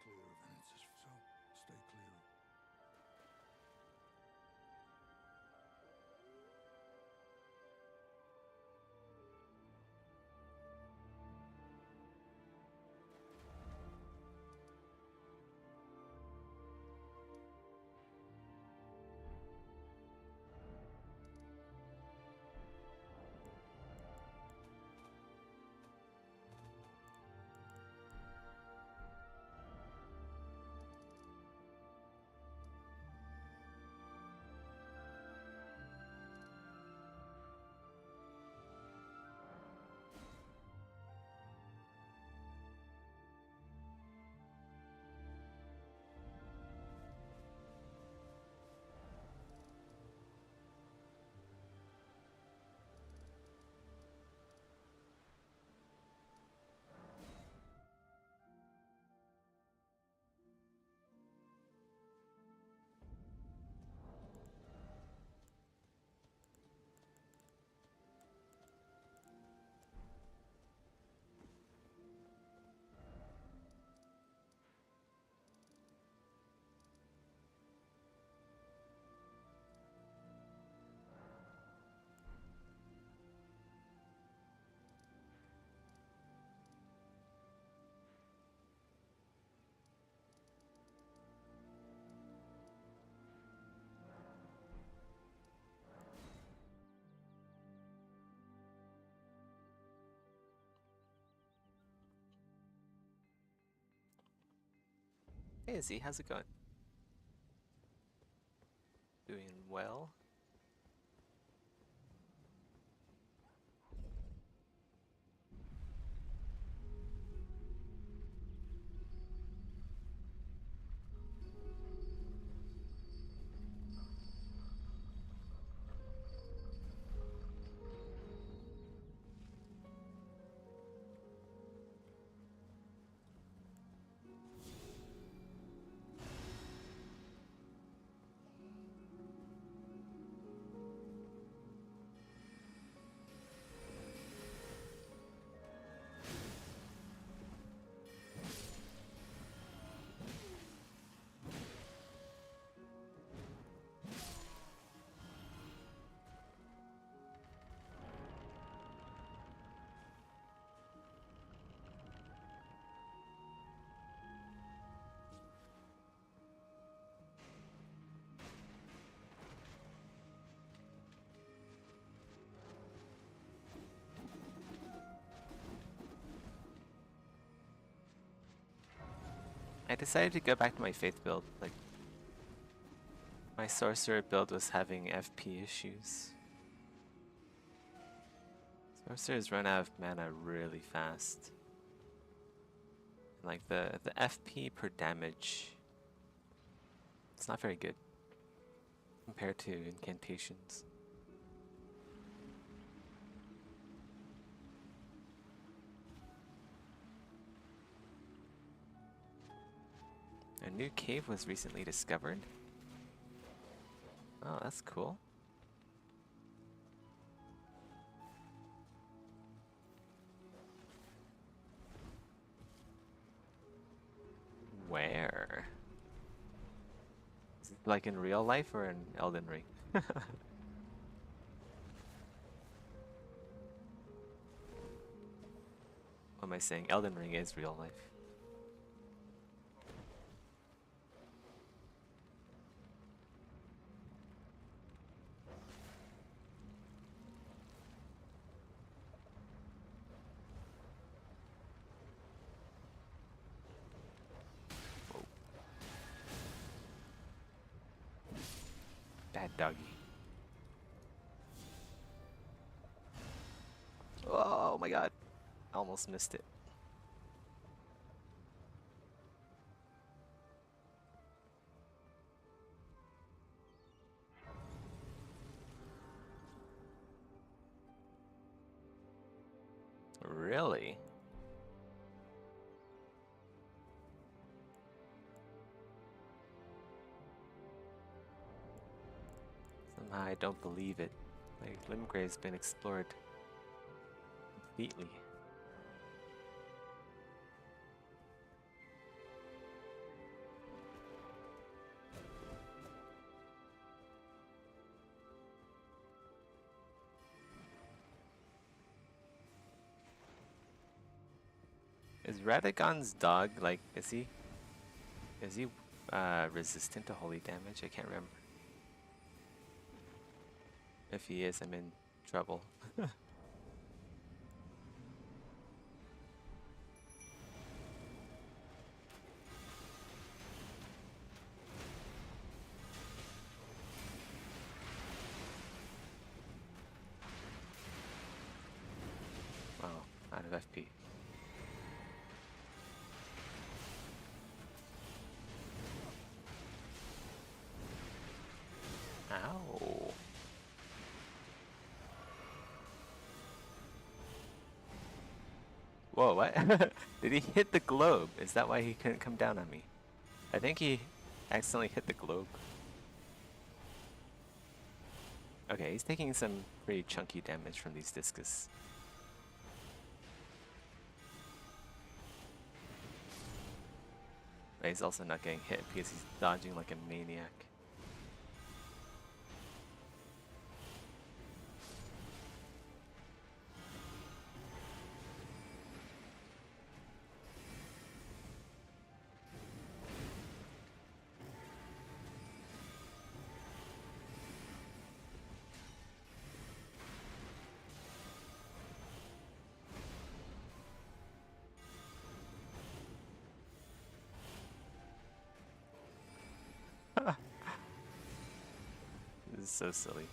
clear of Venice, so stay clear. Hey Izzy, how's it going? Doing well? I decided to go back to my faith build. Like, my sorcerer build was having FP issues. Sorcerers run out of mana really fast. And like the FP per damage, it's not very good compared to incantations. A new cave was recently discovered. Oh, that's cool. Where? Is it like in real life or in Elden Ring? What am I saying? Elden Ring is real life. Whoa. Bad doggy. Oh my god. I almost missed it. Really? Somehow I don't believe it. Like, Limgrave's been explored completely. Is Radagon's dog like? Is he resistant to holy damage? I can't remember. If he is, I'm in trouble. Oh, out of FP. Ow. Whoa, what? Did he hit the globe? Is that why he couldn't come down on me? I think he accidentally hit the globe. Okay, he's taking some pretty chunky damage from these discus. But he's also not getting hit because he's dodging like a maniac. This is so silly.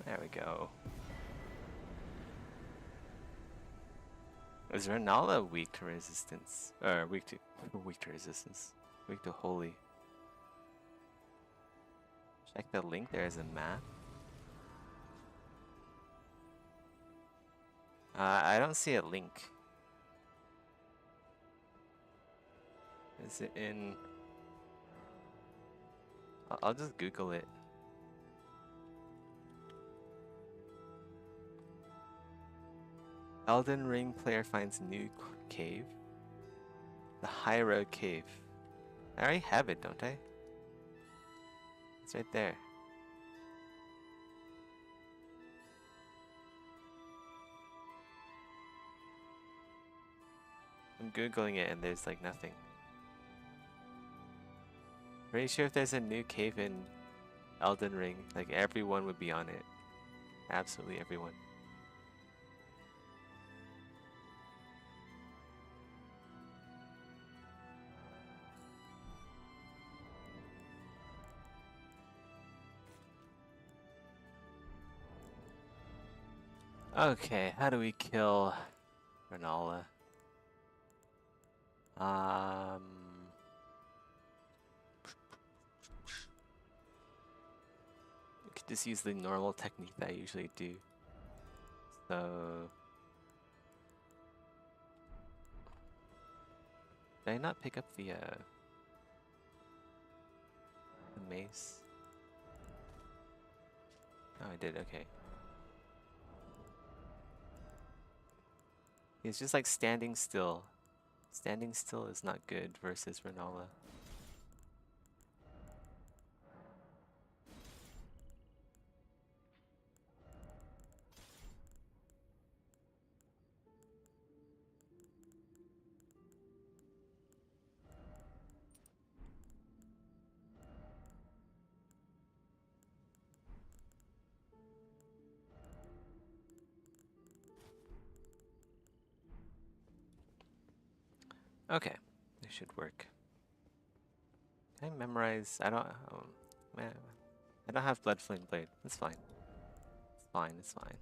There we go. Is Renala weak to resistance? Or weak to resistance. Weak to holy. Check the link there is a map. I don't see a link. Is it in... I'll just Google it. Elden Ring player finds new cave. The High Road Cave. I already have it, don't I? It's right there. I'm Googling it and there's like nothing. Pretty sure if there's a new cave in Elden Ring, like everyone would be on it. Absolutely everyone. Okay, how do we kill Renala? We could just use the normal technique that I usually do. So... Did I not pick up the mace? Oh, I did, okay. He's just like standing still. Standing still is not good versus Renala. Okay, this should work. Can I memorize? I don't. Man, I don't have Blood Flame Blade. It's fine. It's fine. It's fine.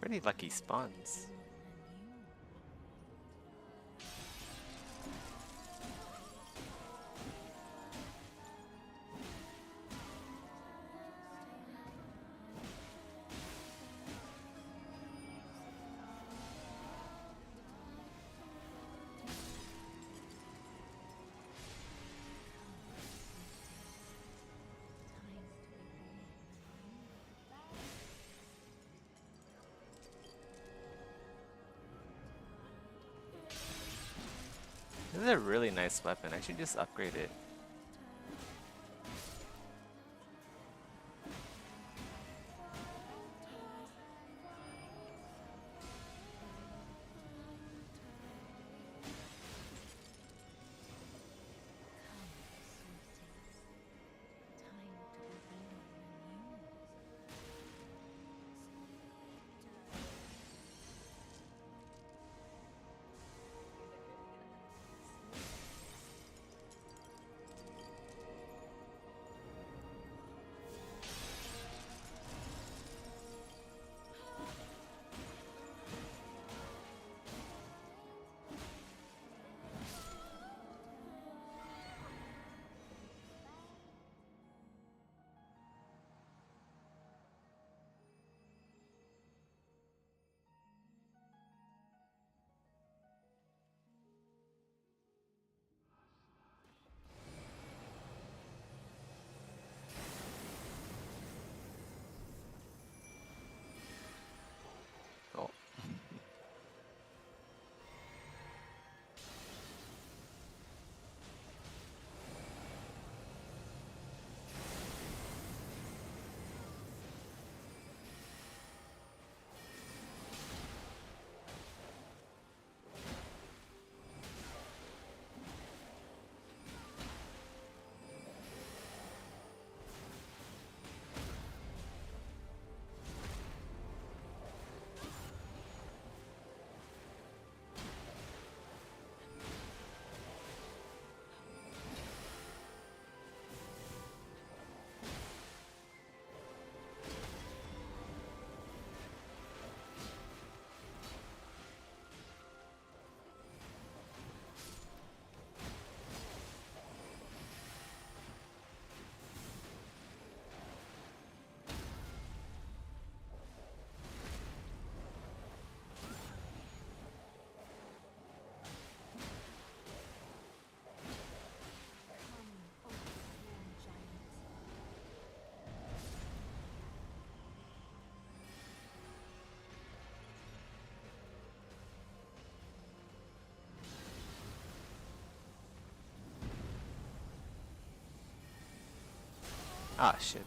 Pretty lucky spawns. This is a really nice weapon. I should just upgrade it. Oh. Ah, shit.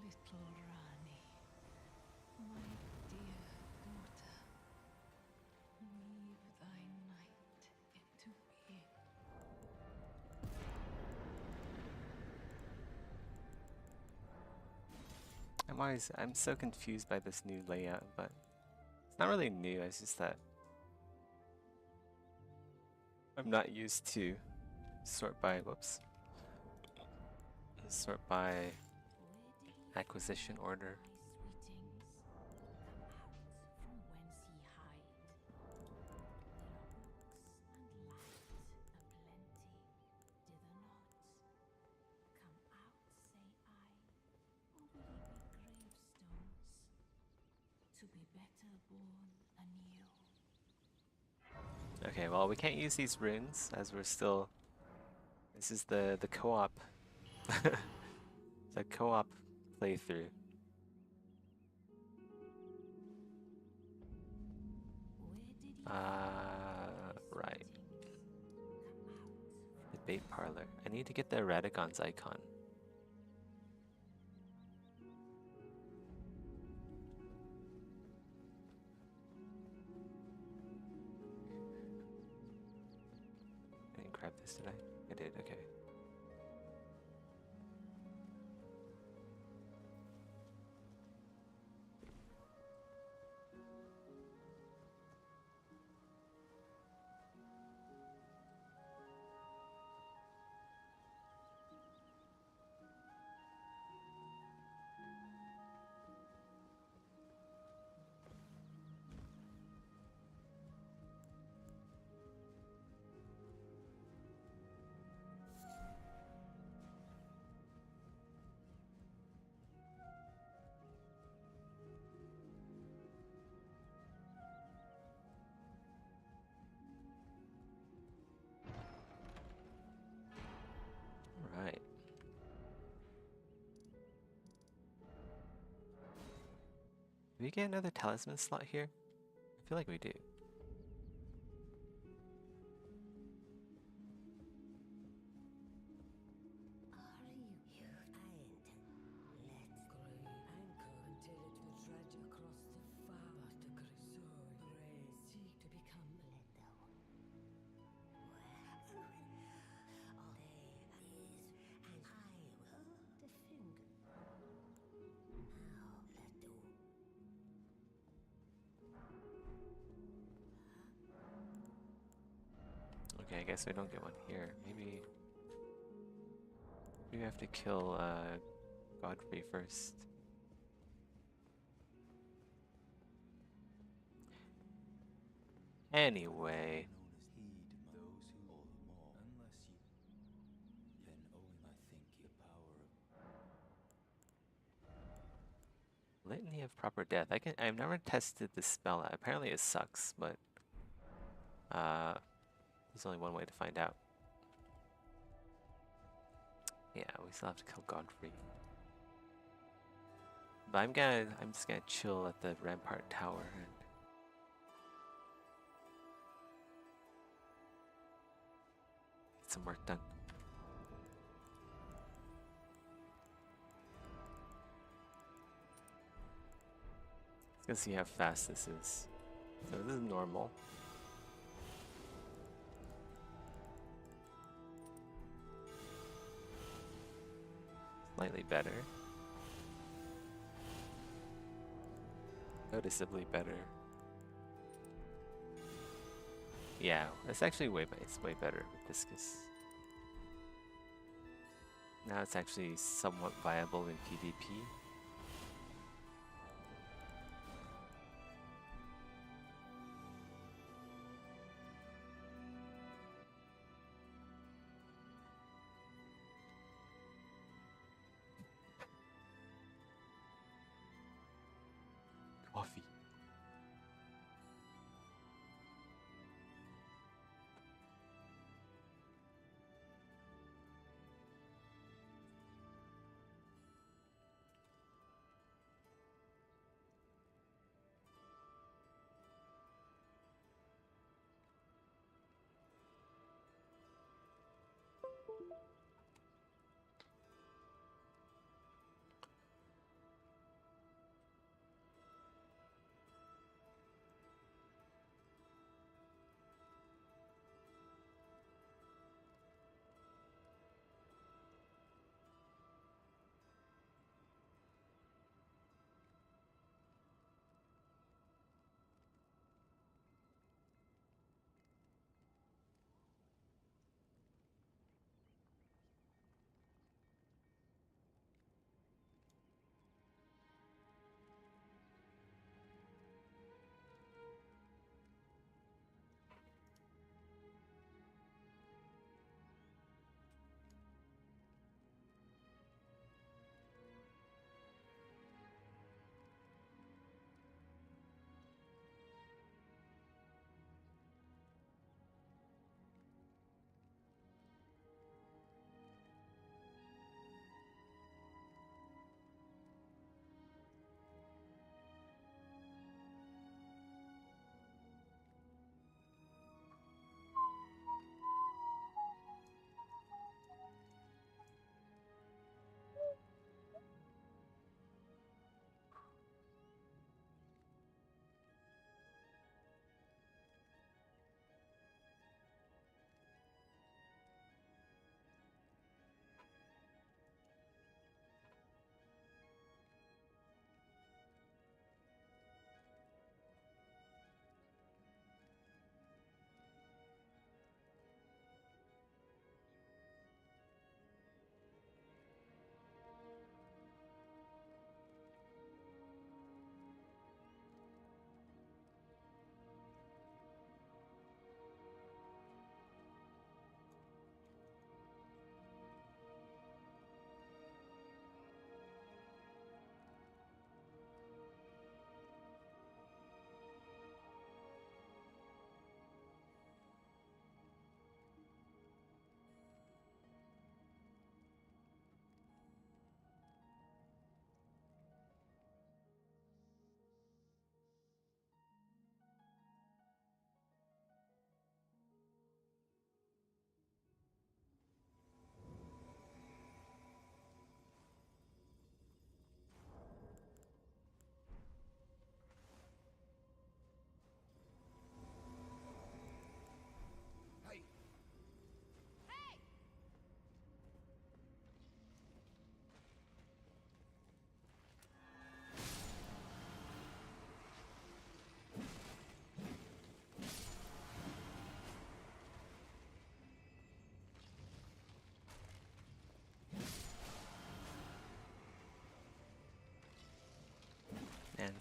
Little Rani, my dear daughter, weave thy night into being. I'm so confused by this new layout, but it's not really new, it's just that I'm not used to sort by, whoops, sort by acquisition order. To be better born anew. Okay, well, we can't use these runes as we're still. This is the co-op. It's a co-op playthrough. Right. Debate parlor. I need to get the Radagon's icon. things, did I? I did, okay. Right. Do we get another talisman slot here? I feel like we do. Are you? You ain't. Let's grow anchor until it will dredge across the far. But the Grisoi seek to become little. Well, there is, and I will defend. Now, little. Okay, I guess we don't get one here. Maybe we have to kill Godfrey first. Anyway, Known as heed those who all more. Unless you, then only I think the power of Litany of Proper Death. I've never tested this spell. Apparently it sucks, but there's only one way to find out. Yeah, we still have to kill Godfrey. But I'm just gonna chill at the Rampart Tower and get some work done. Let's see how fast this is. So this is normal. Slightly better. Noticeably better. Yeah, it's actually way better with Viscous. Now it's actually somewhat viable in PvP. Coffee.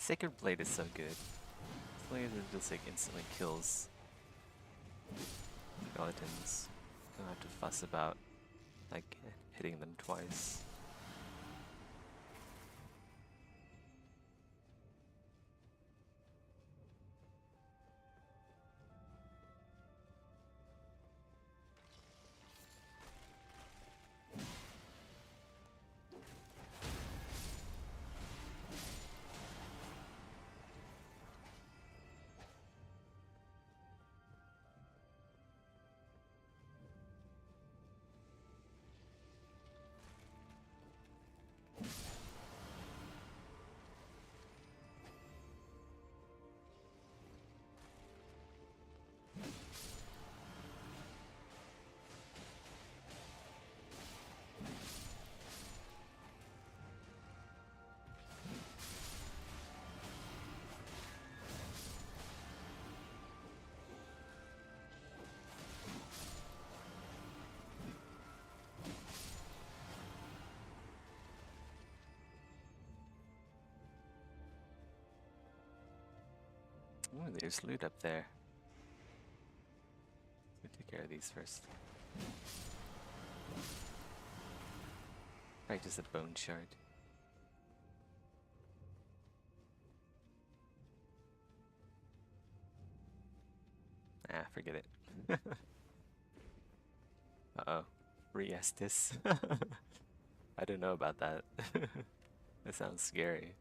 Sacred Blade is so good. Blade just like instantly kills skeletons. Don't have to fuss about like hitting them twice. Ooh, there's loot up there. We take care of these first. Probably just a bone shard. Ah, forget it. Uh-oh. Re-Estus. I don't know about that. That sounds scary.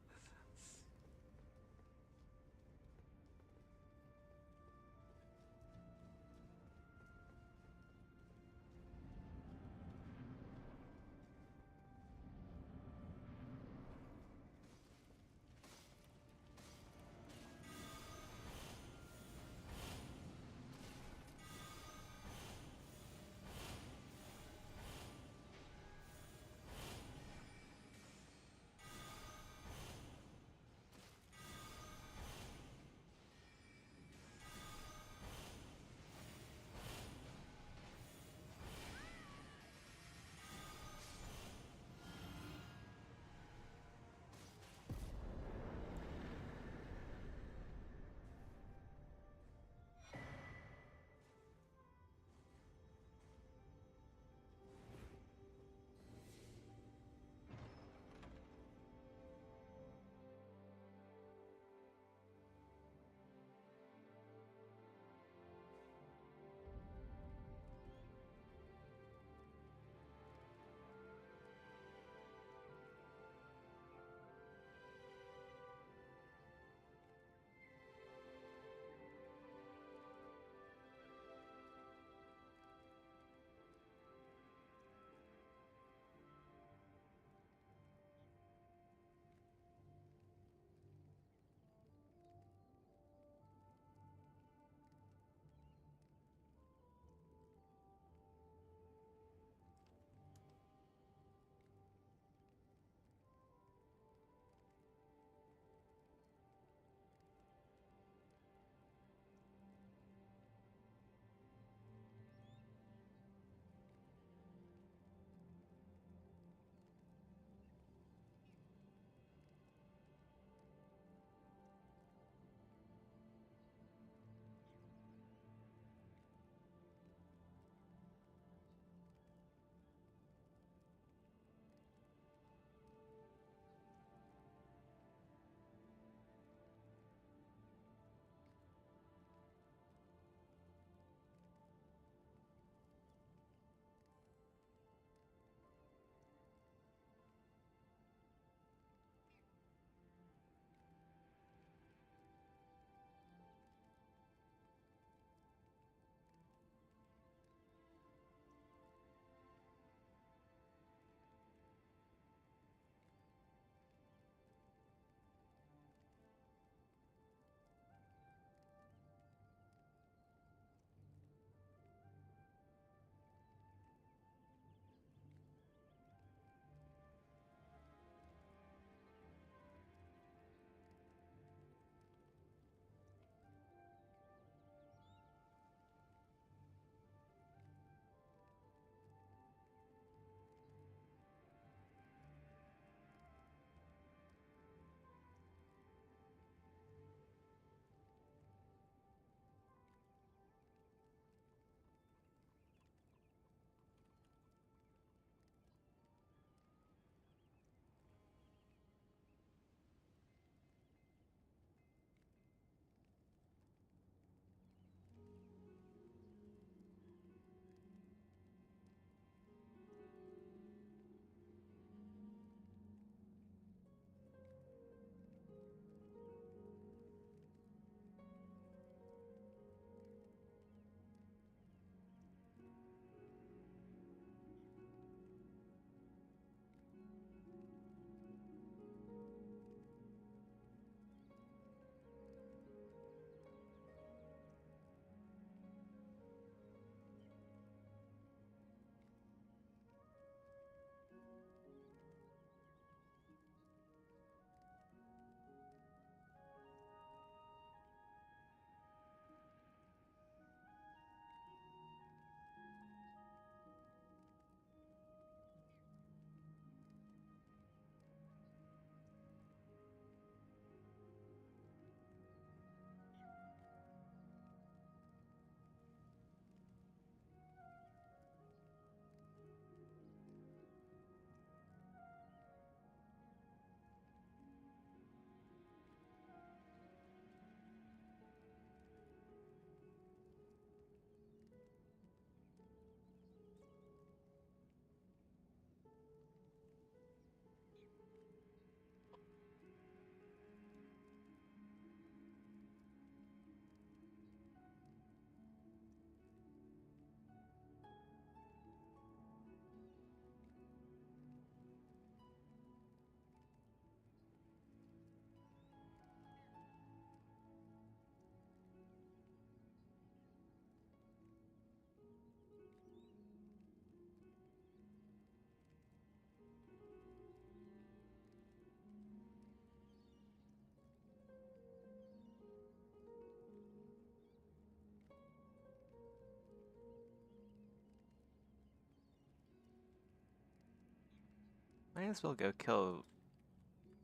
Might as well go kill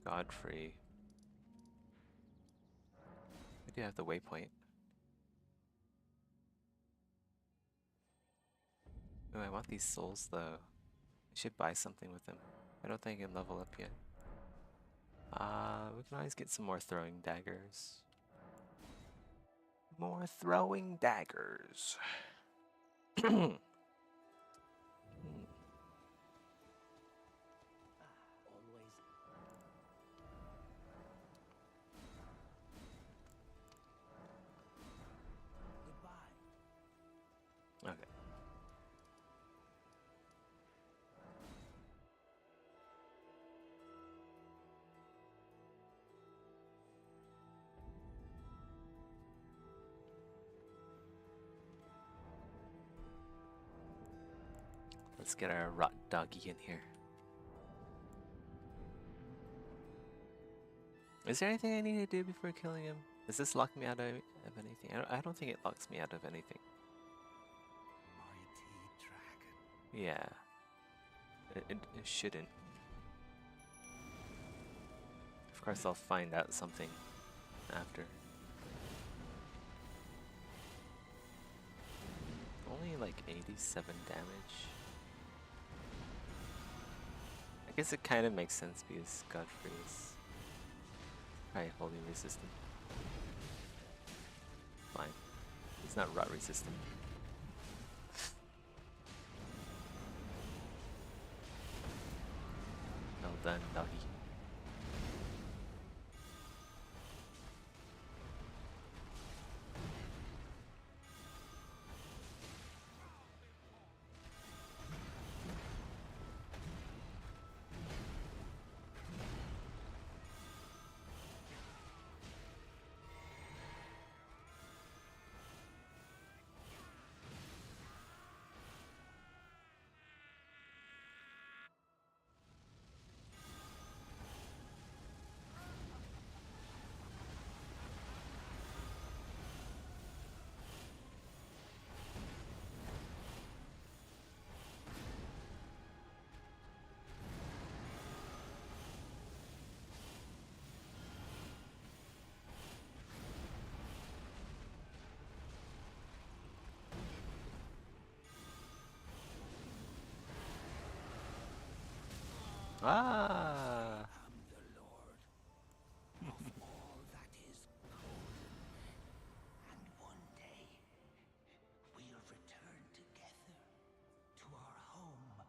Godfrey. We do have the waypoint. Oh, I want these souls though. I should buy something with them. I don't think I can level up yet. We can always get some more throwing daggers. More throwing daggers. Always. Goodbye. Okay. Let's get our rot doggy in here. Is there anything I need to do before killing him? Does this lock me out of anything? I don't think it locks me out of anything. Mighty dragon. Yeah. It shouldn't. Of course I'll find out something after. Only like 87 damage. I guess it kind of makes sense because Godfrey is probably holy resistant. Fine. He's not rot resistant. Well done, doggy. Ah! I'm the Lord of all that is golden. And one day, we'll return together to our home,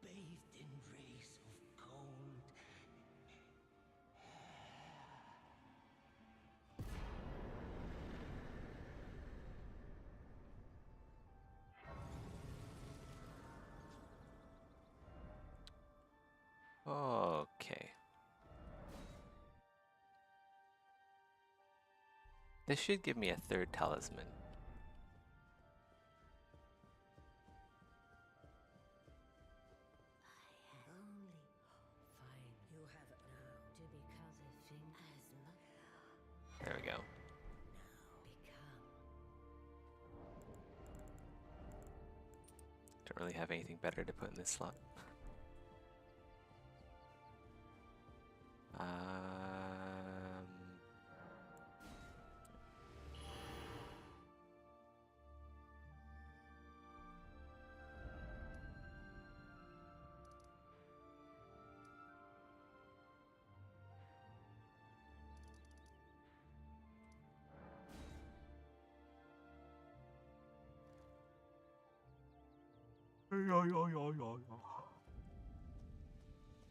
bathed in rays of gold. Okay. This should give me a third talisman. Only fine. You have it now to become a thing as much. There we go. Now become. Don't really have anything better to put in this slot.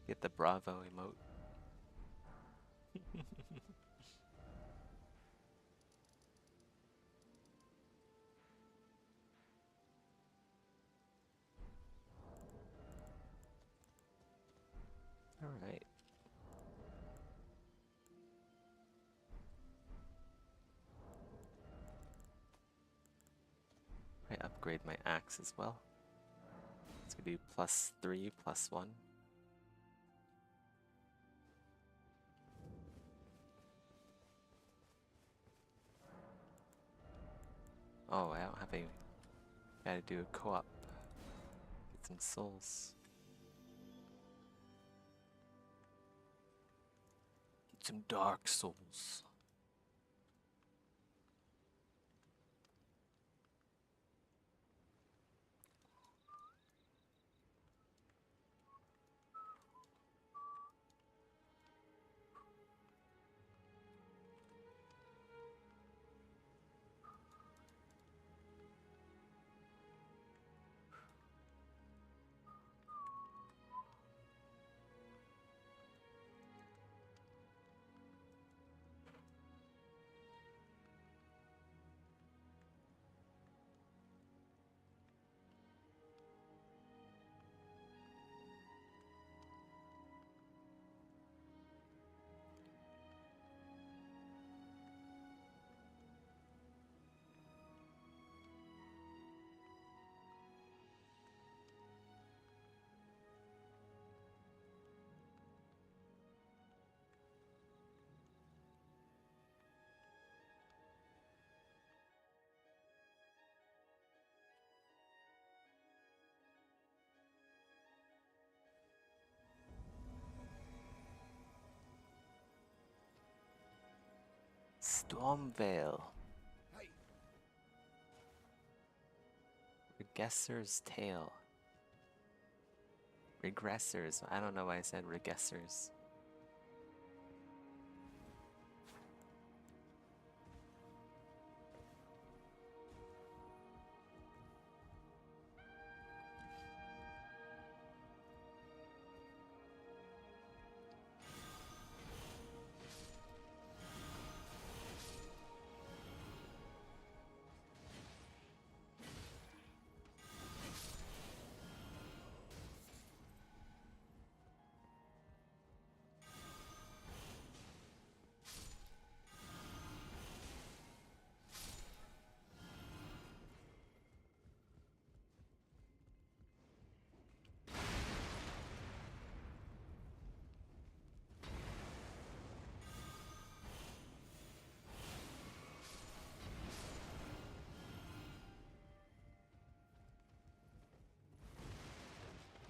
Get the Bravo emote. All right. I upgrade my axe as well. It's gonna do +3, +1. Oh, I don't have a. Gotta do a co-op. Get some souls. Some Dark Souls. Stormvale. Regressor's Tale. Regressors. I don't know why I said regressors.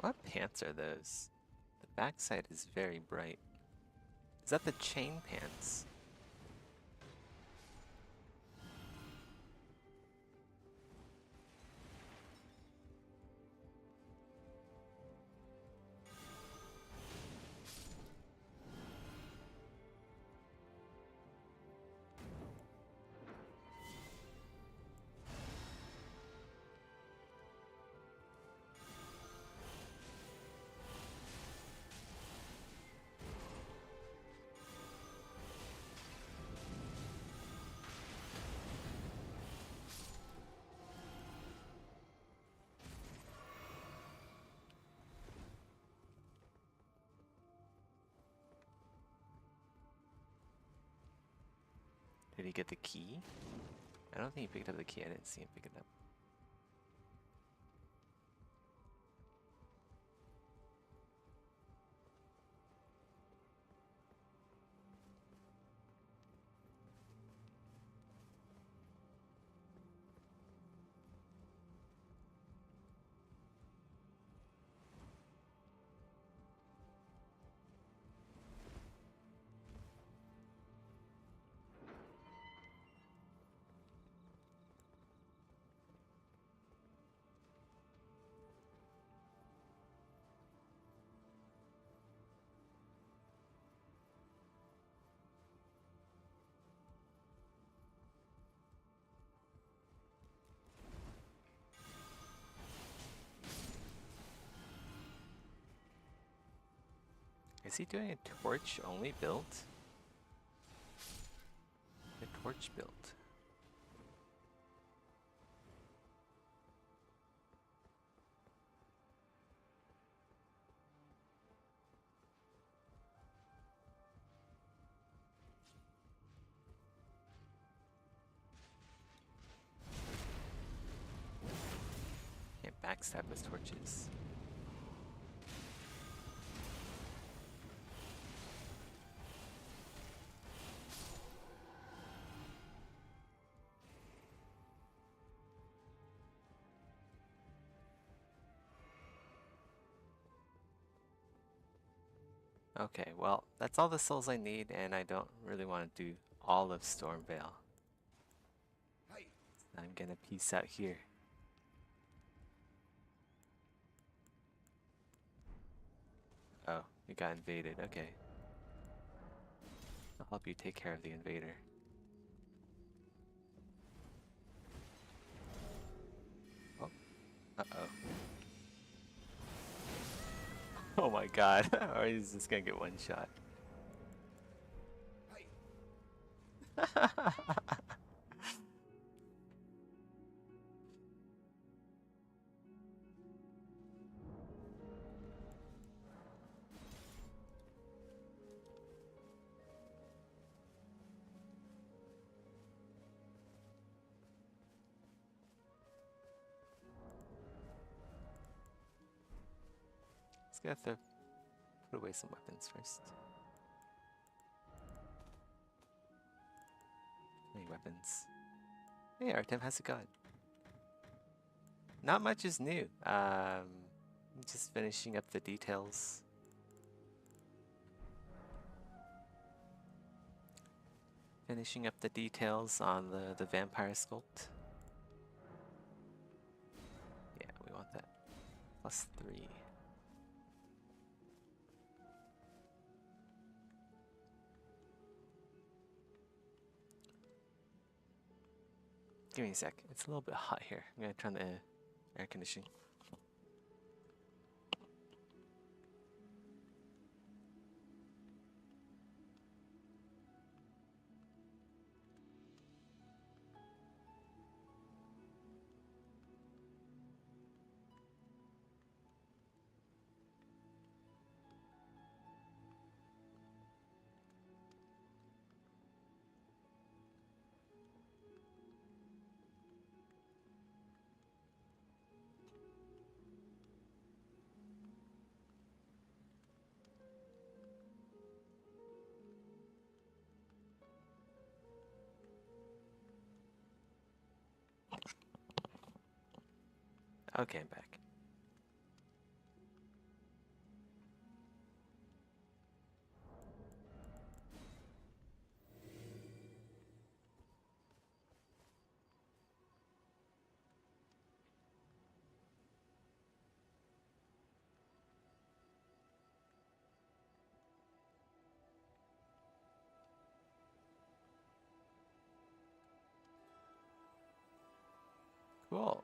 What pants are those? The backside is very bright. Is that the chain pants? Did he get the key? I don't think he picked up the key. I didn't see him pick it up. Is he doing a torch only build? A torch build. Can't backstab with torches. Okay, well, that's all the souls I need, and I don't really want to do all of Stormvale. Hey, I'm gonna peace out here. Oh, you got invaded. Okay. I'll help you take care of the invader. Oh, uh-oh. Oh my god, or is this gonna get one shot? hey. Let's get put away some weapons first. Any weapons? Hey, Artem, how's it going? Not much is new. Just finishing up the details. Finishing up the details on the vampire sculpt. Yeah, we want that. +3. Give me a sec. It's a little bit hot here. I'm gonna turn the air conditioning. Okay, I'm back. Cool.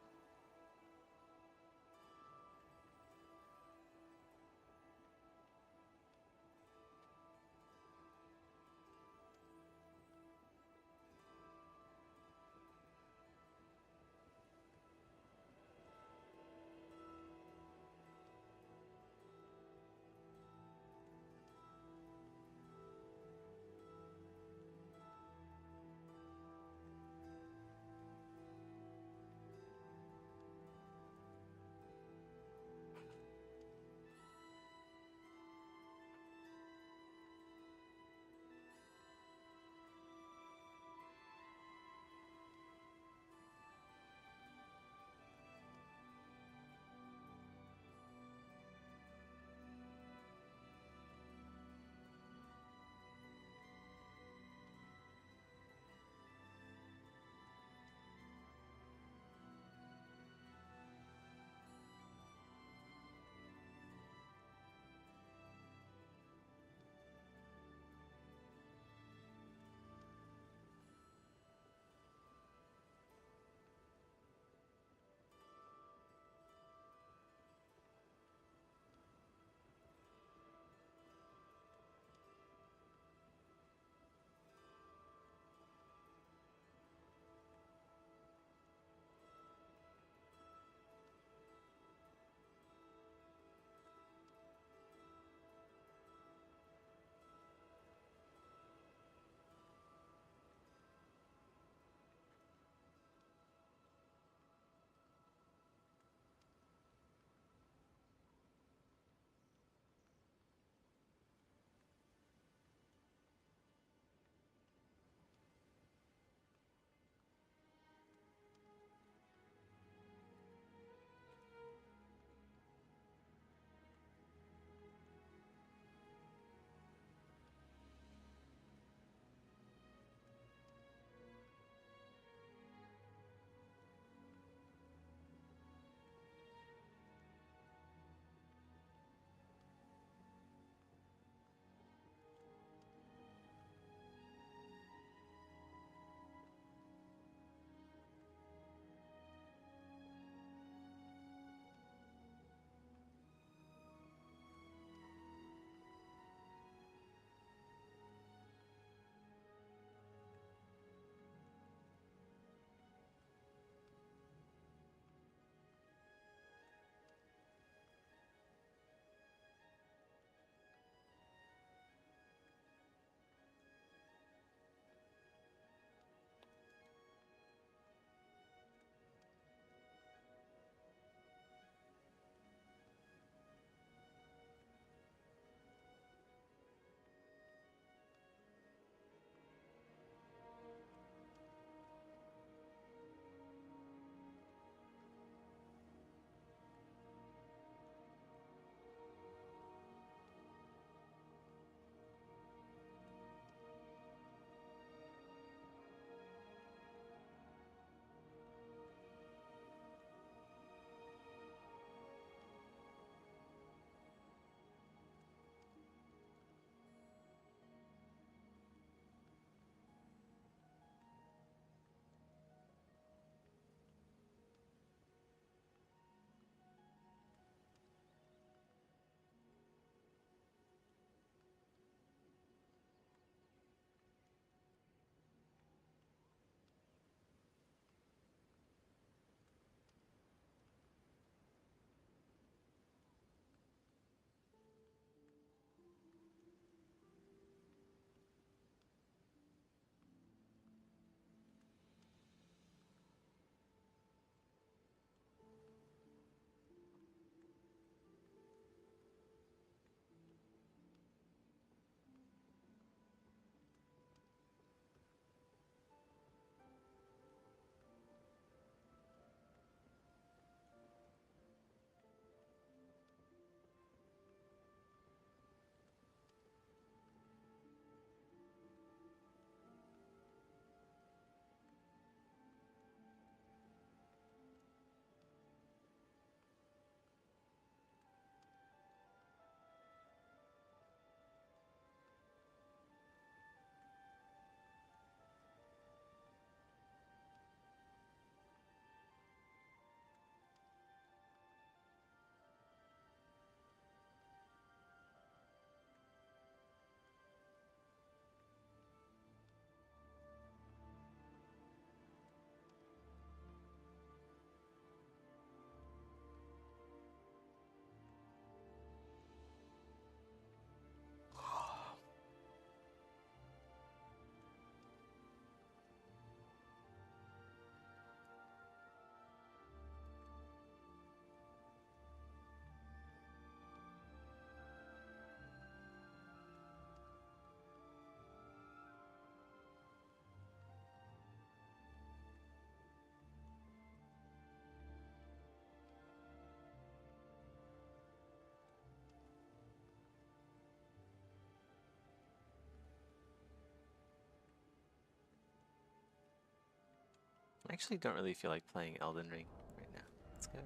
I actually don't really feel like playing Elden Ring right now. Let's go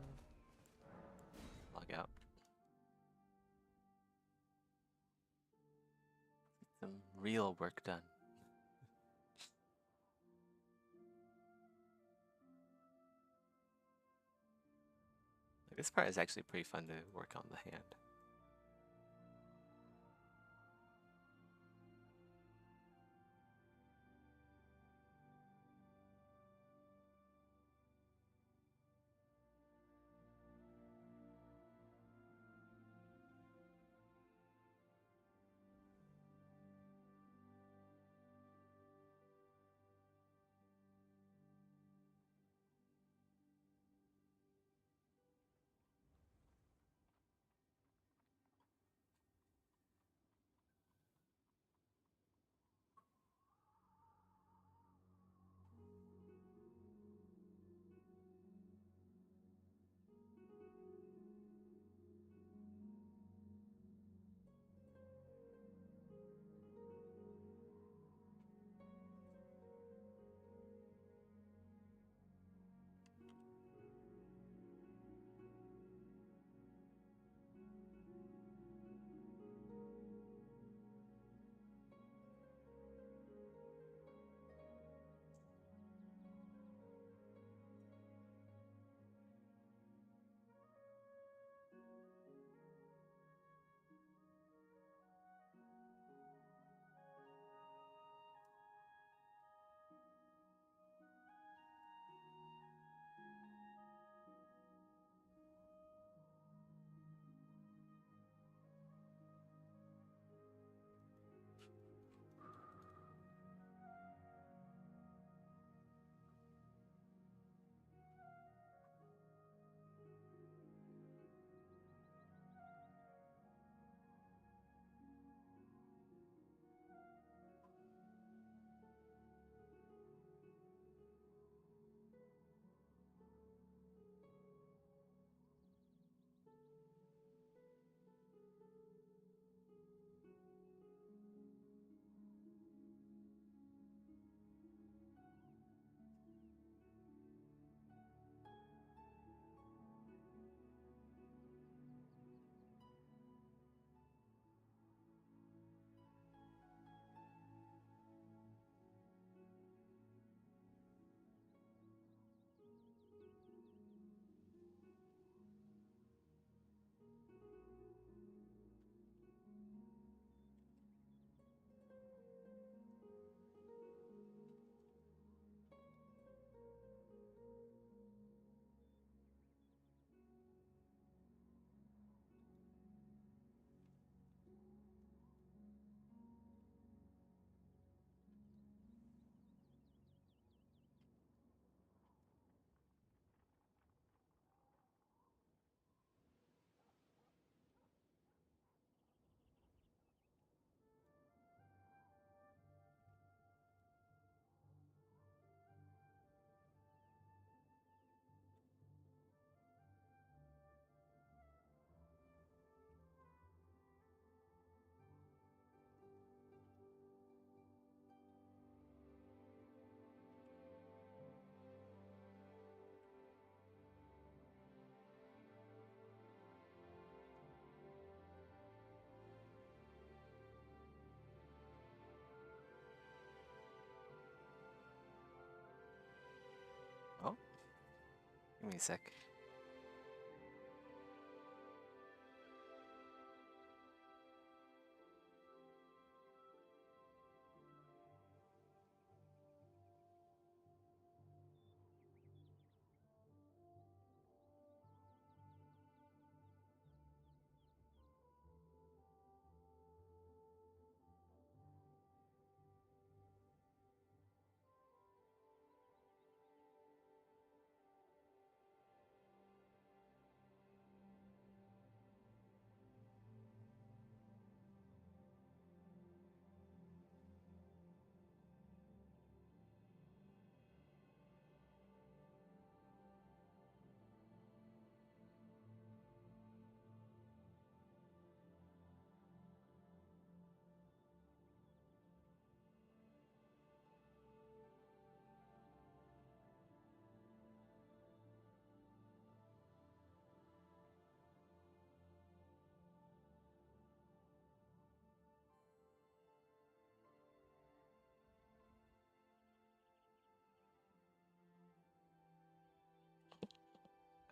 log out. Some real work done. Like, this part is actually pretty fun to work on the hand. Oh, give me a sec.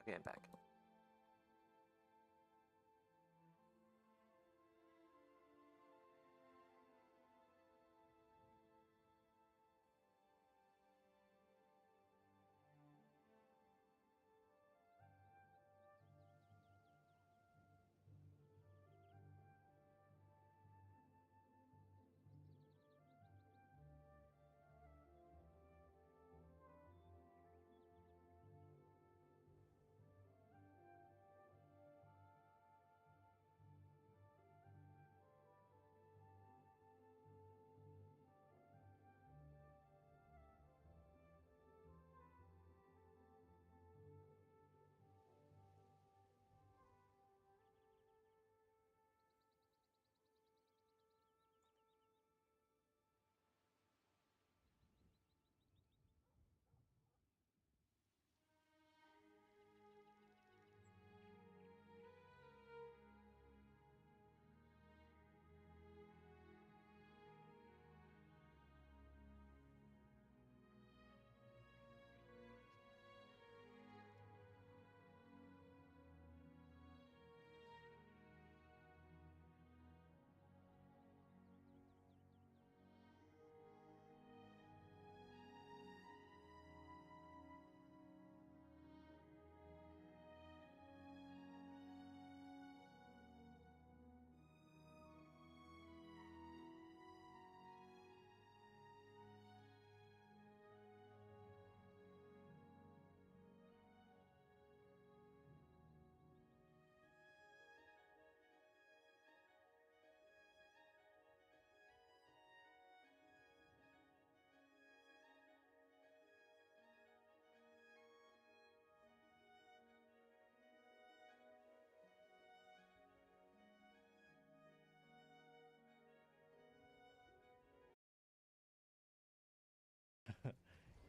Okay, I'm back.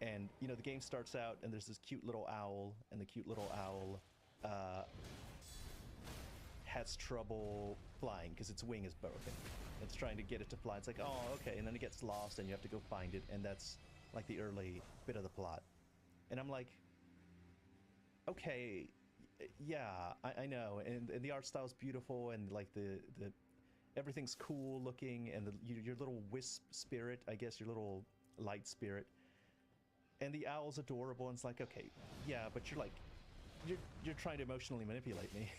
And you know, the game starts out and there's this cute little owl, and the cute little owl has trouble flying because its wing is broken. It's trying to get it to fly. It's like, oh, okay, and then it gets lost and you have to go find it, and that's like the early bit of the plot. And I'm like, okay, yeah, I know, and the art style's beautiful, and like the everything's cool looking, and your little wisp spirit, I guess, your little light spirit, and the owl's adorable, and it's like, okay, yeah, but you're like, you're trying to emotionally manipulate me.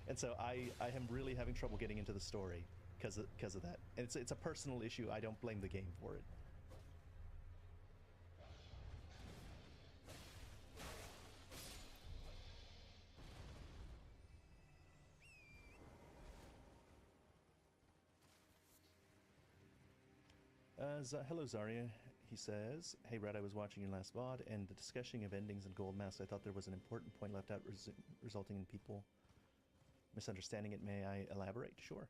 And so I am really having trouble getting into the story because of that, and it's a personal issue. I don't blame the game for it. Hello, Zarya. He says, "Hey, Red, I was watching your last VOD and the discussion of endings and gold masks. I thought there was an important point left out, resulting in people misunderstanding it. May I elaborate?" Sure.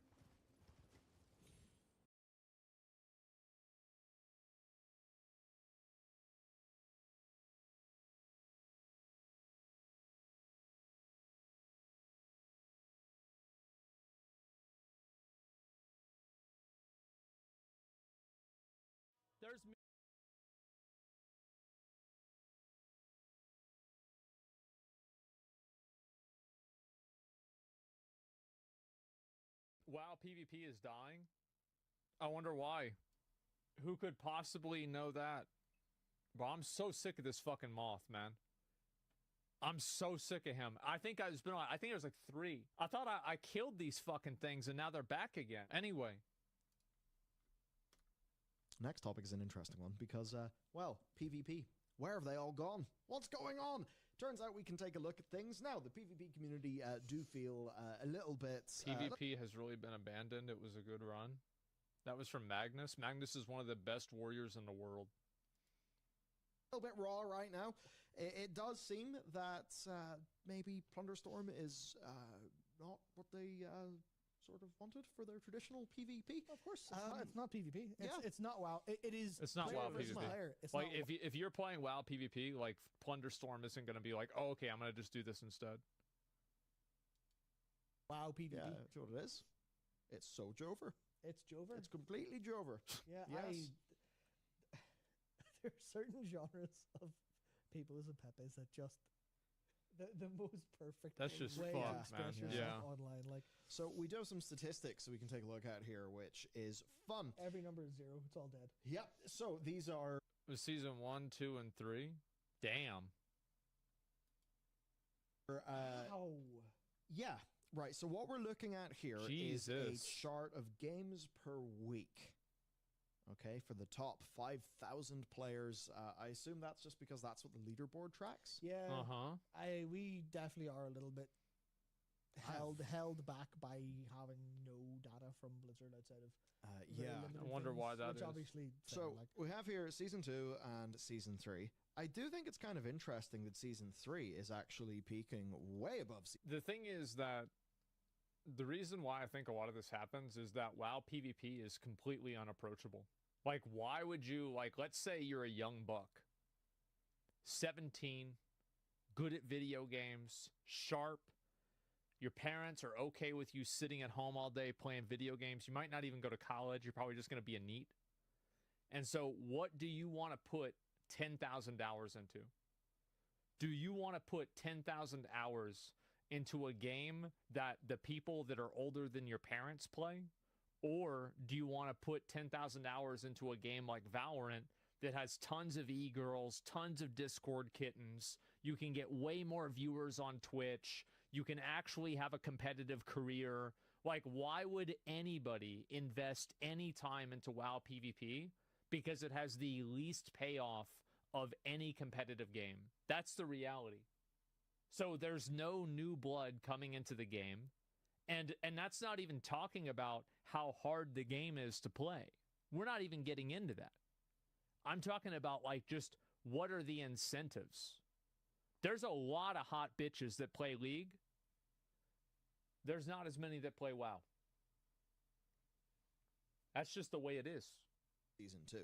There's WoW PvP is dying. I wonder why. Who could possibly know that? Bro, I'm so sick of this fucking moth, man. I'm so sick of him. I think I think there's like 3. I thought I killed these fucking things and now they're back again. Anyway. Next topic is an interesting one because, well, PvP. Where have they all gone? What's going on? Turns out we can take a look at things. Now, the PvP community do feel a little bit... PvP has really been abandoned. It was a good run. That was from Magnus. Magnus is one of the best warriors in the world. A little bit raw right now. It does seem that maybe Plunderstorm is not what they sort of wanted for their traditional PvP. Of course, it's not PvP. It's not WoW. It is. It's not WoW PvP. It's like not if you're playing WoW PvP, like Plunderstorm isn't going to be like, oh, okay, I'm going to just do this instead. WoW PvP. Yeah, that's what it is. It's so Jover. It's Jover. It's completely Jover. Yeah, yes. there are certain genres of people isn't Pepe's that just the most perfect That's just way fun, to man. express Yeah. yourself online. Like So we do have some statistics we can take a look at here, which is fun. every number is 0, it's all dead. Yep. So these are Season 1, 2, and 3. Damn. Ow. yeah, right. So what we're looking at here is a Jesus. chart of games per week. Okay, for the top 5,000 players. I assume that's just because that's what the leaderboard tracks. Yeah. Uh-huh. We definitely are a little bit held back by having no data from Blizzard outside of very Yeah. limited I wonder why things, that which is. obviously So like we have here season 2 and season 3. I do think it's kind of interesting that season 3 is actually peaking way above. The thing is that the reason why I think a lot of this happens is that WoW PvP is completely unapproachable. Like, why would you, like, let's say you're a young buck, 17, good at video games, sharp. Your parents are okay with you sitting at home all day playing video games. You might not even go to college. You're probably just going to be a NEET. And so what do you want to put 10,000 hours into? Do you want to put 10,000 hours into a game that the people that are older than your parents play? Or do you want to put 10,000 hours into a game like Valorant that has tons of e-girls, tons of Discord kittens? You can get way more viewers on Twitch. You can actually have a competitive career. Like, why would anybody invest any time into WoW PvP? Because it has the least payoff of any competitive game. That's the reality. So there's no new blood coming into the game. And that's not even talking about how hard the game is to play. We're not even getting into that. I'm talking about, like, just what are the incentives? There's a lot of hot bitches that play League. There's not as many that play WoW. That's just the way it is. Season 2.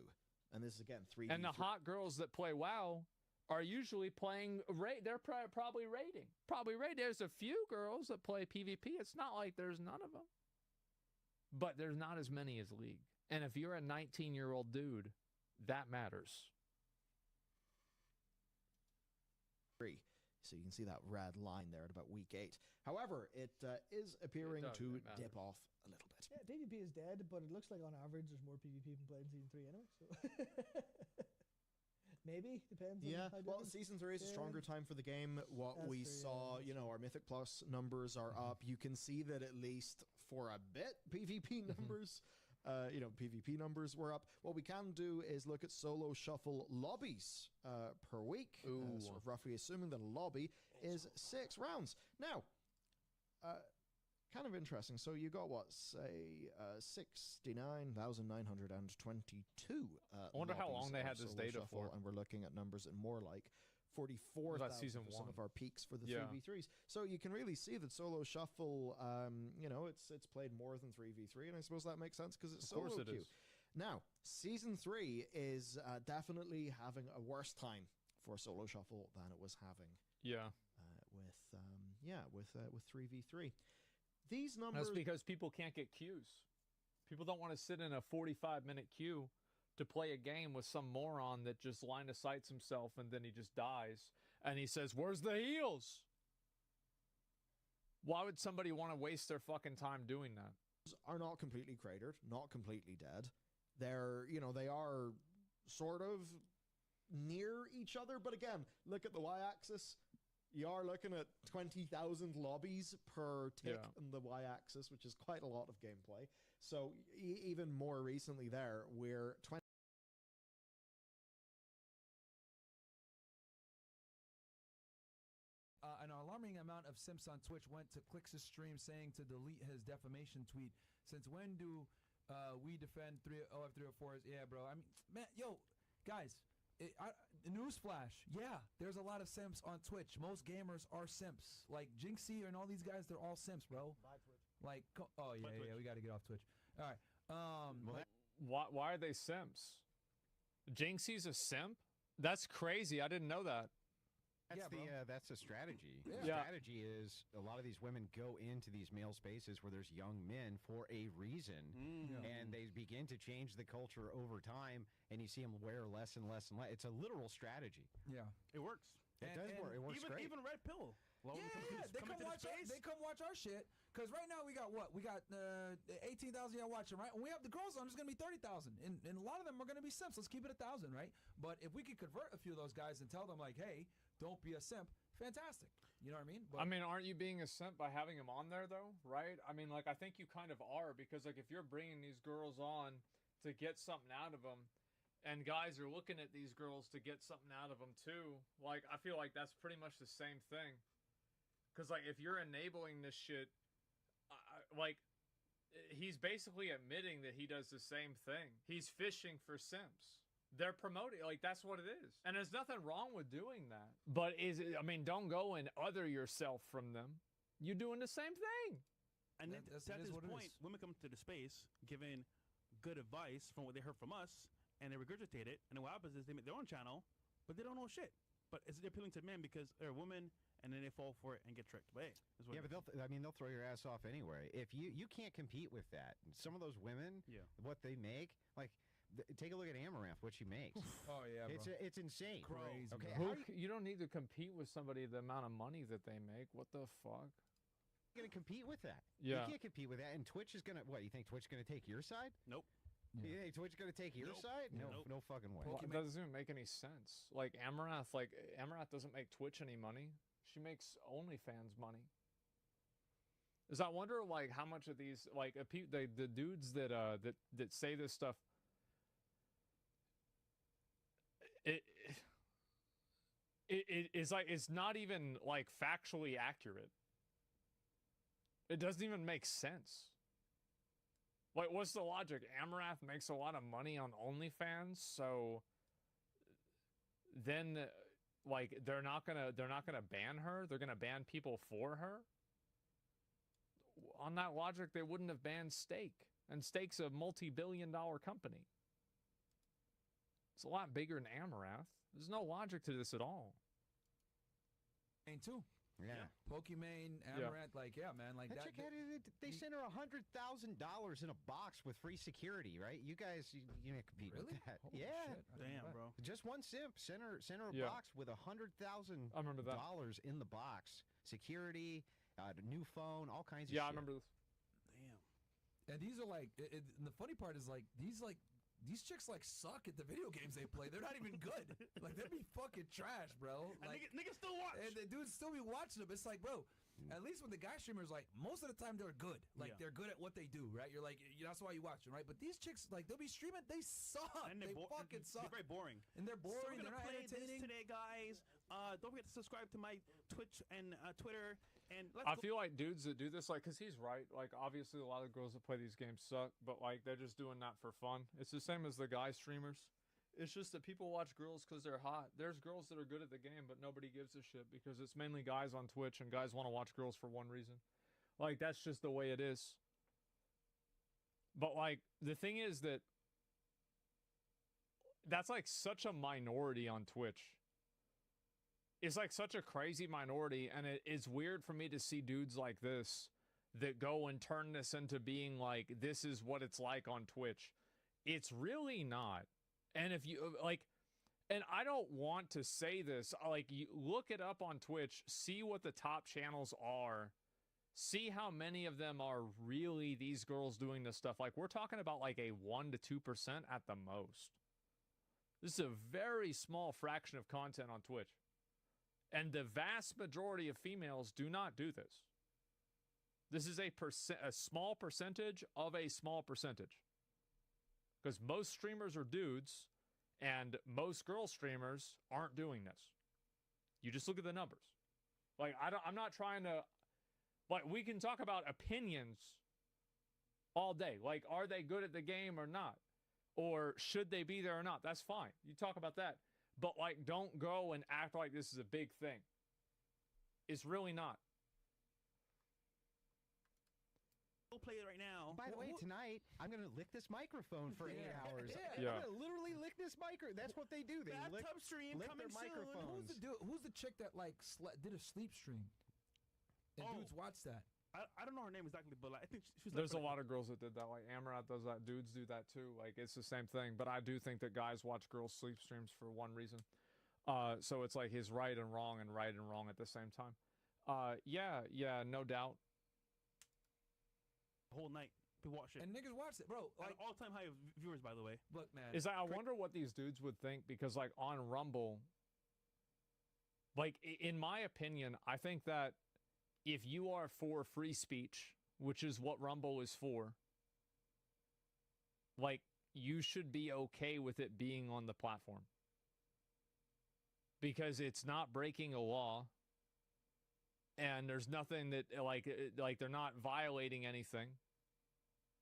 And this is again 3. And the hot girls that play WoW are usually playing they're probably raiding. There's a few girls that play PvP. It's not like there's none of them. But there's not as many as League. And if you're a 19-year-old dude, that matters. 3. So you can see that red line there at about week 8. However, it is appearing does, to it matters. dip off a little bit. yeah, PvP is dead, but it looks like on average there's more PvP being played in season 3 anyway. So maybe depends. Yeah, on how well, different- season 3 is a Yeah. stronger time for the game. What That's we true, yeah, saw, that's you know, our Mythic Plus numbers are up. You can see that at least for a bit, PvP numbers, PvP numbers were up. What we can do is look at solo shuffle lobbies per week, Ooh. sort of roughly assuming that a lobby is 6 rounds. Now, kind of interesting. So you got what, say, 69,922. I wonder how lobbies long they of had this solo data shuffle, for. and we're looking at numbers at more like 44,000 About season for some one. of our peaks for the Yeah. 3v3s. So you can really see that solo shuffle, it's played more than 3v3, and I suppose that makes sense because it's Of solo course it queue. is. Now, season 3 is definitely having a worse time for solo shuffle than it was having Yeah. with 3v3. These numbers. That's because people can't get queues. People don't want to sit in a 45-minute queue to play a game with some moron that just line of sights himself and then he just dies. And he says, "Where's the heals?" Why would somebody want to waste their fucking time doing that? Are not completely cratered, not completely dead. They are sort of near each other, but again, look at the y-axis. You are looking at 20,000 lobbies per tick Yeah. on the y-axis, which is quite a lot of gameplay. So even more recently there, we're 20. An alarming amount of simps on Twitch went to Clix's stream saying to delete his defamation tweet. Since when do we defend OF304s? Yeah, bro. I mean, man, yo, guys, newsflash. Yeah, there's a lot of simps on Twitch. Most gamers are simps. Like Jinxie and all these guys, they're all simps, bro. Like, we got to get off Twitch. All right. Why are they simps? Jinxie's a simp? That's crazy. I didn't know that. That's the strategy. Yeah. The strategy is a lot of these women go into these male spaces where there's young men for a reason, and they begin begin to change the culture over time, and you see them wear less and less and less. It's a literal strategy. Yeah. It works. It does work. It works great. Even Red Pill. Well, Yeah, they come watch our shit. Because right now we got what? We got 18,000 y'all watching, right? When we have the girls on, it's going to be 30,000. And a lot of them are going to be simps. Let's keep it 1,000, right? But if we could convert a few of those guys and tell them, like, hey, don't be a simp, fantastic. You know what I mean? But, I mean, aren't you being a simp by having them on there, though, right? I mean, like, I think you kind of are, because, like, if you're bringing these girls on to get something out of them, and guys are looking at these girls to get something out of them, too, like, I feel like that's pretty much the same thing. Because, like, if you're enabling this shit, like, he's basically admitting that he does the same thing. He's fishing for simps. They're promoting, like, that's what it is. And there's nothing wrong with doing that. But I mean, don't go and other yourself from them. You're doing the same thing. And That- to that's- this it is what it point, is. women come to the space giving good advice from what they heard from us, and they regurgitate it. And what happens is they make their own channel, but they don't know shit. But it's appealing to men because they're women, and then they fall for it and get tricked. But hey, that's what Yeah, it but they'll throw your ass off anyway. If you can't compete with that. Some of those women, what they make, like, take a look at Amaranth, what she makes. Oh, yeah, bro. It's insane. Crazy, Okay, bro. You don't need to compete with somebody the amount of money that they make. What the fuck? You're gonna compete with that. Yeah. You can't compete with that. And Twitch is gonna. What, you think Twitch is gonna take your side? Nope. You think Twitch is gonna take your side? No fucking way. Well, it doesn't even make any sense. Like Amaranth doesn't make Twitch any money. She makes OnlyFans money. Is I wonder, like, how much of these, like, the dudes that say this stuff, it is like, it's not even, like, factually accurate. It doesn't even make sense. Like, what's the logic? Amaranth makes a lot of money on OnlyFans, so then, like, they're not gonna ban her. They're gonna ban people for her. On that logic, they wouldn't have banned Steak, and Steak's a multi-billion-dollar company. It's a lot bigger than Amaranth. There's no logic to this at all. And too. Yeah. Pokimane, Amaranth, like, yeah, man, like That that. chick had they sent her $100,000 in a box with free security, right? You guys, you can't compete Really? with that. Holy Yeah. shit, I didn't know that. bro. Just one simp sent her a Yeah. box with $100,000 I remember that. in the box, security, the new phone, all kinds of Yeah, shit. I remember this. And these are like, and the funny part is like these chicks like suck at the video games they play. They're not even good. Like they'd be fucking trash, bro. And Like niggas still watch. and the dudes still be watching them. It's like, bro, at least with the guy streamers, like most of the time they're good. Like Yeah. they're good at what they do, right? You're like, that's why you watch them, right? But these chicks, like they'll be streaming, they suck. And They they're fucking suck. They're very boring. And they're So we're boring. gonna They're not play entertaining. this today, guys. Don't forget to subscribe to my Twitch and Twitter. And let's I go. feel like dudes that do this, like, because he's right. Like, obviously, a lot of girls that play these games suck, but, like, they're just doing that for fun. It's the same as the guy streamers. It's just that people watch girls because they're hot. There's girls that are good at the game, but nobody gives a shit because it's mainly guys on Twitch, and guys want to watch girls for one reason. Like, that's just the way it is. But, like, the thing is that that's, like, such a minority on Twitch. It's like such a crazy minority, and it's weird for me to see dudes like this that go and turn this into being like, this is what it's like on Twitch. It's really not. And if you like, and I don't want to say this, like, you look it up on Twitch, see what the top channels are, see how many of them are really these girls doing this stuff. Like, we're talking about like a 1 to 2% at the most. This is a very small fraction of content on Twitch. And the vast majority of females do not do this. This is a small percentage of a small percentage. Because most streamers are dudes, and most girl streamers aren't doing this. You just look at the numbers. Like, I'm not trying to, like, we can talk about opinions all day. Like, are they good at the game or not? Or should they be there or not? That's fine. You talk about that. But, like, don't go and act like this is a big thing. It's really not. We'll play it right now. By the way, tonight I'm gonna lick this microphone for 8 hours. Yeah. I'm gonna literally lick this microphone. That's what they do. They lick, Bathtub stream lick coming their soon. microphones. Who's the chick that like did a sleep stream? And dudes watch that. I don't know her name exactly, but like, I think she was. There's a lot of girls that did that. Like Amaranth does that. Dudes do that too. Like it's the same thing. But I do think that guys watch girls sleep streams for one reason. So it's like his right and wrong at the same time. Yeah, no doubt. Whole night. People watch it. And niggas watch it, bro. Like Like, all-time high viewers, by the way. look, man. Is that I wonder what these dudes would think because like on Rumble, like in my opinion, I think that if you are for free speech, which is what Rumble is for, like you should be okay with it being on the platform. Because it's not breaking a law and there's nothing that like they're not violating anything.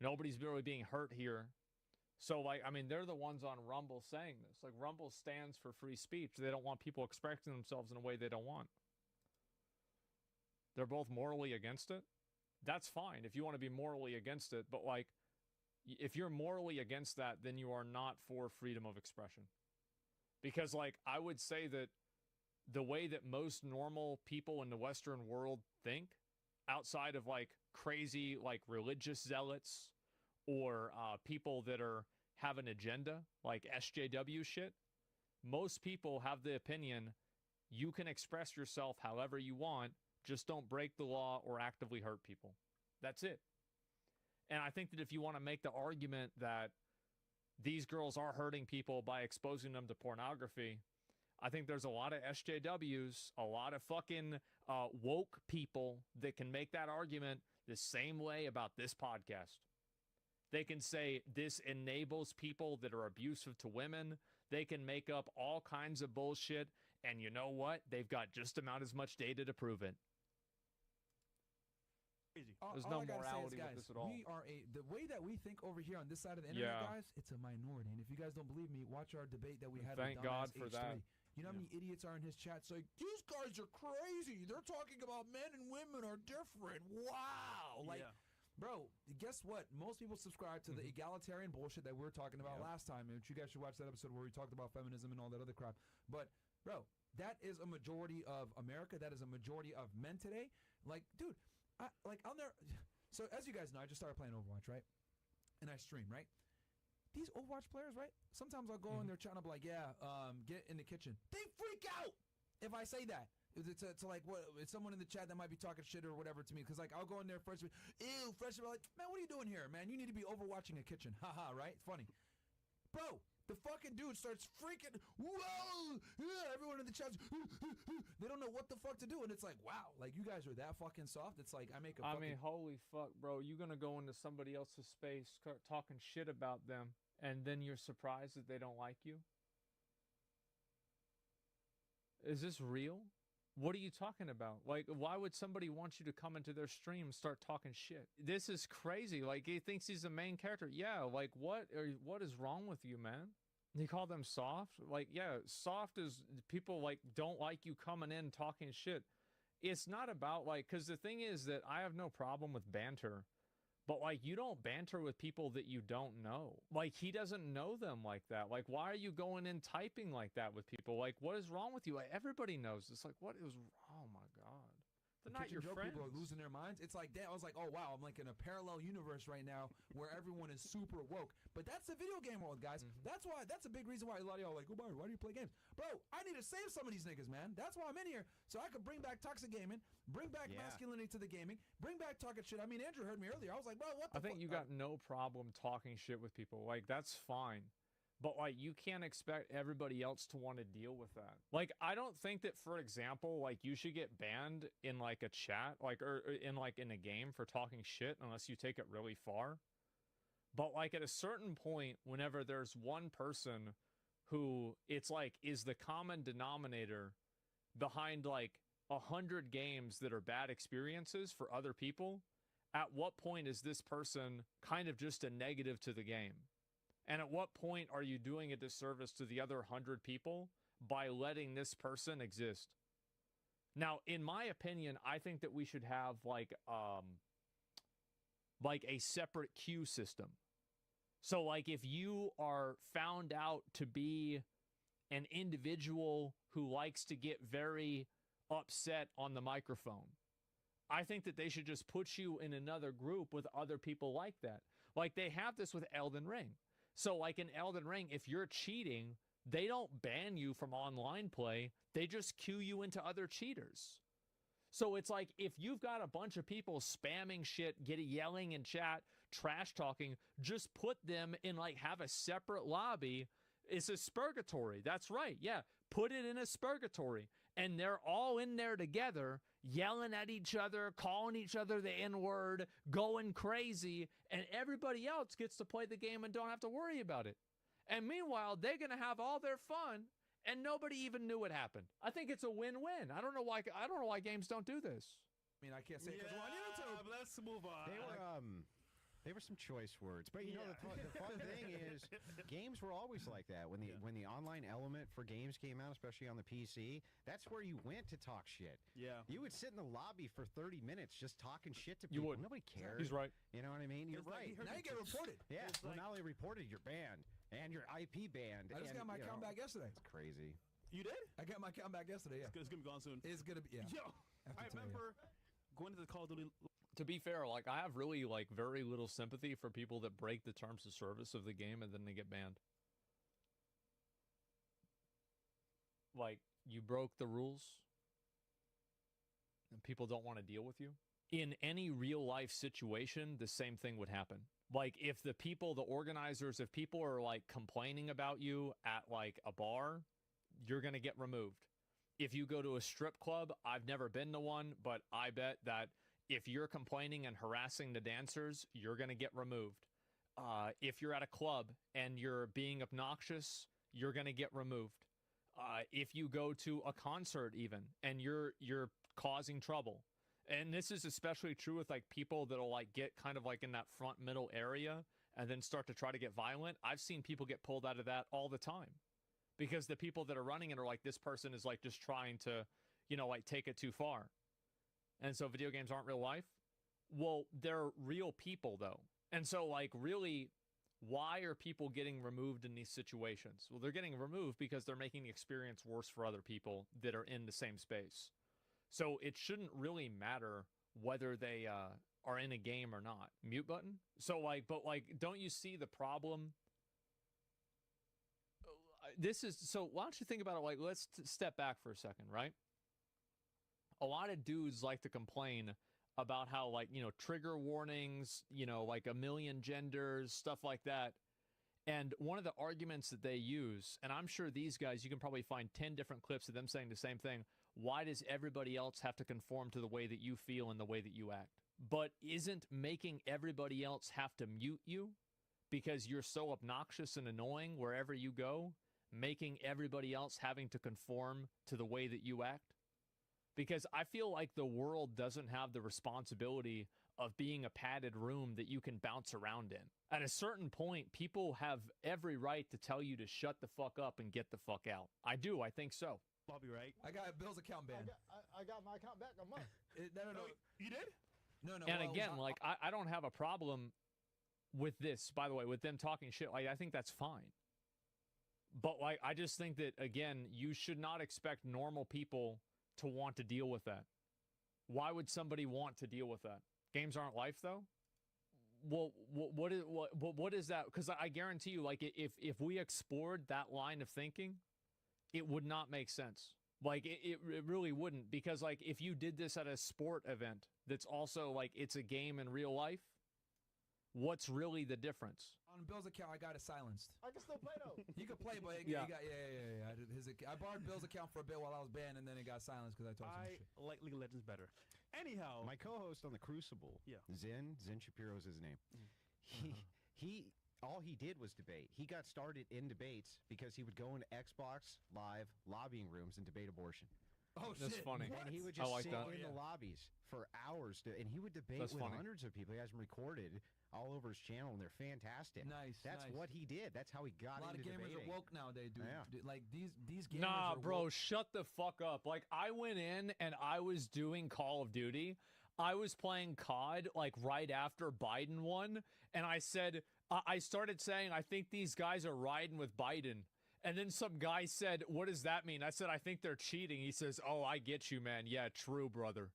Nobody's really being hurt here. So like I mean they're the ones on Rumble saying this. Like Rumble stands for free speech. They don't want people expressing themselves in a way they don't want. They're both morally against it. That's fine if you want to be morally against it, but like if you're morally against that, then you are not for freedom of expression. Because like I would say that the way that most normal people in the Western world think, outside of like crazy like religious zealots or people that have an agenda like SJW shit, most people have the opinion you can express yourself however you want, just don't break the law or actively hurt people. That's it. And I think that if you want to make the argument that these girls are hurting people by exposing them to pornography, I think there's a lot of SJWs, a lot of fucking woke people that can make that argument the same way about this podcast. They can say this enables people that are abusive to women. They can make up all kinds of bullshit. And you know what? They've got just about as much data to prove it. Crazy. There's all no I gotta morality say is, with guys, this at all. we are the way that we think over here on this side of the internet, Yeah. guys, it's a minority. And if you guys don't believe me, watch our debate that we had Thank with God Dumbass for H3. that. You know how many idiots are in his chat saying, these guys are crazy. They're talking about men and women are different. Wow. Like, Yeah. bro, guess what? Most people subscribe to the egalitarian bullshit that we were talking about last time. And you guys should watch that episode where we talked about feminism and all that other crap. But, bro, that is a majority of America. That is a majority of men today. Like, dude, I'll never... So, as you guys know, I just started playing Overwatch, right? And I stream, right? These Overwatch players, right? Sometimes I'll go on their channel and be like, yeah, get in the kitchen. They freak out if I say that. To like, what? It's someone in the chat that might be talking shit or whatever to me. Because, like, I'll go in there first, ew, fresh, like, man, what are you doing here, man? You need to be overwatching a kitchen. Haha, right? Funny. Bro, the fucking dude starts freaking, whoa, yeah, everyone in the chat, they don't know what the fuck to do. And it's like, wow, like, you guys are that fucking soft. It's like, I mean, holy fuck, bro. You're going to go into somebody else's space, start talking shit about them, and then you're surprised that they don't like you? Is this real? What are you talking about? Like, why would somebody want you to come into their stream and start talking shit? This is crazy. Like, he thinks he's the main character. Yeah, like, what is wrong with you, man? You call them soft? Like, yeah, soft is people, like, don't like you coming in talking shit. It's not about, like, because the thing is that I have no problem with banter. But, like, you don't banter with people that you don't know. Like, he doesn't know them like that. Like, why are you going in typing like that with people? Like, what is wrong with you? Like, everybody knows this. Like, what is... Oh, my God. They're not your friends. People are losing their minds. It's like, damn, I was like, oh, wow, I'm like in a parallel universe right now where everyone is super woke. But that's the video game world, guys. That's a big reason why a lot of y'all are like, oh, why do you play games? Bro, I need to save some of these niggas, man. That's why I'm in here. So I could bring back toxic gaming, bring back masculinity to the gaming, bring back talking shit. I mean, Andrew heard me earlier. I was like, bro, what the fuck? I think you got no problem talking shit with people. Like, that's fine. But, like, you can't expect everybody else to want to deal with that. Like, I don't think that, for example, like, you should get banned in, like, a chat, like, or in, like, in a game for talking shit unless you take it really far. But, like, at a certain point, whenever there's one person who, it's like, is the common denominator behind, like, 100 games that are bad experiences for other people, at what point is this person kind of just a negative to the game? And at what point are you doing a disservice to the other 100 people by letting this person exist? Now, in my opinion, I think that we should have like a separate queue system. So like if you are found out to be an individual who likes to get very upset on the microphone, I think that they should just put you in another group with other people like that. Like they have this with Elden Ring. So like in Elden Ring, if you're cheating, they don't ban you from online play. They just queue you into other cheaters. So it's like if you've got a bunch of people spamming shit, yelling in chat, trash talking, just put them in like have a separate lobby. It's a spurgatory. That's right. Yeah. Put it in a spurgatory. And they're all in there together, yelling at each other, calling each other the N-word, going crazy, and everybody else gets to play the game and don't have to worry about it. And meanwhile, they're going to have all their fun, and nobody even knew what happened. I think it's a win-win. I don't know why games don't do this. I mean, I can't say it because let's move on. They were some choice words, but you know the fun thing is, games were always like that. When the online element for games came out, especially on the PC, that's where you went to talk shit. Yeah, you would sit in the lobby for 30 minutes just talking shit to You people. would. Nobody cared. He's right. You know what I mean? You're right. Now you get reported. Yeah. Well, now they reported your band and your IP banned. I just got my account back yesterday. It's crazy. You did? I got my account back yesterday. Yeah, it's gonna be gone soon. It's gonna be. Yeah. Yo, I remember going to the Call of Duty. To be fair, like I have really like very little sympathy for people that break the terms of service of the game and then they get banned. Like you broke the rules and people don't want to deal with you. In any real life situation, the same thing would happen. Like if the organizers, if people are like complaining about you at like a bar, you're going to get removed. If you go to a strip club, I've never been to one, but I bet that if you're complaining and harassing the dancers, you're going to get removed. If you're at a club and you're being obnoxious, you're going to get removed. If you go to a concert even and you're causing trouble. And this is especially true with like people that'll like get kind of like in that front middle area and then start to try to get violent. I've seen people get pulled out of that all the time because the people that are running it are like, this person is like just trying to, you know, like take it too far. And so video games aren't real life. Well, they're real people though. And so like really, why are people getting removed in these situations? Well, they're getting removed because they're making the experience worse for other people that are in the same space. So it shouldn't really matter whether they are in a game or not. Mute button? So like, but like, don't you see the problem? This is, so why don't you think about it? Like, let's step back for a second, right? A lot of dudes like to complain about how like, you know, trigger warnings, you know, like a million genders, stuff like that. And one of the arguments that they use, and I'm sure these guys, you can probably find 10 different clips of them saying the same thing. Why does everybody else have to conform to the way that you feel and the way that you act? But isn't making everybody else have to mute you because you're so obnoxious and annoying wherever you go, making everybody else having to conform to the way that you act? Because I feel like the world doesn't have the responsibility of being a padded room that you can bounce around in. At a certain point, people have every right to tell you to shut the fuck up and get the fuck out. I do. I think so. Bobby, right? I got Bill's account banned. I got my account back a month. No. You did? No. And again, like, I don't have a problem with this, by the way, with them talking shit. Like, I think that's fine. But, like, I just think that, again, you should not expect normal people to want to deal with that. Why would somebody want to deal with that? Games aren't life, though? Well, what is that? Because I guarantee you, like, if we explored that line of thinking, it would not make sense. Like, it really wouldn't. Because, like, if you did this at a sport event that's also, like, it's a game in real life, what's really the difference? On Bill's account, I got it silenced. I can still play though. You can play, but Yeah. I borrowed Bill's account for a bit while I was banned, and then it got silenced because I told some I shit. like League of Legends better. Anyhow, My co-host on the Crucible, Yeah. Zen Shapiro is his name. He all he did was debate. He got started in debates because he would go into Xbox Live lobbying rooms and debate abortion. Oh, That's shit. funny. And he would I just like sit that. in the lobbies for hours, and he would debate That's with funny. hundreds of people. He has them recorded all over his channel, and they're fantastic. Nice. That's nice. what he did. That's how he got A lot of into gamers debating. are woke nowadays, dude. Yeah. Like these gamers Nah, are bro, woke. shut the fuck up. Like, I went in and I was doing Call of Duty. I was playing COD, like, right after Biden won. And I said, I started saying, I think these guys are riding with Biden. And then some guy said, what does that mean? I said, I think they're cheating. He says, oh, I get you, man. Yeah, true, brother.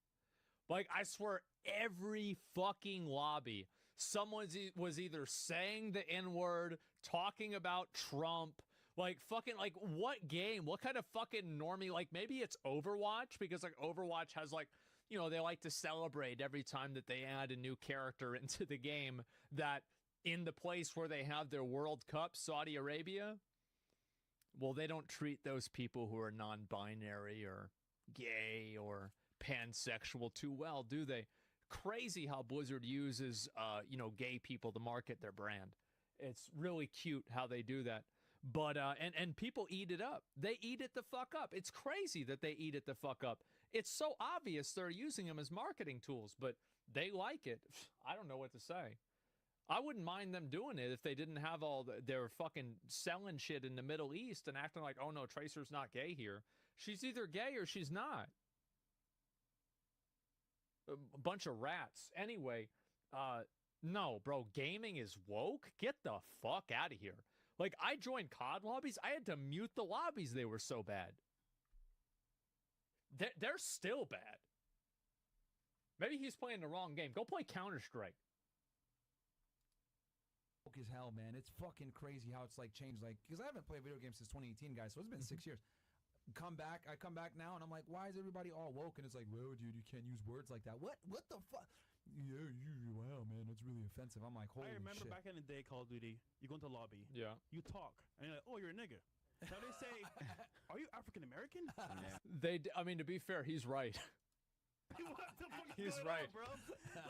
Like, I swear, every fucking lobby, someone was either saying the N-word, talking about Trump, like, fucking, like, what game? What kind of fucking normie? Like, maybe it's Overwatch, because, like, Overwatch has, like, you know, they like to celebrate every time that they add a new character into the game, that in the place where they have their World Cup, Saudi Arabia, well, they don't treat those people who are non-binary or gay or pansexual too well, do they? Crazy how Blizzard uses, you know, gay people to market their brand. It's really cute how they do that. But, and people eat it up. They eat it the fuck up. It's crazy that they eat it the fuck up. It's so obvious they're using them as marketing tools, but they like it. I don't know what to say. I wouldn't mind them doing it if they didn't have all their fucking selling shit in the Middle East and acting like, oh no, Tracer's not gay here. She's either gay or she's not. A bunch of rats. Anyway, no, bro, gaming is woke? Get the fuck out of here. Like, I joined COD lobbies. I had to mute the lobbies. They were so bad. They're still bad. Maybe he's playing the wrong game. Go play Counter-Strike. As hell, man. It's fucking crazy how it's like changed. Like, because I haven't played video games since 2018, guys. So it's been 6 years. I come back now, and I'm like, why is everybody all woke? And it's like, whoa, dude, you can't use words like that. What the fuck? Yeah, wow, man, that's really offensive. I'm like, holy shit. I remember back in the day, Call of Duty, you go into the lobby, yeah, you talk, and you're like, oh, you're a nigga. Now they say, are you African American? Yeah. I mean, to be fair, he's right. What the fuck He's is going right. on, bro?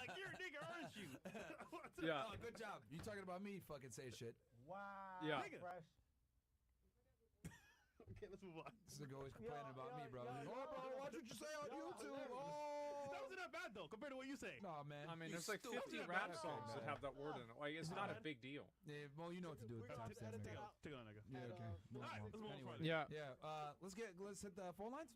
Like, you're a nigga, aren't you? Yeah. Oh, good job. You talking about me? Fucking say shit. Wow. Yeah. Nigga. Fresh. Okay, let's move on. This nigga always complaining about me, bro. yeah, Oh, bro, watch what you say on YouTube. Oh. That wasn't that bad, though, compared to what you say. Nah, man. I mean, You there's like stupid. 50 That rap bad, songs that man. have that word in it. Like, it's not a big deal. Yeah, well, you know what to do with the timestamp, Take nigga. it on, nigga. Yeah, okay. All right, let's move on. Anyway. Friday. Yeah. Yeah, let's hit the phone lines.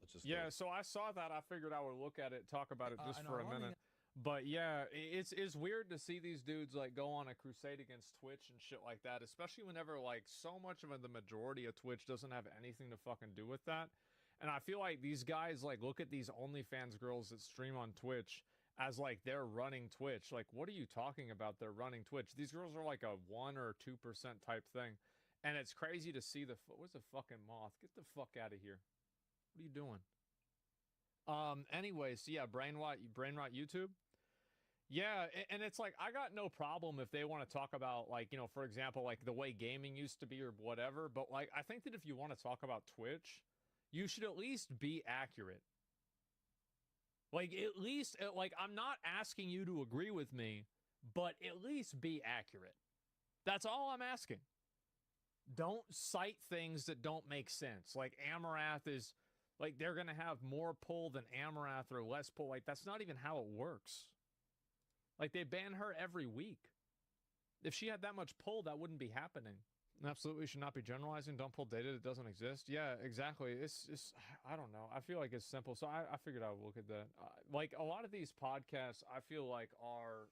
Let's just Yeah, go. so I saw that. I figured I would look at it, talk about it just I know, for a one minute. But yeah, it's weird to see these dudes like go on a crusade against Twitch and shit like that, especially whenever like so much of the majority of Twitch doesn't have anything to fucking do with that. And I feel like these guys like look at these OnlyFans girls that stream on Twitch as like they're running Twitch. Like, what are you talking about? They're running Twitch. These girls are like a 1 or 2% type thing. And it's crazy to see what's a fucking moth? Get the fuck out of here. What are you doing? Anyway, so yeah, brain rot YouTube. Yeah, and it's like, I got no problem if they want to talk about, like, you know, for example, like the way gaming used to be or whatever, but like, I think that if you want to talk about Twitch, you should at least be accurate. Like, at least, like, I'm not asking you to agree with me, but at least be accurate. That's all I'm asking. Don't cite things that don't make sense. Like, Amarath is, like, they're going to have more pull than Amarath or less pull. Like, that's not even how it works. Like, they ban her every week. If she had that much pull, that wouldn't be happening. Absolutely should not be generalizing. Don't pull data that doesn't exist. Yeah, exactly. It's I don't know. I feel like it's simple. So I figured I would look at that. Like, a lot of these podcasts, I feel like are...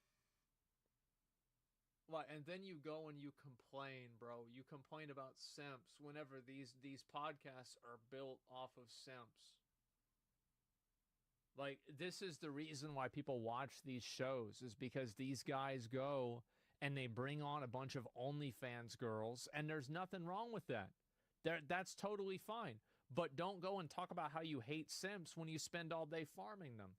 Like, and then you go and you complain, bro. You complain about simps whenever these podcasts are built off of simps. Like, this is the reason why people watch these shows, is because these guys go and they bring on a bunch of OnlyFans girls, and there's nothing wrong with that. That's totally fine. But don't go and talk about how you hate simps when you spend all day farming them.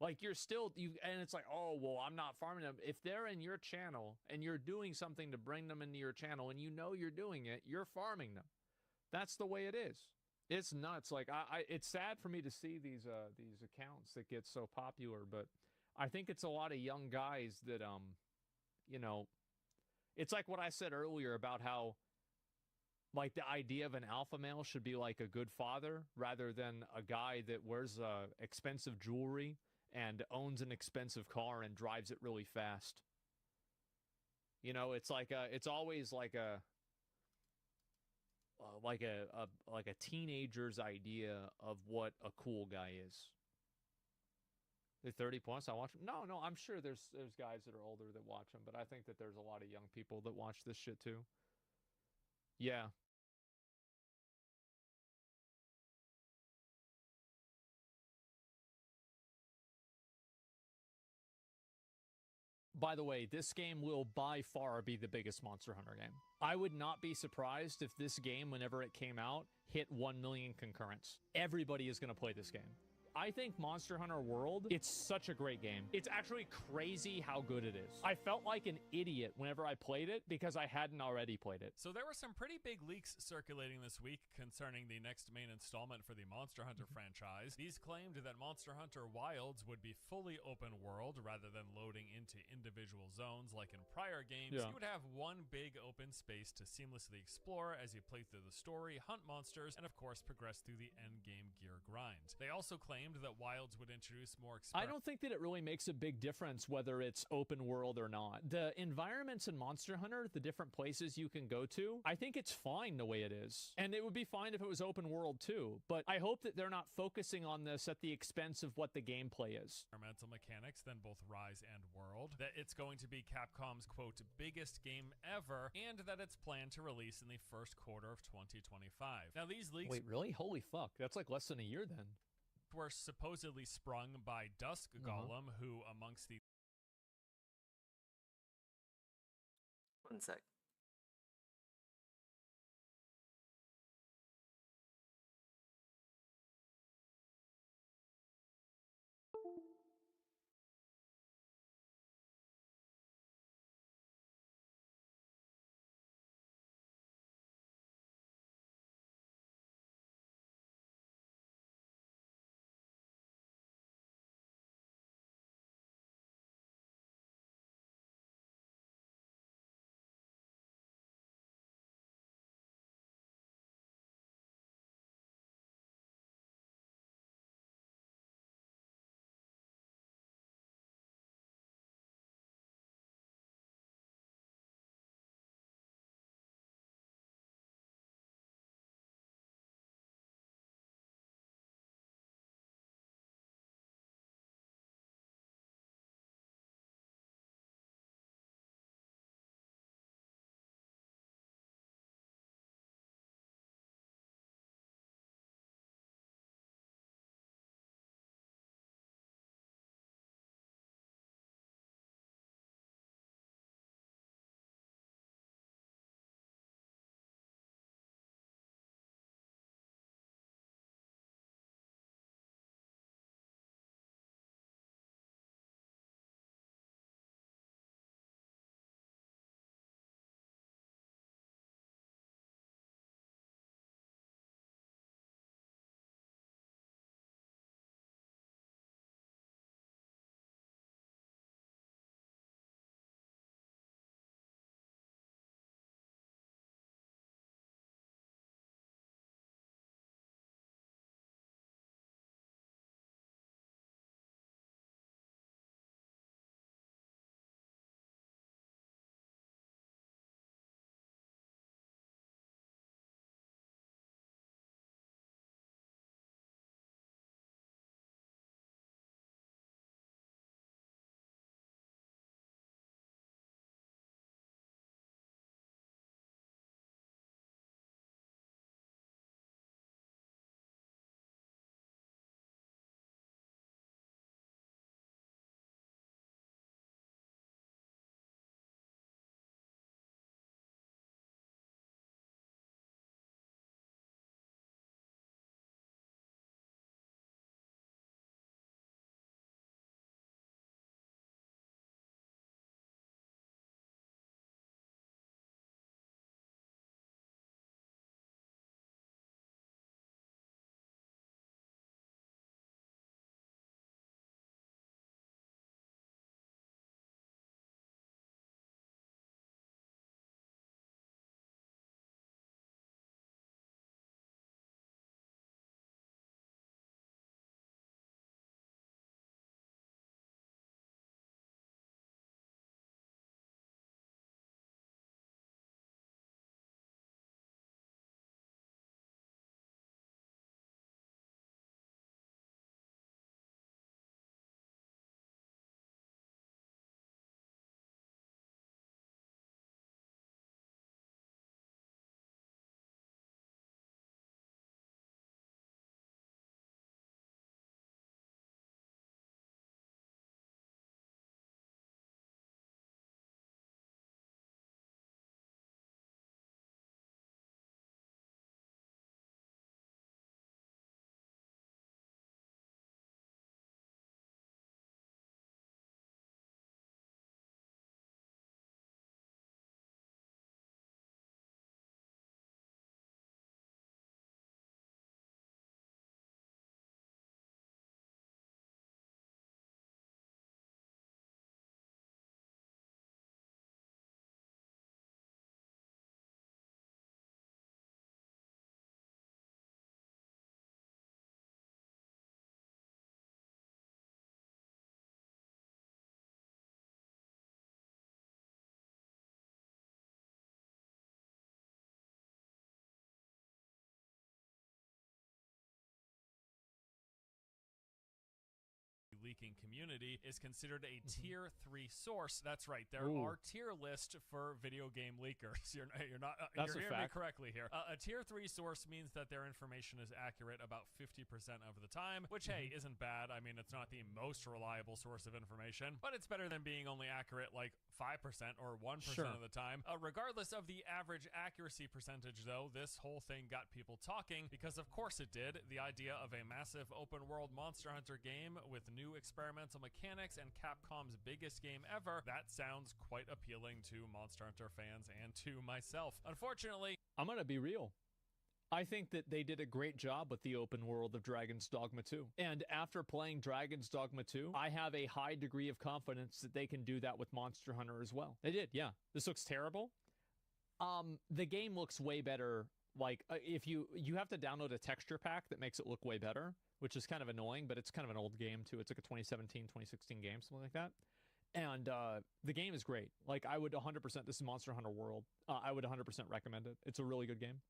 Like, you're still, and it's like, oh, well, I'm not farming them. If they're in your channel and you're doing something to bring them into your channel and you know you're doing it, you're farming them. That's the way it is. It's nuts. Like, it's sad for me to see these accounts that get so popular, but I think it's a lot of young guys that, you know, it's like what I said earlier about how, like, the idea of an alpha male should be like a good father rather than a guy that wears expensive jewelry and owns an expensive car and drives it really fast. You know, it's like it's always like a teenager's idea of what a cool guy is. The 30 plus I watch them. No, I'm sure there's guys that are older that watch them, but I think that there's a lot of young people that watch this shit too. Yeah. By the way, this game will by far be the biggest Monster Hunter game. I would not be surprised if this game, whenever it came out, hit 1 million concurrents. Everybody is going to play this game. I think Monster Hunter World, it's such a great game. It's actually crazy how good it is. I felt like an idiot whenever I played it because I hadn't already played it. So there were some pretty big leaks circulating this week concerning the next main installment for the Monster Hunter franchise. These claimed that Monster Hunter Wilds would be fully open world rather than loading into individual zones like in prior games. Yeah. You would have one big open space to seamlessly explore as you play through the story, hunt monsters, and of course progress through the endgame gear grind. They also claimed that Wilds would introduce more I don't think that it really makes a big difference whether it's open world or not. The environments in Monster Hunter, the different places you can go to, I think it's fine the way it is. And it would be fine if it was open world too. But I hope that they're not focusing on this at the expense of what the gameplay is. Environmental mechanics than both Rise and World, that it's going to be Capcom's, quote, biggest game ever, and that it's planned to release in the first quarter of 2025. Now, these leaks... Wait, really? Holy fuck. That's like less than a year then. ...were supposedly sprung by Dusk Golem, who, amongst the... One sec. leaking community is considered a tier 3 source. That's right. There are tier lists for video game leakers. You're not That's you're a hearing me fact. correctly here. A tier 3 source means that their information is accurate about 50% of the time, which hey, isn't bad. I mean, it's not the most reliable source of information, but it's better than being only accurate like 5% or 1% of the time. Regardless of the average accuracy percentage though, this whole thing got people talking because of course it did. The idea of a massive open world Monster Hunter game with new experimental mechanics and Capcom's biggest game ever, that sounds quite appealing to Monster Hunter fans and to myself. Unfortunately, I'm gonna be real. I think that they did a great job with the open world of Dragon's Dogma 2. And after playing Dragon's Dogma 2, I have a high degree of confidence that they can do that with Monster Hunter as well. They did, yeah. This looks terrible. The game looks way better. Like, if you have to download a texture pack that makes it look way better, which is kind of annoying, but it's kind of an old game too. It's like a 2017, 2016 game, something like that. And the game is great. Like, I would 100%, this is Monster Hunter World. I would 100% recommend it. It's a really good game.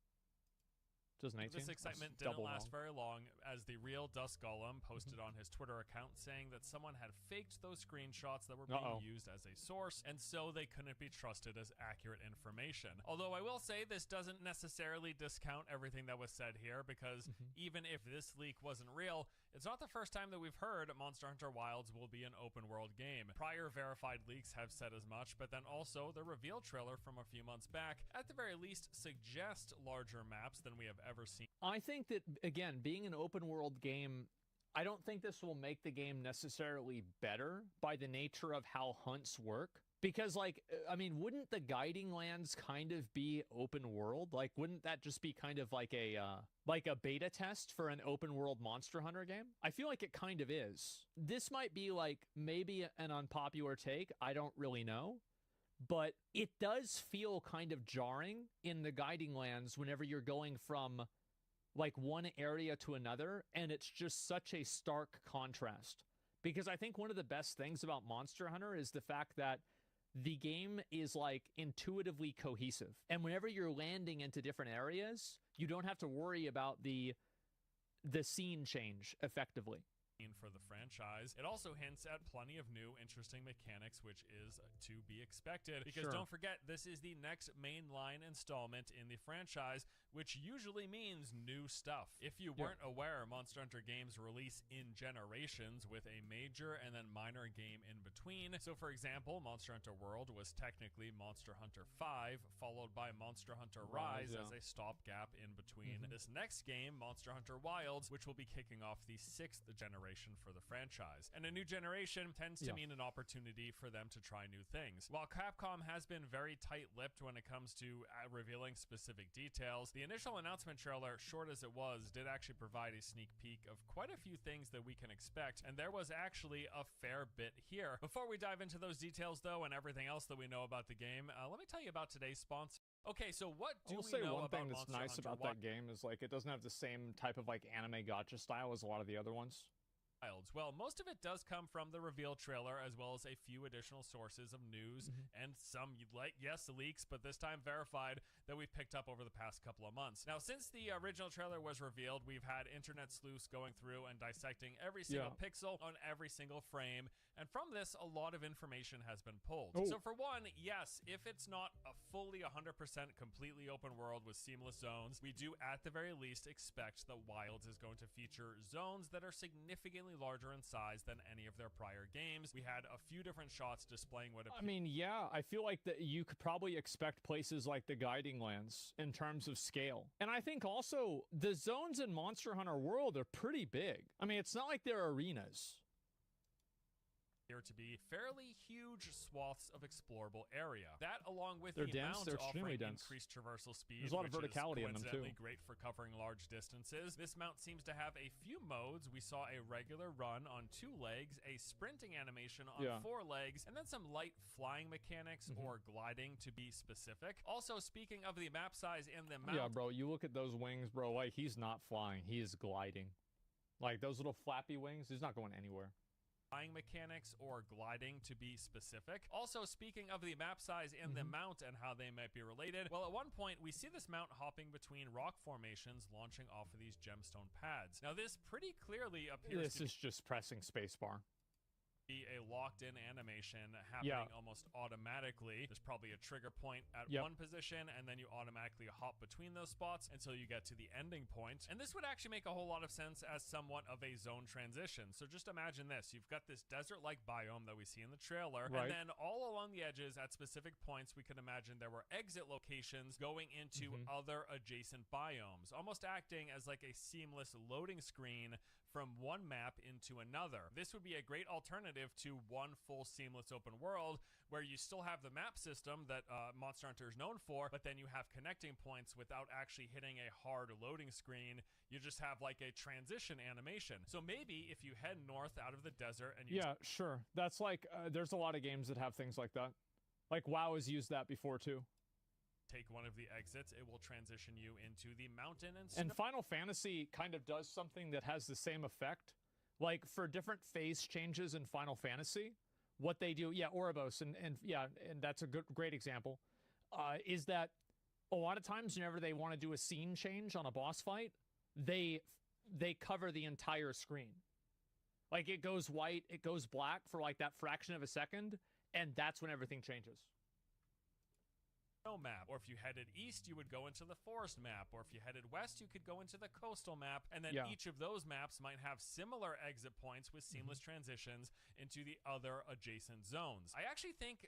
2018. This excitement didn't last very long as the real Dust Golem posted on his Twitter account saying that someone had faked those screenshots that were being used as a source, and so they couldn't be trusted as accurate information. Although I will say this doesn't necessarily discount everything that was said here, because even if this leak wasn't real, it's not the first time that we've heard Monster Hunter Wilds will be an open world game. Prior verified leaks have said as much, but then also the reveal trailer from a few months back at the very least suggest larger maps than we have ever seen. I think that, again, being an open world game, I don't think this will make the game necessarily better by the nature of how hunts work. Because, like, I mean, wouldn't the guiding lands kind of be open world? Like, wouldn't that just be kind of like a beta test for an open world Monster Hunter game? I feel like it kind of is. This might be like maybe an unpopular take. I don't really know. But it does feel kind of jarring in the guiding lands whenever you're going from like one area to another, and it's just such a stark contrast. Because I think one of the best things about Monster Hunter is the fact that the game is like intuitively cohesive. And whenever you're landing into different areas, you don't have to worry about the scene change effectively. For the franchise. It also hints at plenty of new interesting mechanics, which is to be expected, because don't forget, this is the next mainline installment in the franchise, which usually means new stuff. If you weren't aware, Monster Hunter games release in generations with a major and then minor game in between. So for example, Monster Hunter World was technically Monster Hunter 5 followed by Monster Hunter Rise as a stopgap in between this next game, Monster Hunter Wilds, which will be kicking off the 6th generation for the franchise. And a new generation tends to mean an opportunity for them to try new things. While Capcom has been very tight-lipped when it comes to revealing specific details, the initial announcement trailer, short as it was, did actually provide a sneak peek of quite a few things that we can expect, and there was actually a fair bit here. Before we dive into those details though and everything else that we know about the game, let me tell you about today's sponsor. Okay, so what do we know about one thing that's nice about that game is like it doesn't have the same type of like anime gacha style as a lot of the other ones. Well, most of it does come from the reveal trailer, as well as a few additional sources of news and some, leaks, but this time verified, that we've picked up over the past couple of months. Now, since the original trailer was revealed, we've had internet sleuths going through and dissecting every single pixel on every single frame, and from this, a lot of information has been pulled. So for one, yes, if it's not a fully 100% completely open world with seamless zones, we do at the very least expect that Wilds is going to feature zones that are significantly larger in size than any of their prior games. We had a few different shots displaying what I mean, yeah, I feel like that you could probably expect places like the guiding lands in terms of scale. And I think also the zones in Monster Hunter World are pretty big. I mean, it's not like they're arenas. Appear to be fairly huge swaths of explorable area. That, along with they're the dense, mount extremely offering dense. increased traversal speed, There's a lot of which verticality is in them too. coincidentally great for covering large distances. This mount seems to have a few modes. We saw a regular run on 2 legs, a sprinting animation on 4 legs, and then some light flying mechanics or gliding to be specific. Also, speaking of the map size and the mount, Yeah, bro, you look at those wings, bro, like he's not flying, he is gliding. Like those little flappy wings, he's not going anywhere. Flying mechanics or gliding to be specific. Also, speaking of the map size and the mount and how they might be related, well, at one point we see this mount hopping between rock formations launching off of these gemstone pads. Now this pretty clearly appears This is just pressing spacebar. be a locked-in animation happening almost automatically. There's probably a trigger point at one position, and then you automatically hop between those spots until you get to the ending point. And this would actually make a whole lot of sense as somewhat of a zone transition. So just imagine this. You've got this desert-like biome that we see in the trailer, and then all along the edges at specific points, we could imagine there were exit locations going into other adjacent biomes, almost acting as like a seamless loading screen from one map into another. This would be a great alternative to one full seamless open world where you still have the map system that Monster Hunter is known for, but then you have connecting points without actually hitting a hard loading screen. You just have like a transition animation. So maybe if you head north out of the desert and you sure. That's like there's a lot of games that have things like that. Like WoW has used that before too. Take one of the exits, it will transition you into the mountain and Final Fantasy kind of does something that has the same effect. Like for different phase changes in Final Fantasy, what they do, Ouroboros, and that's a great example, is that a lot of times whenever they want to do a scene change on a boss fight, they cover the entire screen. Like it goes white, it goes black for like that fraction of a second, and that's when everything changes. Map, or if you headed east, you would go into the forest map, or if you headed west, you could go into the coastal map, and then each of those maps might have similar exit points with seamless transitions into the other adjacent zones. I actually think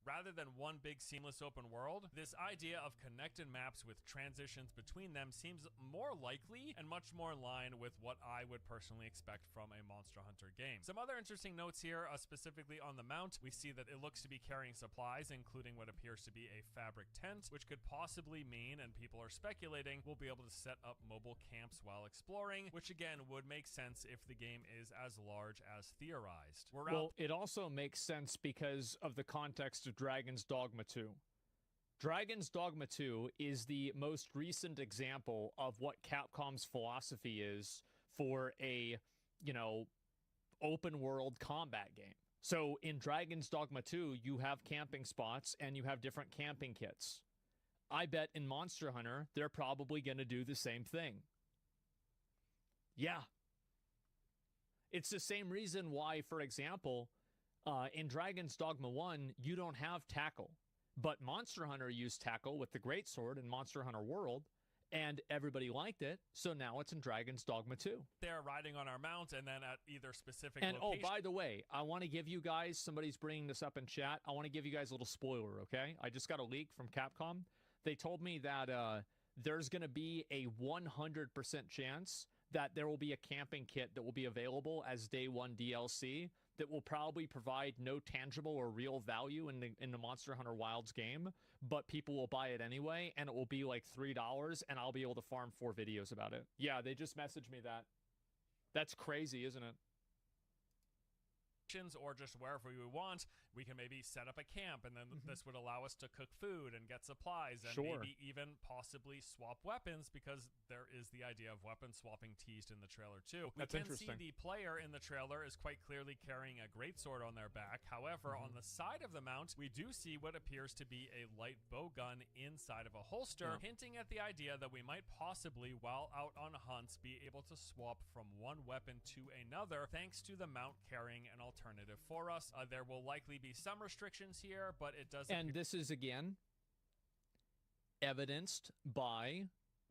rather than one big seamless open world, this idea of connected maps with transitions between them seems more likely and much more in line with what I would personally expect from a Monster Hunter game. Some other interesting notes here, specifically on the mount, we see that it looks to be carrying supplies, including what appears to be a fabric tent, which could possibly mean, and people are speculating, we'll be able to set up mobile camps while exploring, which again would make sense if the game is as large as theorized. It also makes sense because of the context of Dragon's Dogma 2. Dragon's Dogma 2 is the most recent example of what Capcom's philosophy is for a, open world combat game. So in Dragon's Dogma 2, you have camping spots and you have different camping kits. I bet in Monster Hunter, they're probably going to do the same thing. Yeah. It's the same reason why, for example, in Dragon's Dogma 1, you don't have tackle. But Monster Hunter used tackle with the Greatsword in Monster Hunter World, and everybody liked it, so now it's in Dragon's Dogma 2. They're riding on our mount, and then at either specific location. And by the way, I want to give you guys, somebody's bringing this up in chat, I want to give you guys a little spoiler, okay? I just got a leak from Capcom. They told me that there's going to be a 100% chance that there will be a camping kit that will be available as Day 1 DLC that will probably provide no tangible or real value in the Monster Hunter Wilds game, but people will buy it anyway, and it will be like $3, and I'll be able to farm 4 videos about it. Yeah, they just messaged me that. That's crazy, isn't it? Or just wherever we want, we can maybe set up a camp, and then this would allow us to cook food and get supplies, and maybe even possibly swap weapons, because there is the idea of weapon swapping teased in the trailer too. We can see the player in the trailer is quite clearly carrying a greatsword on their back. However, on the side of the mount, we do see what appears to be a light bow gun inside of a holster, hinting at the idea that we might possibly, while out on hunts, be able to swap from one weapon to another, thanks to the mount carrying an alternative for us. There will likely be some restrictions here, but it does. And this is again evidenced by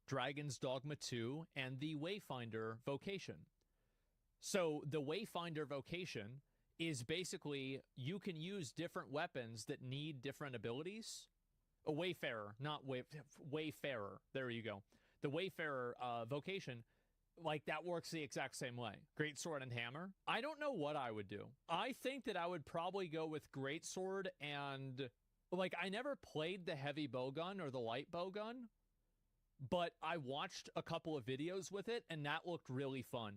Dragon's Dogma 2 and the Wayfinder vocation. So the Wayfinder vocation is basically you can use different weapons that need different abilities. A Wayfarer, not Wayfarer. There you go. The Wayfarer vocation, like that works the exact same way. Greatsword and hammer. I don't know what I would do. I think that I would probably go with greatsword, and like I never played the heavy bowgun or the light bowgun, but I watched a couple of videos with it and that looked really fun.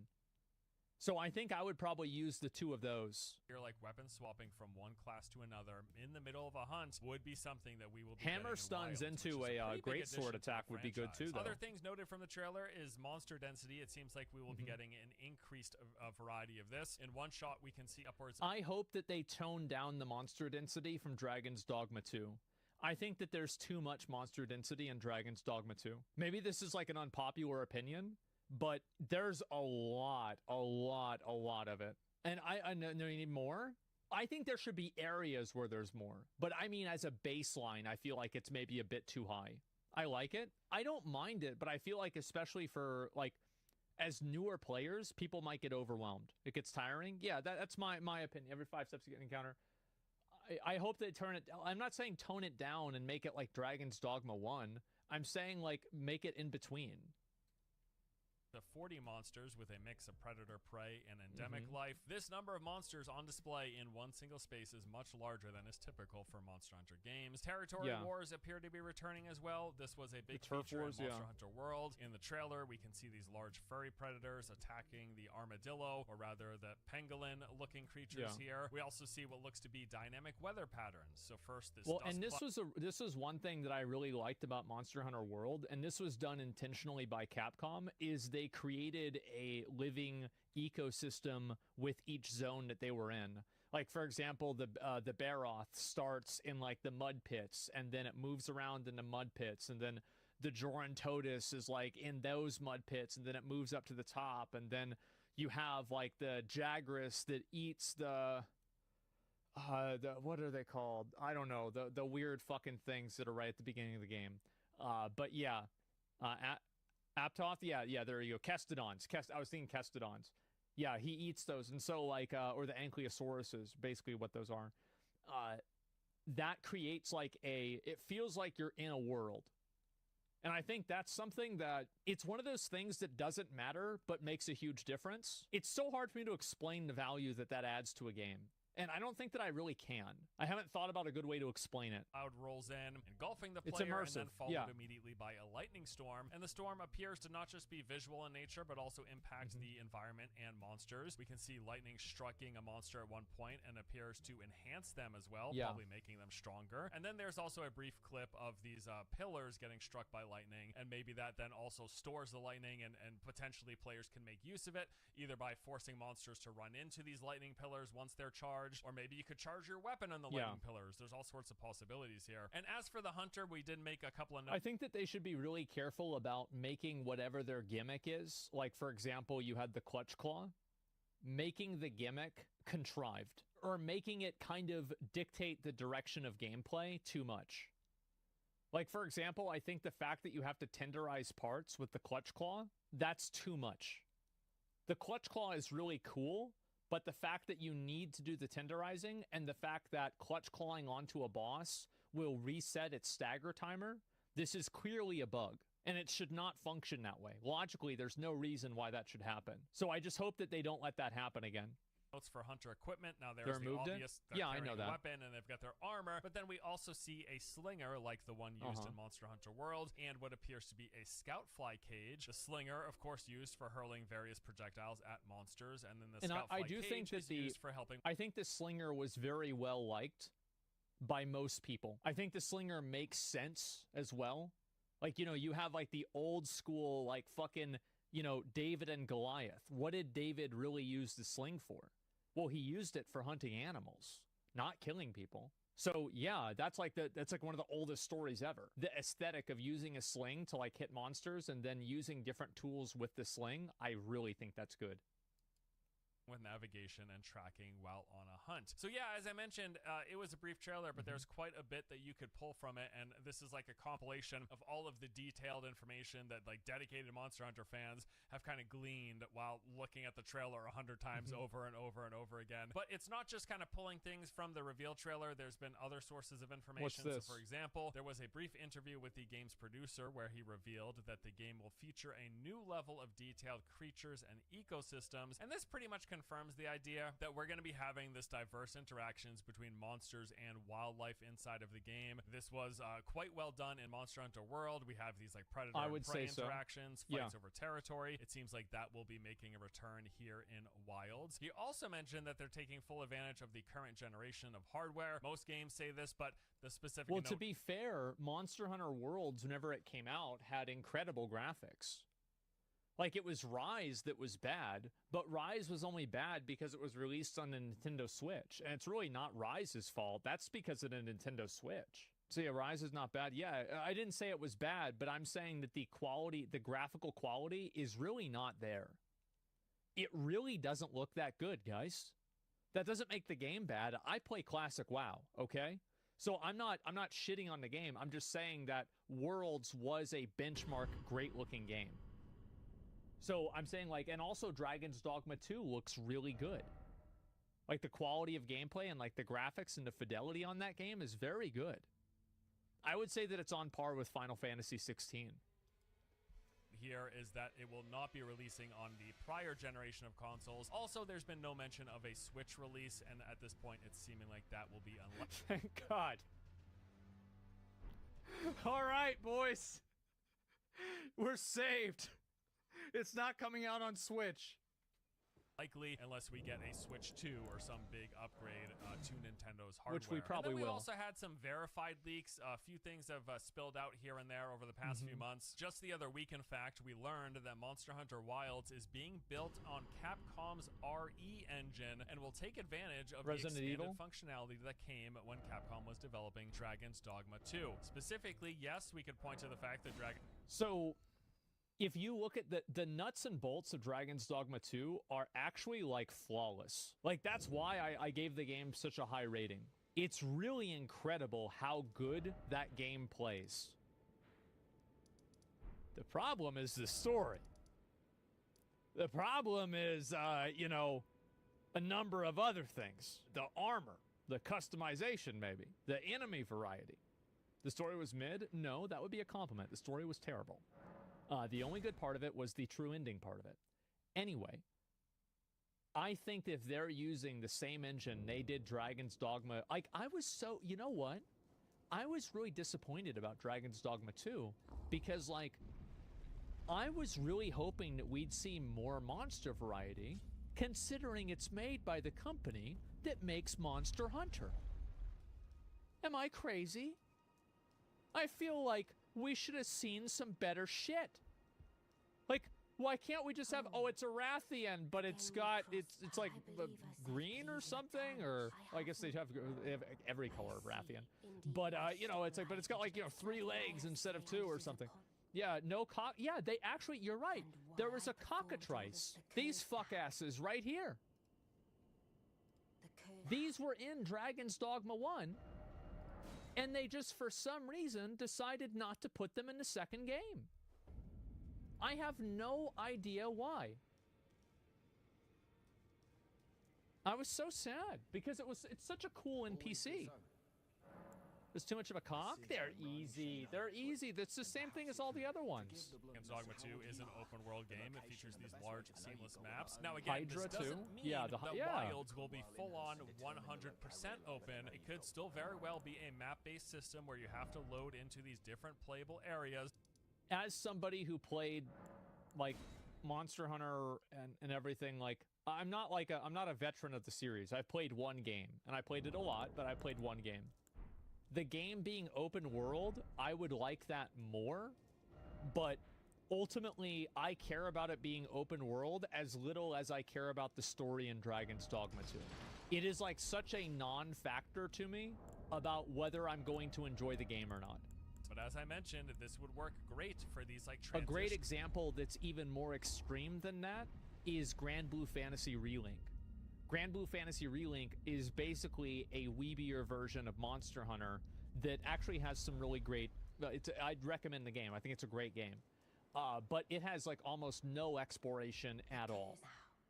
So I think I would probably use the 2 of those. You're like weapon swapping from one class to another in the middle of a hunt would be something that we will be hammer stuns Wilds, into a great sword attack would be good too, though. Other things noted from the trailer is monster density. It seems like we will be getting an increased variety of this. In one shot, we can see upwards. I hope that they tone down the monster density from Dragon's Dogma 2. I think that there's too much monster density in Dragon's Dogma 2. Maybe this is like an unpopular opinion, but there's a lot of it. And I know you need more. I think there should be areas where there's more. But I mean, as a baseline, I feel like it's maybe a bit too high. I like it. I don't mind it, but I feel like especially for like as newer players, people might get overwhelmed. It gets tiring. Yeah, that's my opinion. Every 5 steps you get an encounter. I hope they turn it. I'm not saying tone it down and make it like Dragon's Dogma 1. I'm saying like make it in between. The 40 monsters with a mix of predator, prey, and endemic life. This number of monsters on display in one single space is much larger than is typical for Monster Hunter games. Territory wars appear to be returning as well. This was a big feature in Monster Hunter World. In the trailer, we can see these large furry predators attacking the armadillo, or rather the pangolin-looking creatures here. We also see what looks to be dynamic weather patterns. So first, this this was one thing that I really liked about Monster Hunter World, and this was done intentionally by Capcom, is they created a living ecosystem with each zone that they were in. Like, for example, the Baroth starts in like the mud pits, and then it moves around in the mud pits, and then the Jorantodus is like in those mud pits, and then it moves up to the top, and then you have like the Jagras that eats the what are they called? I don't know, the weird fucking things that are right at the beginning of the game. But yeah, Aptoth, yeah, there you go. Kestodons. I was thinking Kestodons. Yeah, he eats those. And so, like, or the Ankylosauruses, basically what those are. That creates, like, it feels like you're in a world. And I think that's something that, it's one of those things that doesn't matter, but makes a huge difference. It's so hard for me to explain the value that adds to a game. And I don't think that I really can. I haven't thought about a good way to explain it. Cloud rolls in, engulfing the It's player, immersive. and then followed immediately by a lightning storm. And the storm appears to not just be visual in nature, but also impact the environment and monsters. We can see lightning striking a monster at one point and appears to enhance them as well, probably making them stronger. And then there's also a brief clip of these pillars getting struck by lightning, and maybe that then also stores the lightning, and potentially players can make use of it, either by forcing monsters to run into these lightning pillars once they're charged, or maybe you could charge your weapon on the lightning pillars. There's all sorts of possibilities here. And as for the hunter, we did make a couple of notes. I think that they should be really careful about making whatever their gimmick is. Like, for example, you had the Clutch Claw. Making the gimmick contrived, or making it kind of dictate the direction of gameplay too much. Like, for example, I think the fact that you have to tenderize parts with the Clutch Claw, that's too much. The Clutch Claw is really cool, but the fact that you need to do the tenderizing, and the fact that clutch clawing onto a boss will reset its stagger timer, this is clearly a bug, and it should not function that way. Logically, there's no reason why that should happen. So I just hope that they don't let that happen again. Notes for hunter equipment. Now there's the obvious, I know that. Weapon, and they've got their armor, but then we also see a slinger like the one used in Monster Hunter World, and what appears to be a scout fly cage. The slinger, of course, used for hurling various projectiles at monsters, and then the scout fly cage is used for helping. I think the slinger was very well liked by most people. I think the slinger makes sense as well. Like, you know, you have like the old school, like fucking, you know, David and Goliath. What did David really use the sling for? Well, he used it for hunting animals, not killing people. So yeah, that's like one of the oldest stories ever. The aesthetic of using a sling to like hit monsters and then using different tools with the sling, I really think that's good. With navigation and tracking while on a hunt. So yeah, as I mentioned, it was a brief trailer, but there's quite a bit that you could pull from it, and this is like a compilation of all of the detailed information that like dedicated Monster Hunter fans have kind of gleaned while looking at the trailer 100 times over and over and over again. But it's not just kind of pulling things from the reveal trailer. There's been other sources of information. What's this? So for example, there was a brief interview with the game's producer where he revealed that the game will feature a new level of detailed creatures and ecosystems, and this pretty much confirms the idea that we're going to be having this diverse interactions between monsters and wildlife inside of the game. This was quite well done in Monster Hunter World. We have these like predator and prey interactions, fights over territory. It seems like that will be making a return here in Wilds. He also mentioned that they're taking full advantage of the current generation of hardware. Most games say this, but the specific to be fair, Monster Hunter Worlds, whenever it came out, had incredible graphics. Like, it was Rise that was bad, but Rise was only bad because it was released on the Nintendo Switch. And it's really not Rise's fault. That's because of the Nintendo Switch. So yeah, Rise is not bad. Yeah, I didn't say it was bad, but I'm saying that the quality, the graphical quality is really not there. it really doesn't look that good, guys. That doesn't make the game bad. I play classic WoW, okay? So I'm not shitting on the game. I'm just saying that Worlds was a benchmark great looking game. So I'm saying like, and also Dragon's Dogma 2 looks really good. Like the quality of gameplay and like the graphics and the fidelity on that game is very good. I would say that it's on par with Final Fantasy 16. Here is that it will not be releasing on the prior generation of consoles. Also, there's been no mention of a Switch release, and at this point, it's seeming like that will be unlikely. Thank God. All right, boys. We're saved. It's not coming out on Switch. Likely, unless we get a Switch 2 or some big upgrade to Nintendo's hardware. Which we probably and then we will. also had some verified leaks. A few things have spilled out here and there over the past few months. Just the other week, in fact, we learned that Monster Hunter Wilds is being built on Capcom's RE engine and will take advantage of Resident the Evil? expanded functionality that came when Capcom was developing Dragon's Dogma 2. Specifically, yes, we could point to the fact that So, if you look at the nuts and bolts of Dragon's Dogma 2 are actually like flawless. Like that's why I gave the game such a high rating. It's really incredible how good that game plays. The problem is the story. The problem is, you know, a number of other things. The armor, the customization maybe, the enemy variety. The story was mid? No, that would be a compliment. The story was terrible. The only good part of it was the true ending part of it. Anyway, I think if they're using the same engine they did Dragon's Dogma, like I was so, you know what? I was really disappointed about Dragon's Dogma 2 because like I was really hoping that we'd see more monster variety considering it's made by the company that makes Monster Hunter. Am I crazy? I feel like we should have seen some better shit. Like, why can't we just have, oh, it's a Rathian, but it's got, it's like green or something? Or, well, I guess they have every color of Rathian. But, you know, it's like, but it's got like, you know, 3 legs instead of 2 or something. Yeah, no cock. Yeah, they actually, you're right. There was a cockatrice. These fuckasses right here. These were in Dragon's Dogma 1. And they just, for some reason, decided not to put them in the second game. I have no idea why. I was so sad because it's such a cool NPC. There's too much of a cock? They're easy. They're easy. That's the same thing as all the other ones. Dragon's Dogma 2 is an open world game. It features these large, seamless maps. Now again, Hydra this doesn't too? mean Yeah, that yeah. Wilds will be full-on 100% open. It could still very well be a map-based system where you have to load into these different playable areas. As somebody who played, like, Monster Hunter and everything, like, I'm not a veteran of the series. I've played one game, and I played it a lot, but I played one game. The game being open world, I would like that more, but ultimately, I care about it being open world as little as I care about the story in Dragon's Dogma 2. It is like such a non-factor to me about whether I'm going to enjoy the game or not. But as I mentioned, this would work great for these like A great example that's even more extreme than that is Grand Blue Fantasy Relink. Grand Blue Fantasy Relink is basically a weebier version of Monster Hunter that actually has some really great... I'd recommend the game. I think it's a great game. But it has like almost no exploration at all.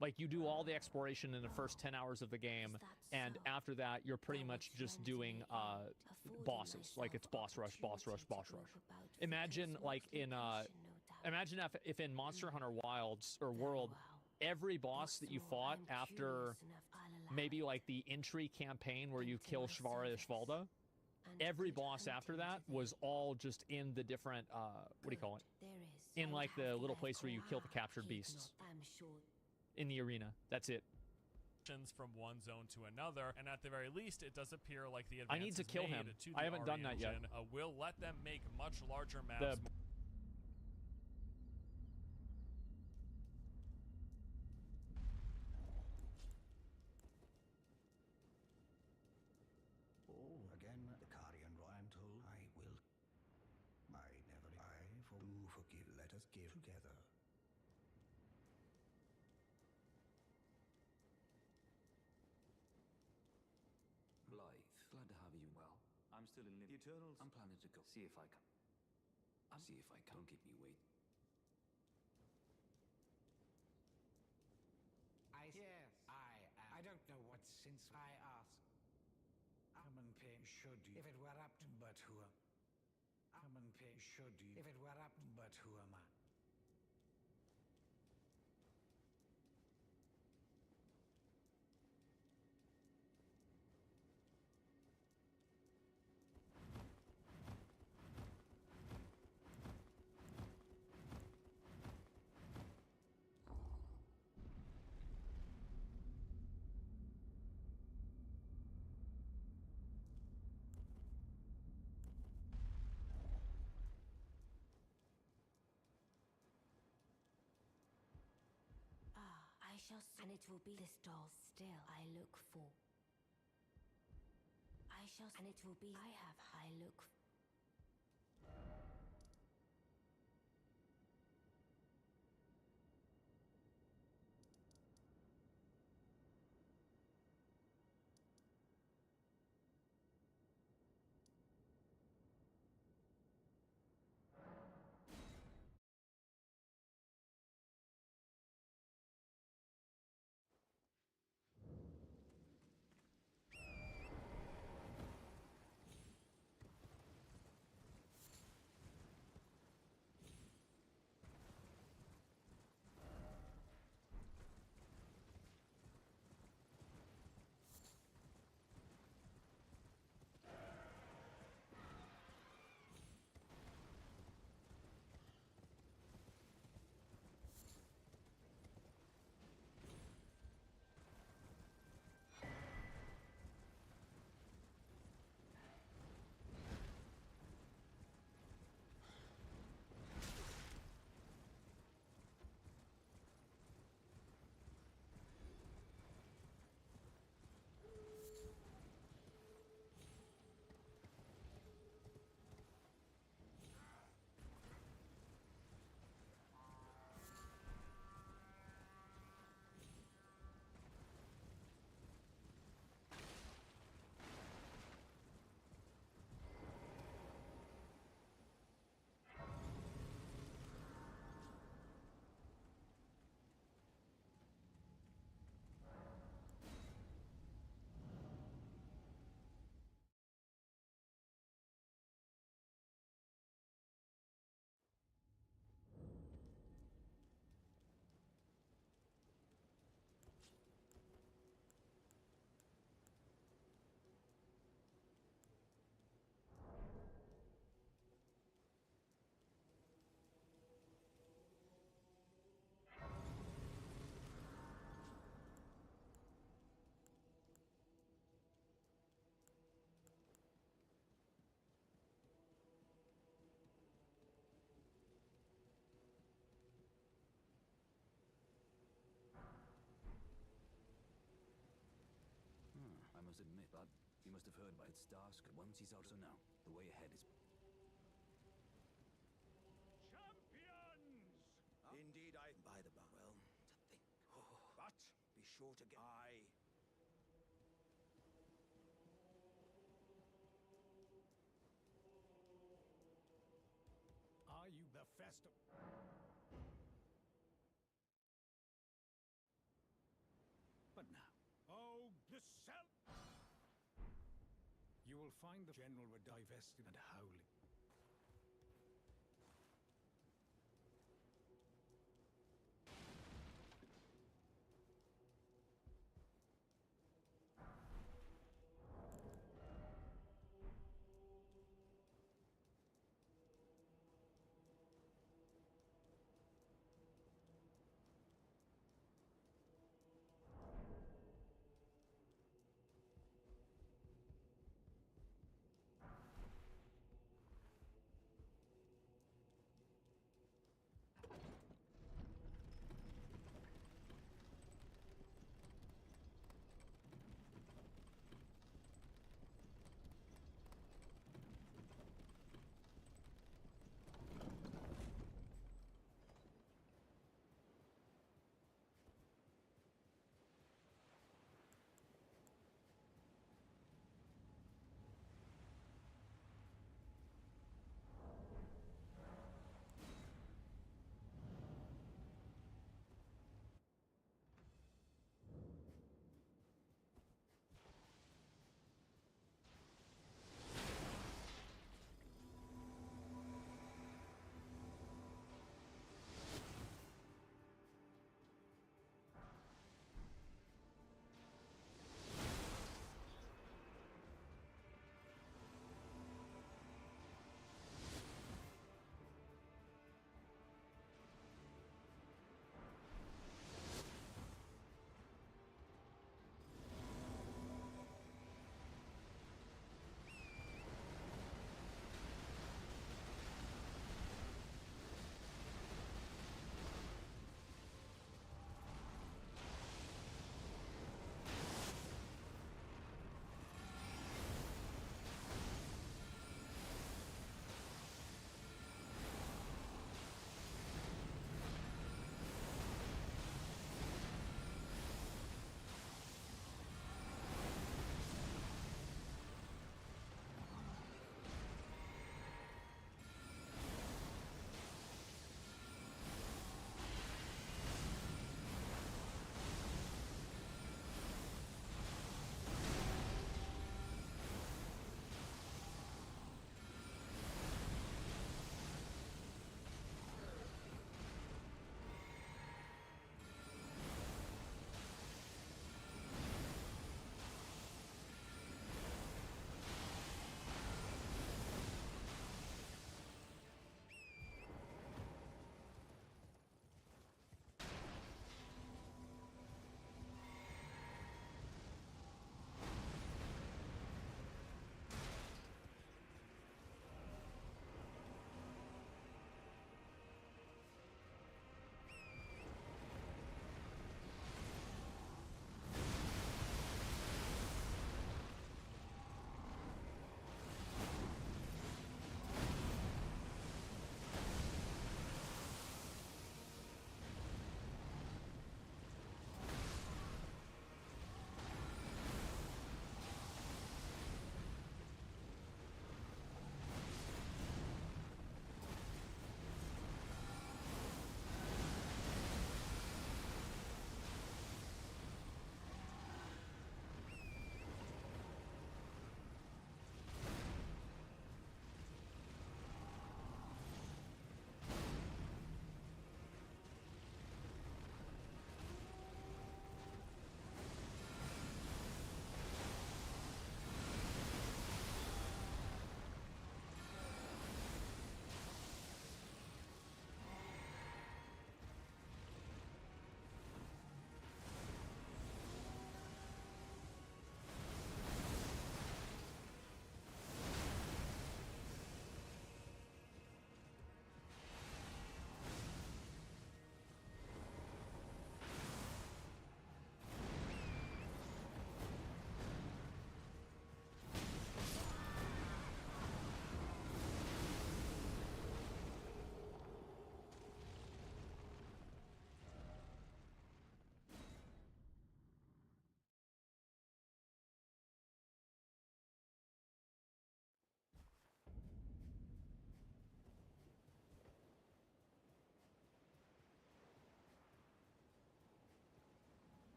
Like you do all the exploration in the first 10 hours of the game, and after that you're pretty much just doing bosses. Like it's boss rush, boss rush, boss rush. Imagine like in imagine if in Monster Hunter Wilds or World, every boss that you fought after maybe like the entry campaign where you kill Shvara Ishvalda, every boss after that was all just in the different what do you call it? In like the little place where you kill the captured beasts. In the arena. That's it. From one zone to another, and at the very least, it does appear like the I need to kill him. I haven't done that yet. Will let them make much larger maps. Again, the Carian Ryan told I will. I never. I for do forgive. Let us give together. still in the Eternals. I'm planning to go see if I can. See if I can. Don't keep me waiting. I don't know what since I ask. Come and pay should you. If it were up to but who am. Come and pay should you. If it were up to but who am I? I shall see, and it will be this doll still I look for. I shall, and it will be I look. I must admit, but you must have heard about its task. Once he's out, so now the way ahead is. Champions! Indeed, I by the bar. Well, to think. But be sure to get. Are you the festival? But now. Oh, the cell! You will find the general were divested and howling.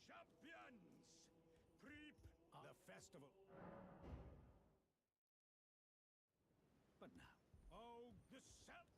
Champions! Creep the festival. But now, oh, the self.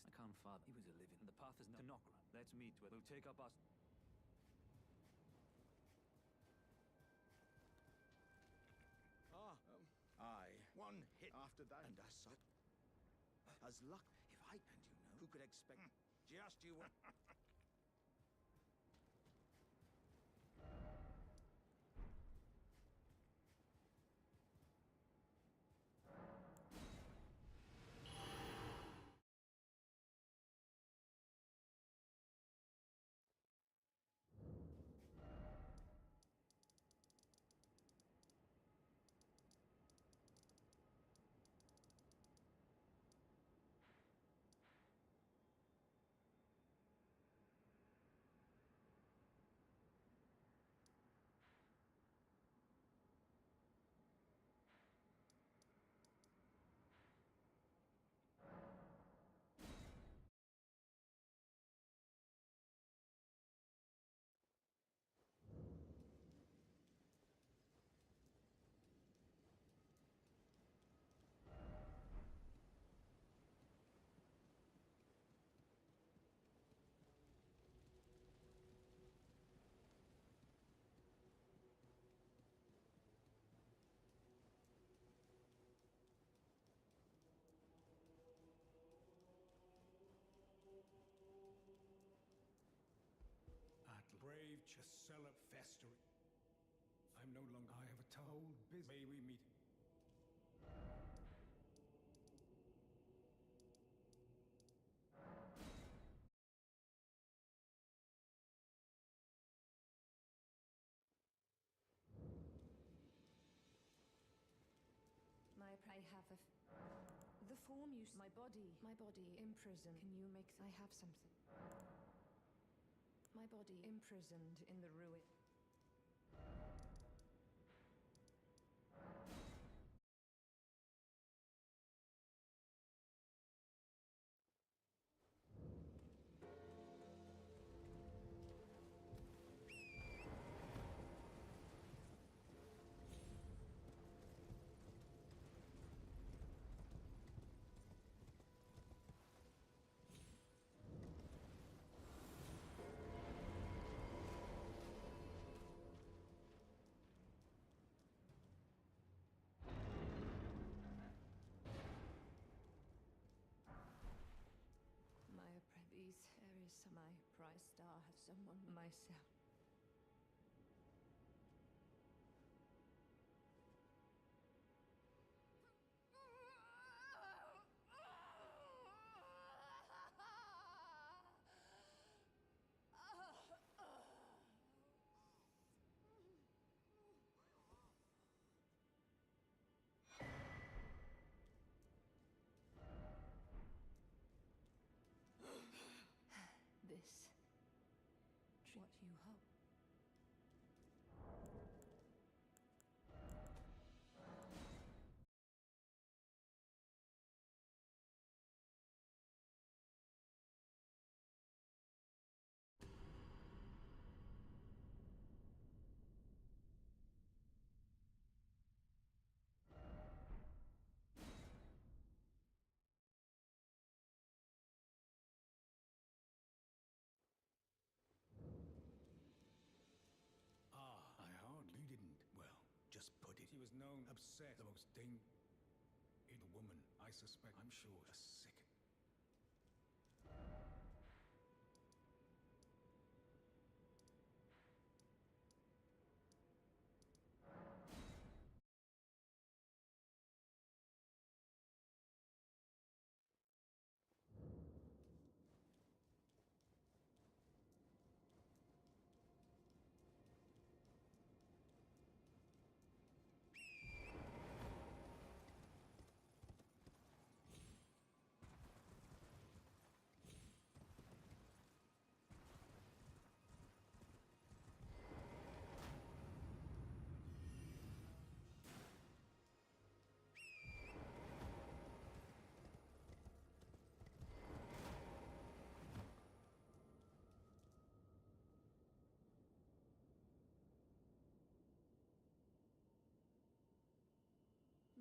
My Khan father, he was a living. And the path is to Nokra. Let's meet where we'll take up our... Aye. One hit after that, and as such, as luck. If I and you know, who could expect? Just you. Brave Chisella festering. I'm no longer. I have a told busy. May we meet? I have the form you... My body imprisoned. Can you make... I have something. My body imprisoned in the ruin. My prize star have someone myself. What you hope. He was known obsessed, the most dangerous. In a woman, I suspect, I'm sure, a sick.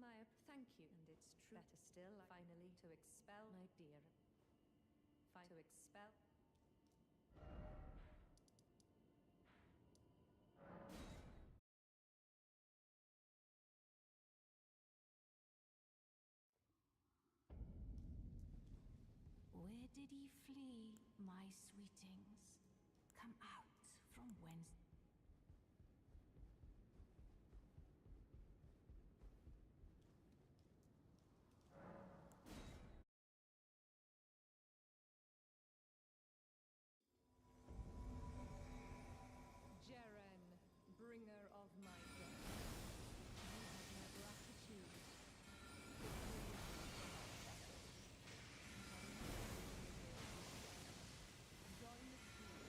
Maya, thank you. And it's true. Better still, finally, to expel my dear. find to expel. Where did he flee, my sweetings? Come out from whence. Jaren, bringer of my death. You have my gratitude. Join the crew.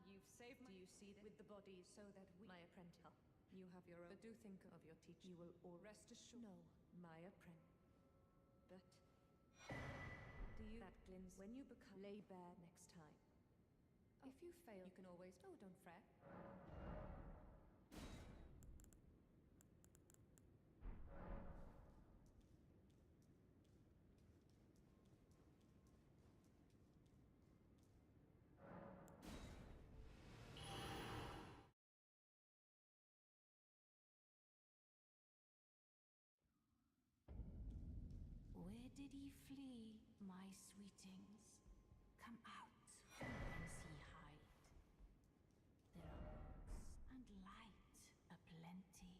You've saved my... Do you see that? With the bodies so that we... My apprentice. You have your own... But do think of your teacher. You will all rest assured. No, my apprentice. But... Do you... That glins when you become... Lay bare next time. Oh. If you fail, you can always... Oh, don't fret. Where did he flee, my sweetings? Come out from whence he hide. There are books and light aplenty.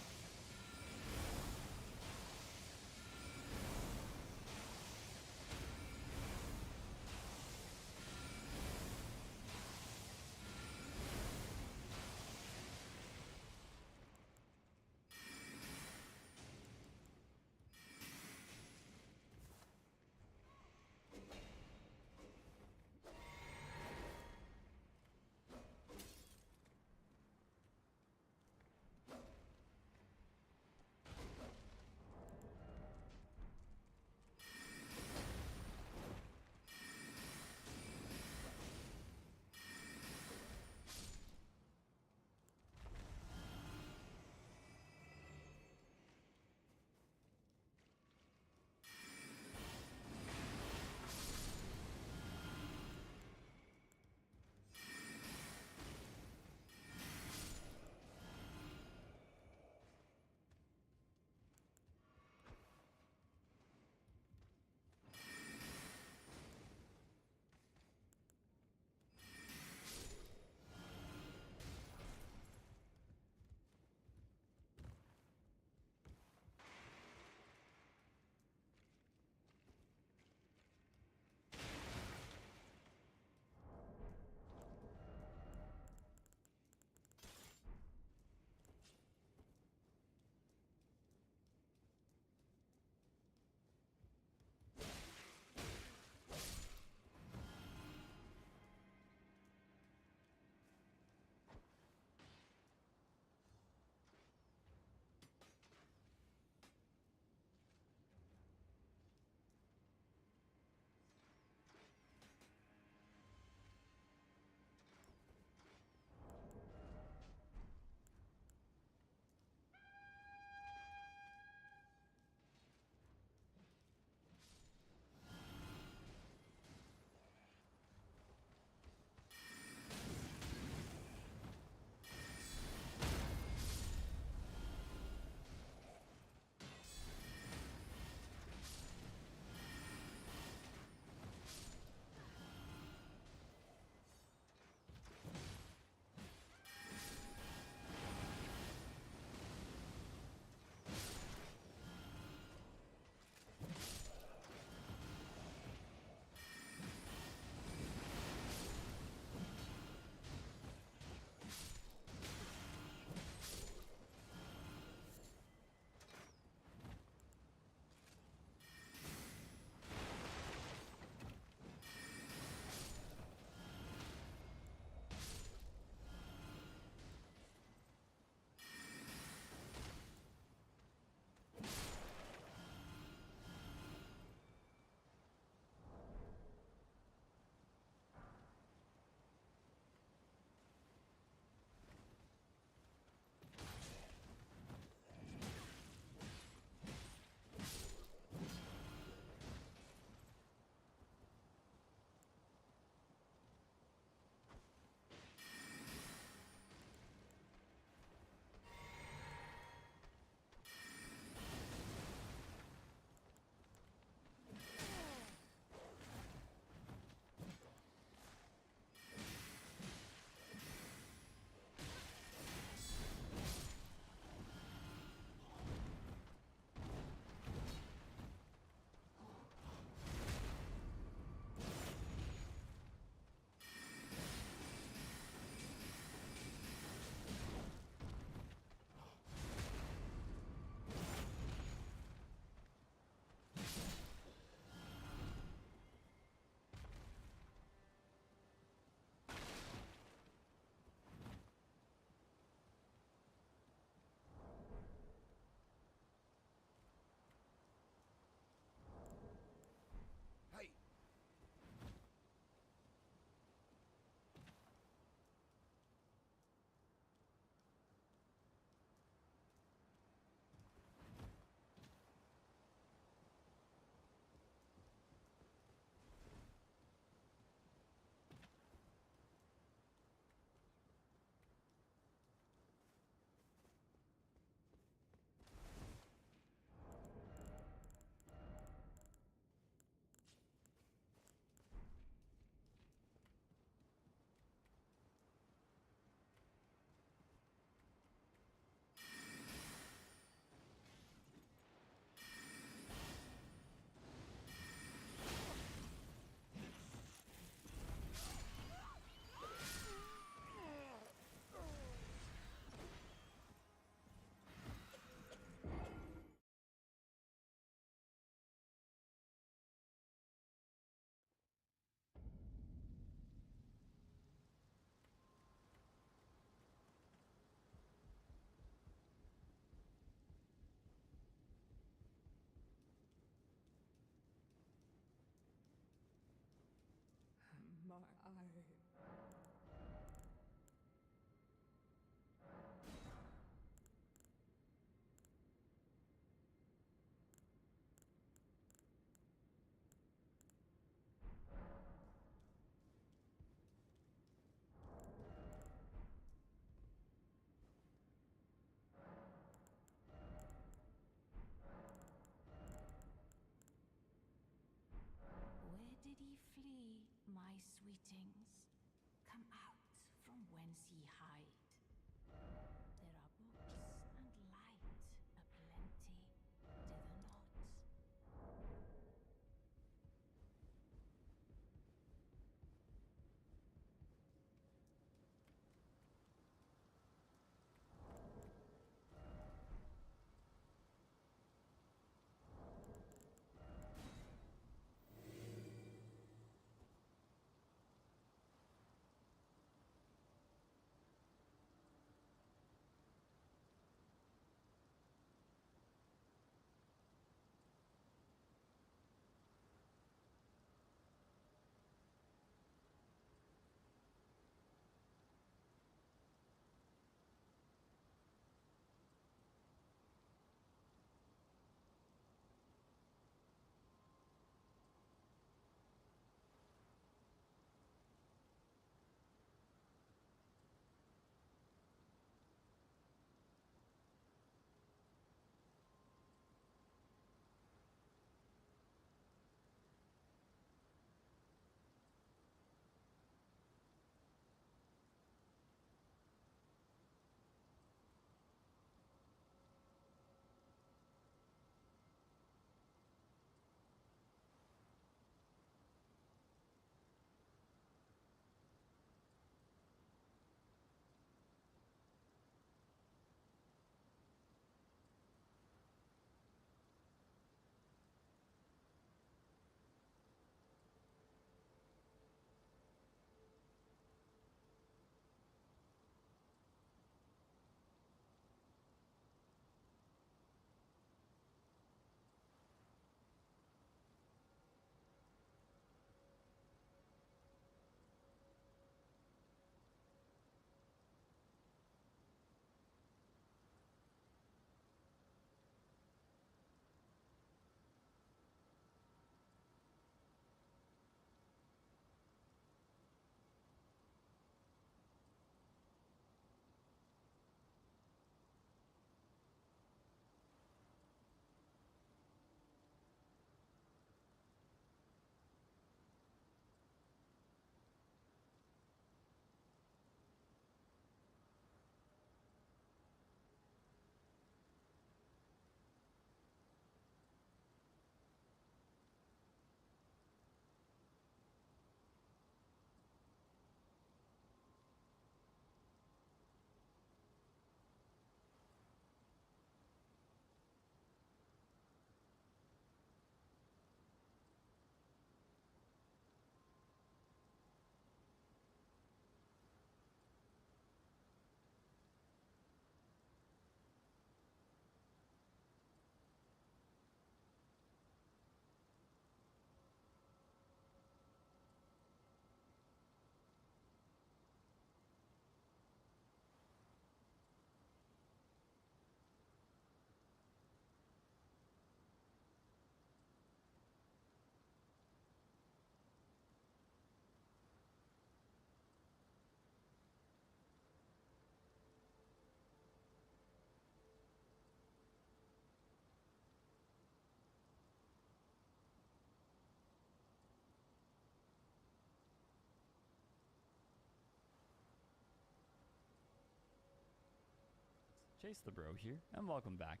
Chase the Bro here, and welcome back.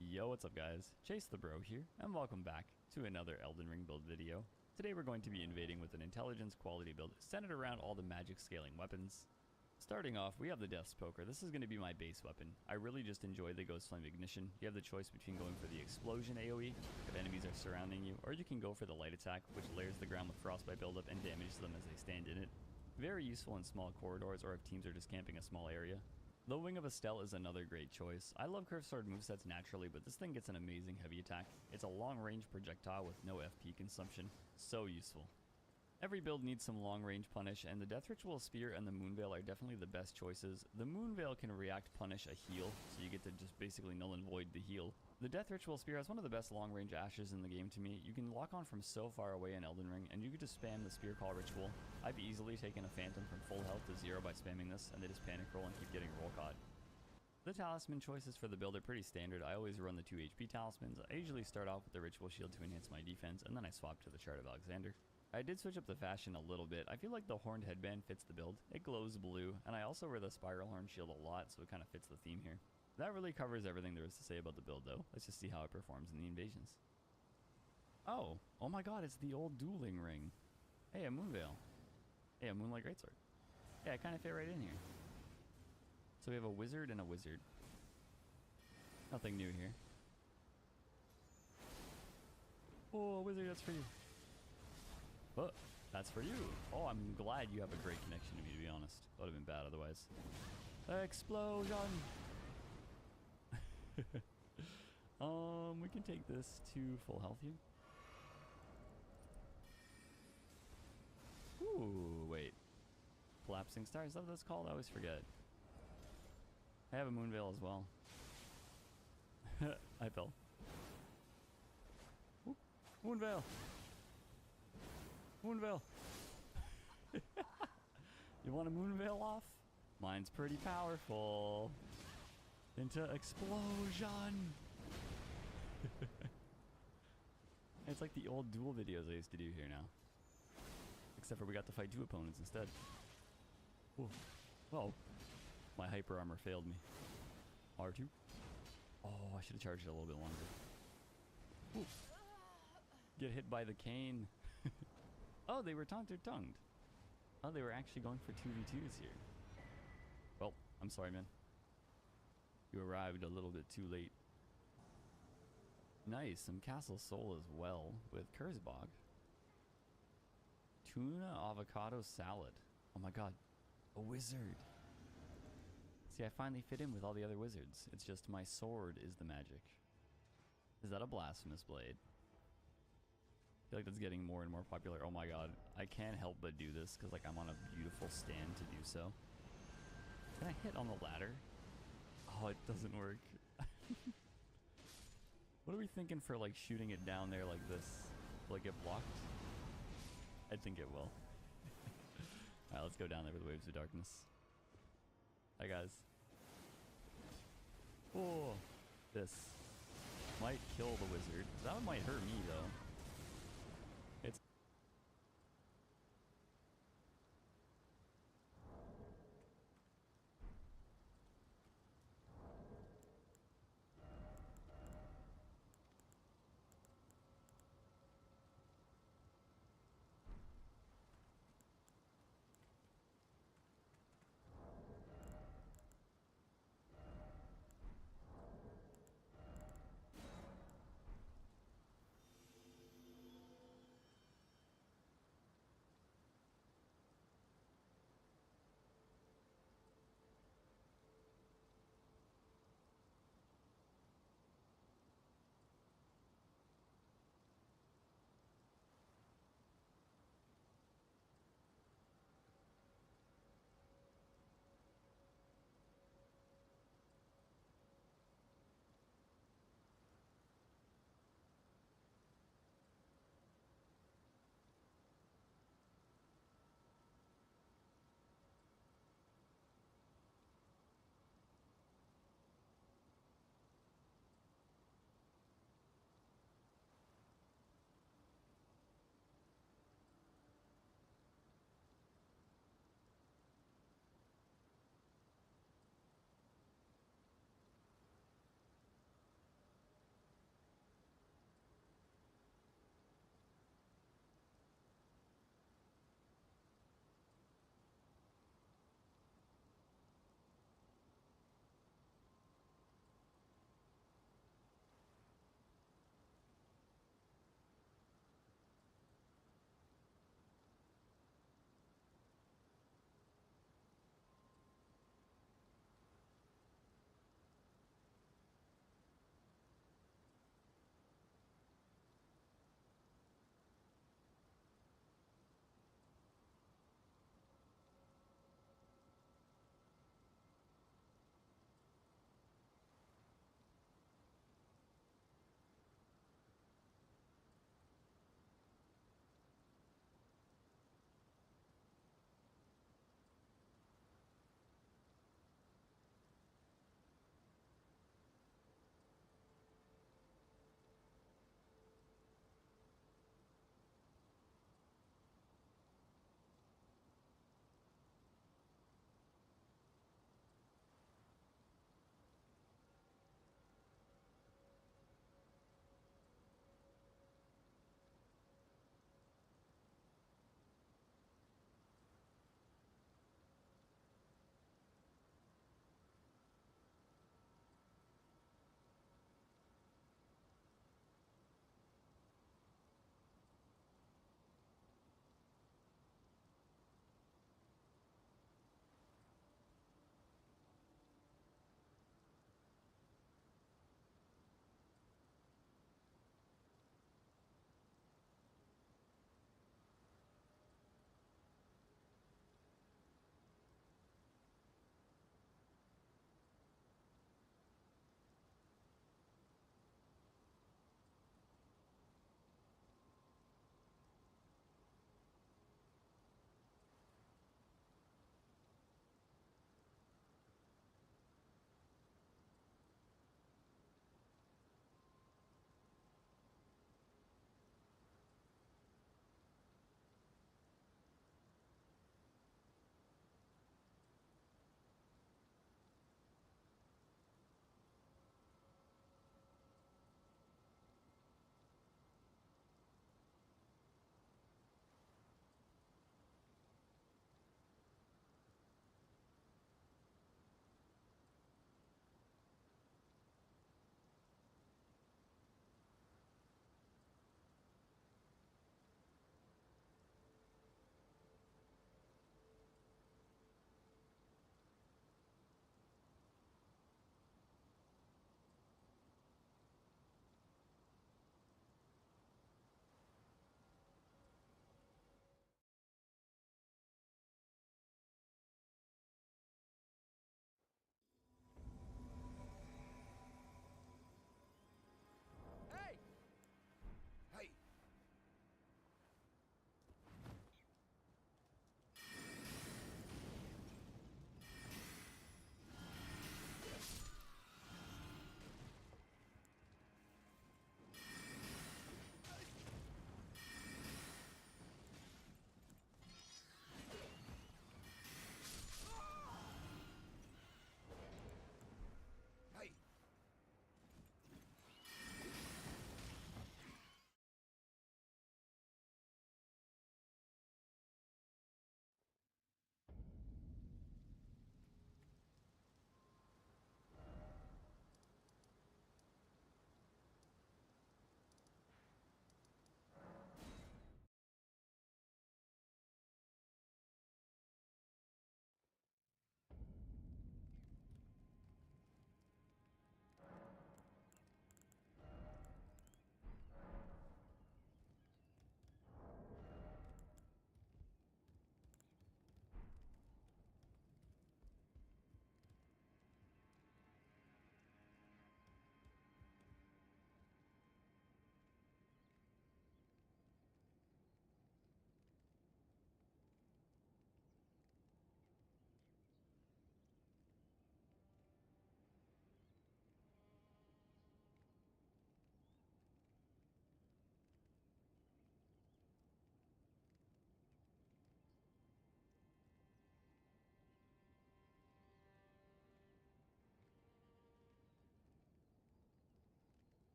Yo, what's up guys? Chase the Bro here, and welcome back to another Elden Ring build video. Today we're going to be invading with an intelligence quality build centered around all the magic scaling weapons. Starting off, we have the Death's Poker. This is going to be my base weapon. I really just enjoy the Ghost Flame Ignition. You have the choice between going for the Explosion AoE if enemies are surrounding you, or you can go for the Light Attack, which layers the ground with Frostbite buildup and damages them as they stand in it. Very useful in small corridors or if teams are just camping a small area. The Wing of Estelle is another great choice. I love Curved Sword movesets naturally, but this thing gets an amazing heavy attack. It's a long-range projectile with no FP consumption. So useful. Every build needs some long-range punish, and the Death Ritual Spear and the Moonveil are definitely the best choices. The Moonveil can react punish a heal, so you get to just basically null and void the heal. The Death Ritual Spear has one of the best long-range ashes in the game to me. You can lock on from so far away in Elden Ring, and you can just spam the Spear Call ritual. I've easily taken a Phantom from full health to 0 by spamming this, and they just panic roll and keep getting roll caught. The talisman choices for the build are pretty standard. I always run the 2 HP talismans. I usually start off with the Ritual Shield to enhance my defense, and then I swap to the Chart of Alexander. I did switch up the fashion a little bit. I feel like the horned headband fits the build. It glows blue, and I also wear the Spiral Horn Shield a lot, so it kind of fits the theme here. That really covers everything there is to say about the build, though. Let's just see how it performs in the invasions. Oh my god, it's the old dueling ring. Hey, a Moonveil. Hey, a Moonlight Greatsword. Yeah, I kind of fit right in here. So we have a wizard and a wizard. Nothing new here. Oh, wizard, that's for you. Oh, that's for you. Oh, I'm glad you have a great connection to me, to be honest. That would have been bad otherwise. Explosion! We can take this to full health here. Ooh, wait. Collapsing Star, is that what that's called? I always forget. I have a Moonveil as well. I fell. Ooh, Moonveil! Moonveil! You want a Moonveil off? Mine's pretty powerful. Into explosion! It's like the old duel videos I used to do here now. Except for we got to fight 2 opponents instead. Ooh. Oh. My hyper armor failed me. R2. Oh, I should have charged it a little bit longer. Ooh. Get hit by the cane. Oh, they were tongued. Oh, they were actually going for 2v2s here. Well, I'm sorry, man. You arrived a little bit too late. Nice, some Castle Soul as well with Kurzbog. Tuna avocado salad. Oh my god, a wizard. See, I finally fit in with all the other wizards. It's just my sword is the magic. Is that a blasphemous blade? I feel like that's getting more and more popular. Oh my god, I can't help but do this because like I'm on a beautiful stand to do so. Can I hit on the ladder? Oh, it doesn't work. What are we thinking for like shooting it down there like this? Will it get blocked? I think it will. Alright, let's go down there with Waves of Darkness. Hi guys. Oh, this might kill the wizard. That might hurt me though. It's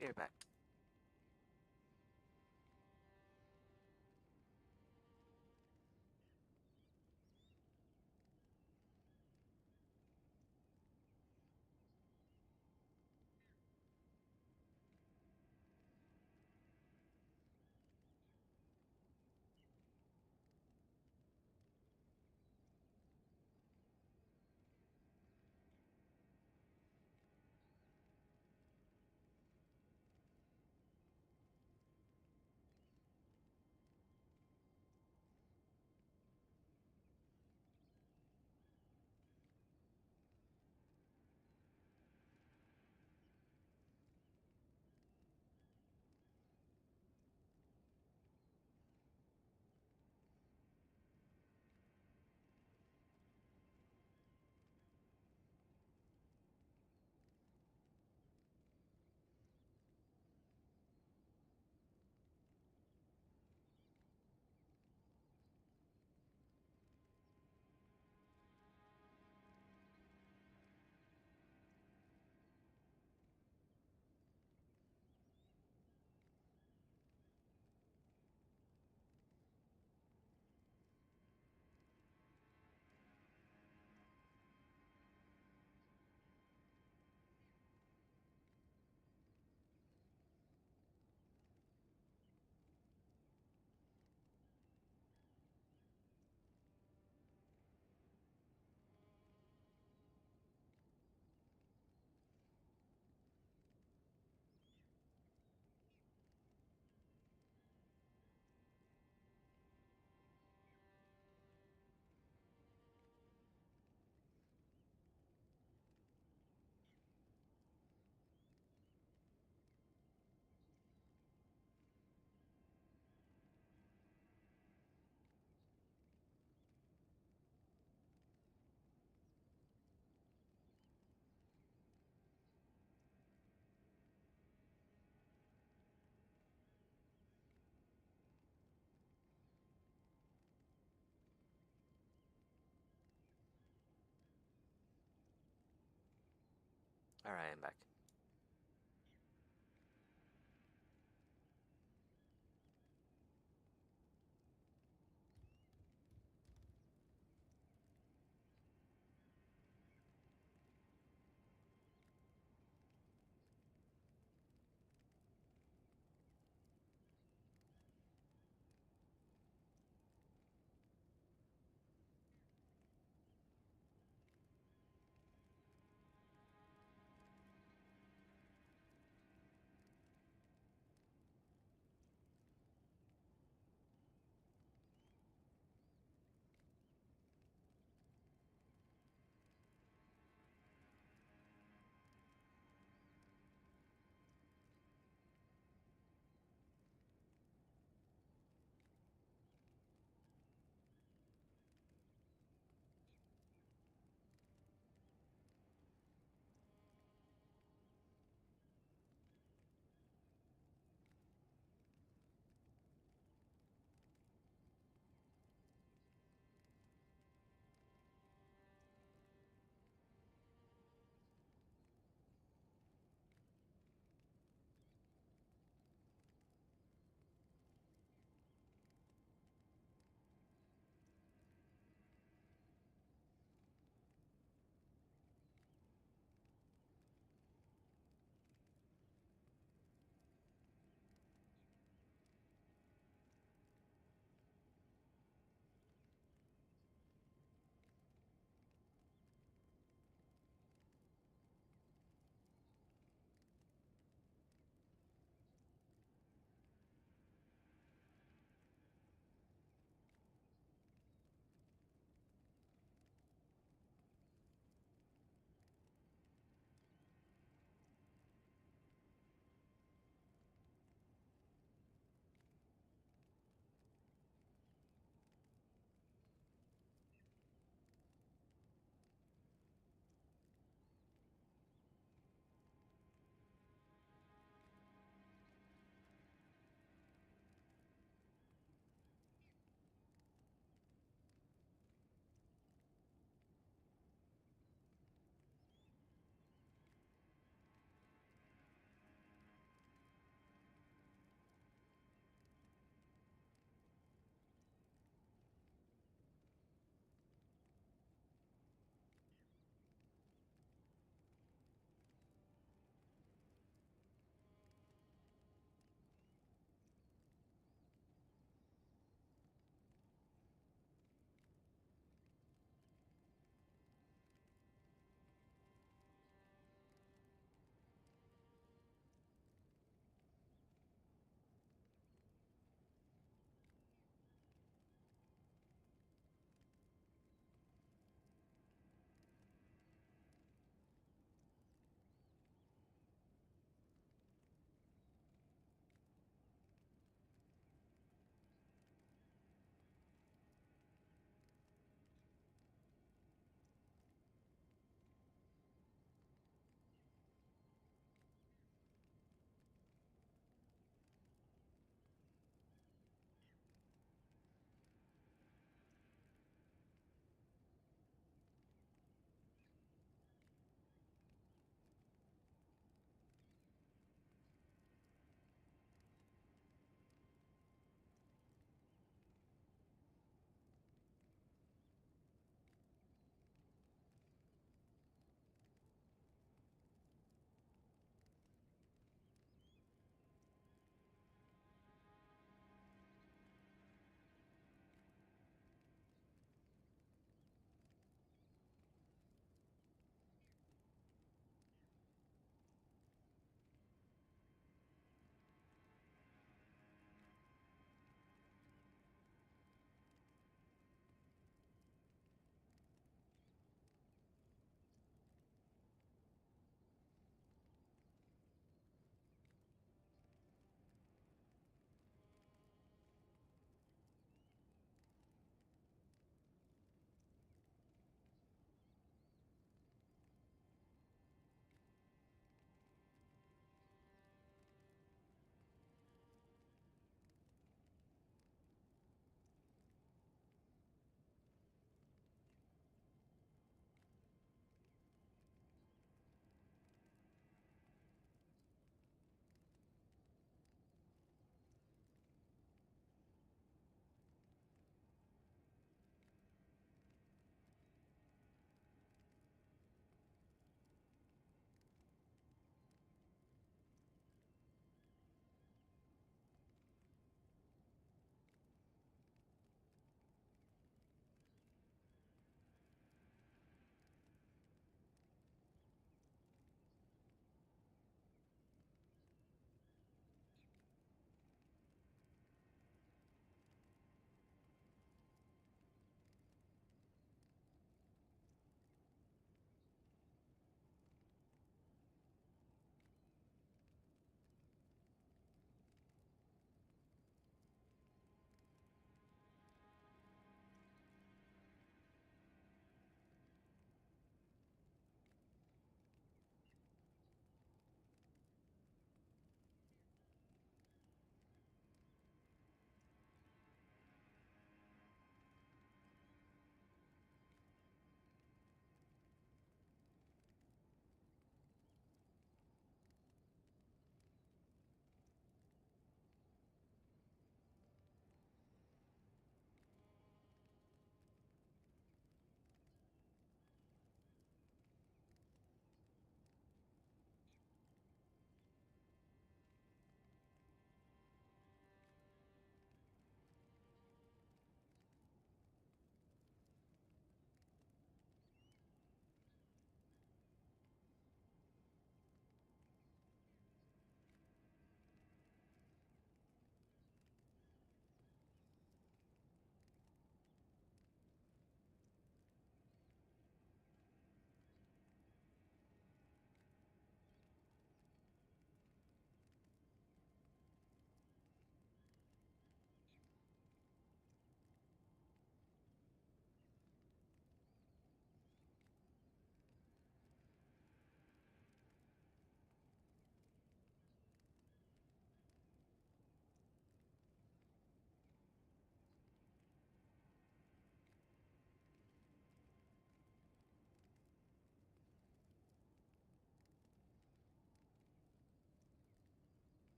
Be right back. All right, I'm back.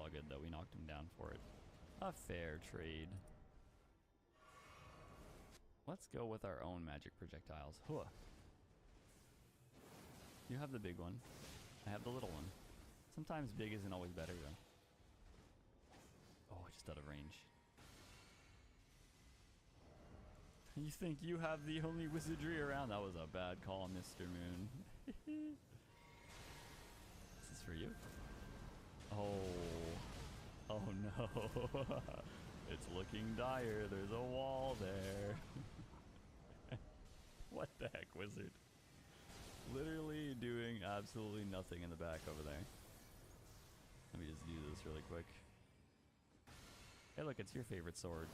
all good though. We knocked him down for it. A fair trade. Let's go with our own magic projectiles. Huh. You have the big one. I have the little one. Sometimes big isn't always better though. Oh, just out of range. You think you have the only wizardry around? That was a bad call, Mr. Moon. This is for you. Oh. Oh no. It's looking dire. There's a wall there. What the heck, wizard? Literally doing absolutely nothing in the back over there. Let me just do this really quick. Hey look, it's your favorite sword.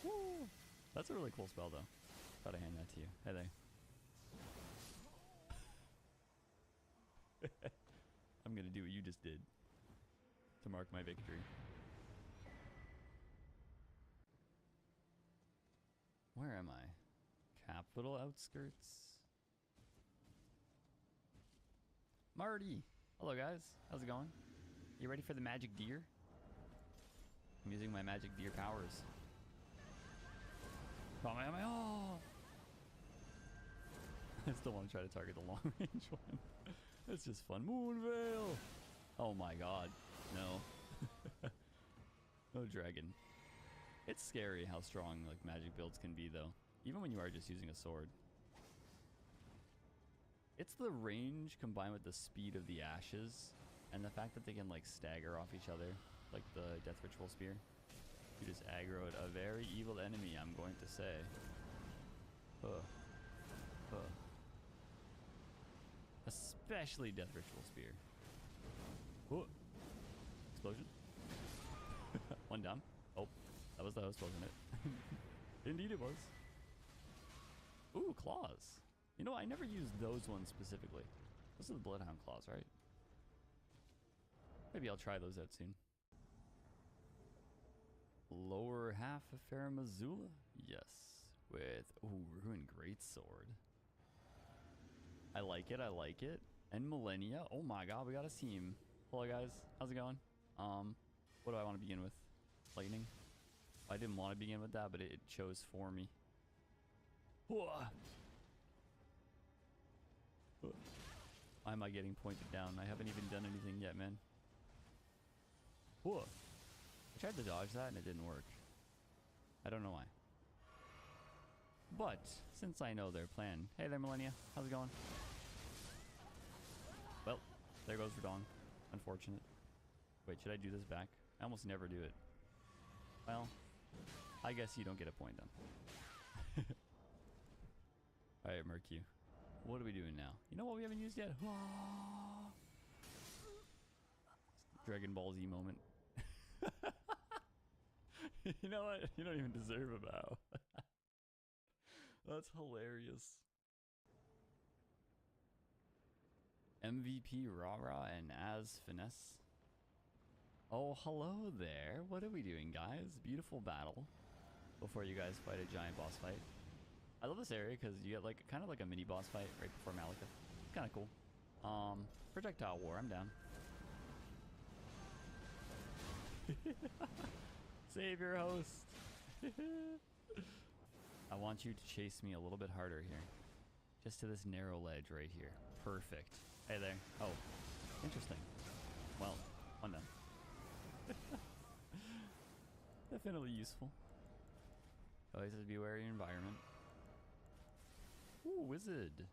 Woo! That's a really cool spell though. Gotta hand that to you. Hey there. I'm gonna do what you just did to mark my victory. Where am I? Capital outskirts. Marty! Hello guys, how's it going? You ready for the magic deer? I'm using my magic deer powers. Oh, I still want to try to target the long range one. It's just fun. Moonveil! Oh my god. No. No dragon. It's scary how strong like magic builds can be though. Even when you are just using a sword. It's the range combined with the speed of the ashes and the fact that they can like stagger off each other, like the Death Ritual Spear. You just aggroed a very evil enemy, I'm going to say. Especially Death Ritual Spear. Explosion. One down. Oh, that was the host, wasn't it? Indeed it was. Ooh, claws. You know, I never used those ones specifically. Those are the Bloodhound claws, right? Maybe I'll try those out soon. Lower half of Faramazula? Yes. With, ooh, Ruined Greatsword. I like it, I like it. And Millennia. Oh my god, we got a team. Hello guys, how's it going? What do I want to begin with? Lightning? I didn't want to begin with that, but it chose for me. Why am I getting pointed down? I haven't even done anything yet, man. I tried to dodge that and it didn't work. I don't know why. But, since I know their plan. Hey there, Millennia. How's it going? Well, there goes Verdong. Unfortunate. Wait, should I do this back? I almost never do it. Well, I guess you don't get a point then. Alright, Mercu. What are we doing now? You know what we haven't used yet? Dragon Ball Z moment. You know what? You don't even deserve a bow. That's hilarious. MVP Rara and Az Finesse. Oh, hello there. What are we doing, guys? Beautiful battle. Before you guys fight a giant boss fight. I love this area because you get like kind of like a mini boss fight right before Malika. It's kind of cool. Projectile war. I'm down. Save your host. I want you to chase me a little bit harder here. Just to this narrow ledge right here. Perfect. Hey there. Oh, interesting. Well, I'm done. Definitely useful. Always beware your environment. Ooh, wizard.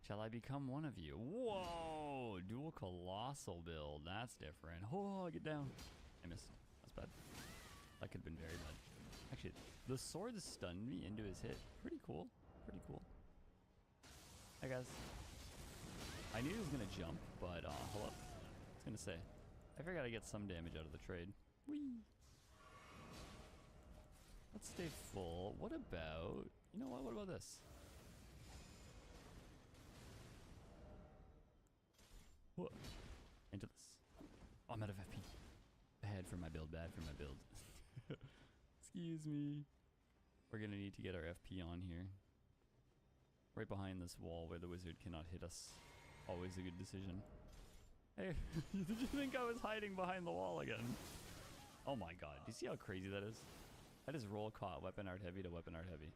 Shall I become one of you? Whoa! Dual colossal build. That's different. Oh, get down. I missed. That's bad. That could have been very bad. Actually, the sword stunned me into his hit. Pretty cool. Pretty cool. Hi, guys. I knew he was going to jump, but, hello. I was going to say. I figured I'd get some damage out of the trade. Whee! Let's stay full. What about... You know what? What about this? Whoa. Into this. Oh, I'm out of FP. Bad for my build. Bad for my build. Excuse me. We're going to need to get our FP on here. Right behind this wall where the wizard cannot hit us. Always a good decision. Hey, did you think I was hiding behind the wall again? Oh my god, do you see how crazy that is? I just roll caught weapon art heavy to weapon art heavy.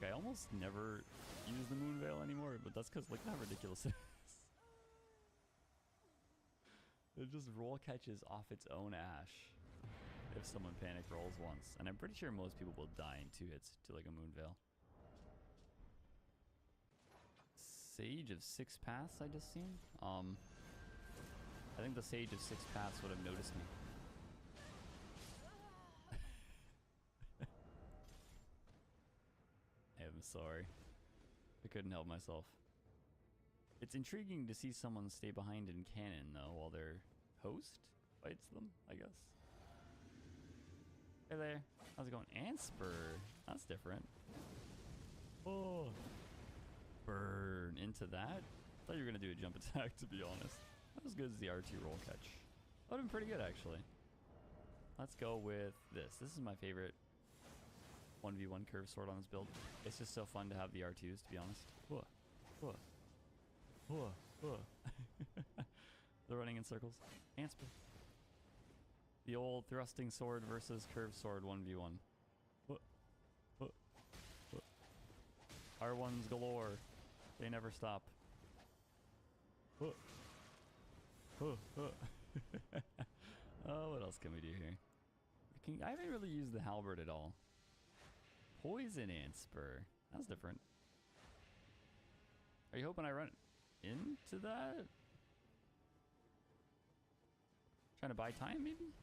Like, I almost never use the moon veil anymore, but that's because look how ridiculous it is. It just roll catches off its own ash if someone panic rolls once. And I'm pretty sure most people will die in 2 hits to like a moon veil. Sage of 6 paths I just seen. I think the Sage of 6 paths would have noticed me. I'm sorry. I couldn't help myself. It's intriguing to see someone stay behind in cannon though while their host fights them, I guess. Hey there. How's it going? Anspur. That's different. Oh. Burn into that? I thought you were going to do a jump attack, to be honest. Not as good as the R2 roll catch. That would have been pretty good, actually. Let's go with this. This is my favorite 1v1 curve sword on this build. It's just so fun to have the R2s, to be honest. Whoa. Whoa. Whoa. Whoa. They're running in circles. Anspur. The old thrusting sword versus curved sword 1v1. Whoa. Whoa. Whoa. R1s galore. They never stop. Whoa. Whoa. Whoa. Oh, what else can we do here? I haven't really used the halberd at all. Poison Anspur. That's different. Are you hoping I run into that? Trying to buy time, maybe?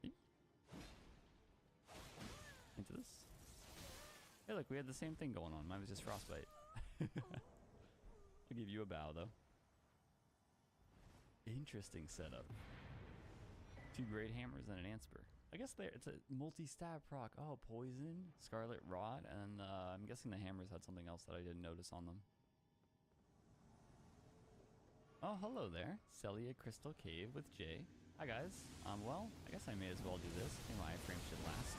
Maybe? Into this? Hey, look, we had the same thing going on. Mine was just frostbite. I'll give you a bow, though. Interesting setup. 2 great hammers and an Anspur. I guess it's a multi-stab proc. Oh, poison, scarlet rot, and I'm guessing the hammers had something else that I didn't notice on them. Oh, hello there. Celia Crystal Cave with Jay. Hi, guys. Well, I guess I may as well do this. Hey, my iframe should last.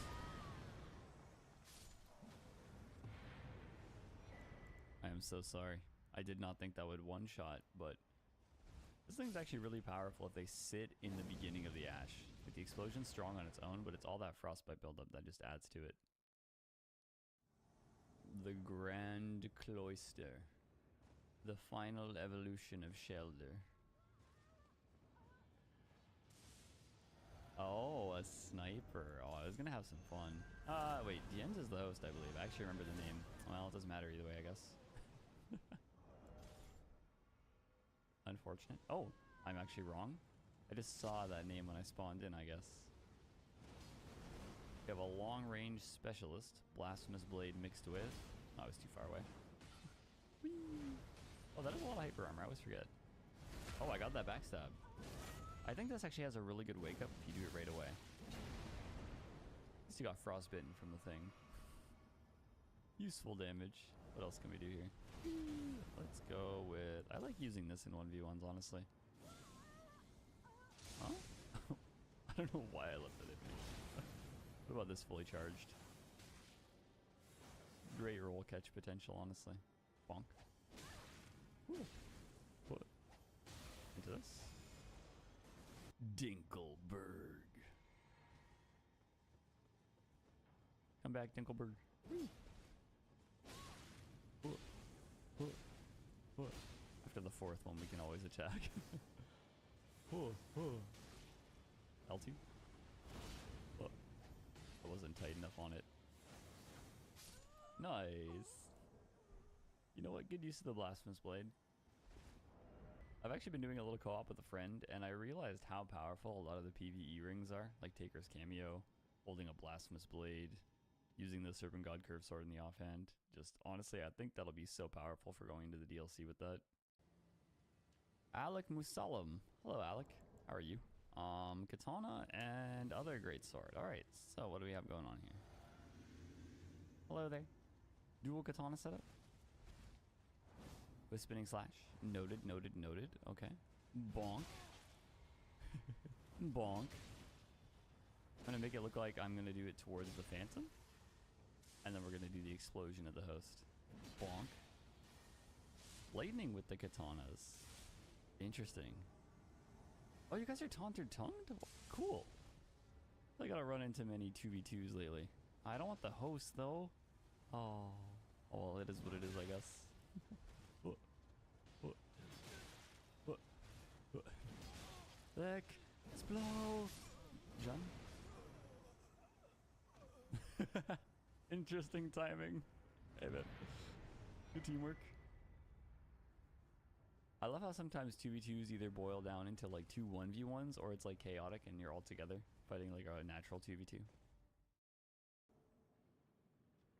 I am so sorry. I did not think that would one-shot, but this thing's actually really powerful if they sit in the beginning of the ash. Like, the explosion's strong on its own, but it's all that frostbite buildup that just adds to it. The Grand Cloister. The final evolution of Shelder. Oh, a sniper. Oh, I was gonna have some fun. Wait, Jens is the host, I believe. I actually remember the name. Well, it doesn't matter either way, I guess. Unfortunate. Oh, I'm actually wrong. I just saw that name when I spawned in, I guess. We have a long-range specialist. Blasphemous Blade mixed with... Oh, I was too far away. Whee! Oh, that is a lot of hyper armor. I always forget. Oh, I got that backstab. I think this actually has a really good wake-up if you do it right away. At least you got frostbitten from the thing. Useful damage. What else can we do here? Let's go with... I like using this in 1v1s, honestly. Huh? I don't know why I left it in me. What about this fully charged? Great roll catch potential, honestly. Bonk. Ooh. What? Into this? Dinkelberg. Come back, Dinkelberg. Woo. After the 4th one, we can always attack. L2? I wasn't tight enough on it. Nice. You know what? Good use of the Blasphemous Blade. I've actually been doing a little co-op with a friend, and I realized how powerful a lot of the PvE rings are. Like Taker's Cameo, holding a Blasphemous Blade, using the Serpent God Curve Sword in the offhand. Just, honestly, I think that'll be so powerful for going into the DLC with that. Alec Musalam. Hello, Alec. How are you? Katana and other great sword. Alright, so what do we have going on here? Hello there. Dual katana setup. With spinning slash. Noted, noted, noted. Okay. Bonk. Bonk. I'm gonna make it look like I'm gonna do it towards the Phantom. And then we're gonna do the explosion of the host. Bonk. Lightning with the katanas. Interesting. Oh, you guys are taunted-tongued? Cool. I gotta run into many 2v2s lately. I don't want the host, though. Oh. Oh, well, it is what it is, I guess. Heck, let's blow. John? Interesting timing. Hey, man. Good teamwork. I love how sometimes 2v2s either boil down into like two 1v1s or it's like chaotic and you're all together fighting like a natural 2v2.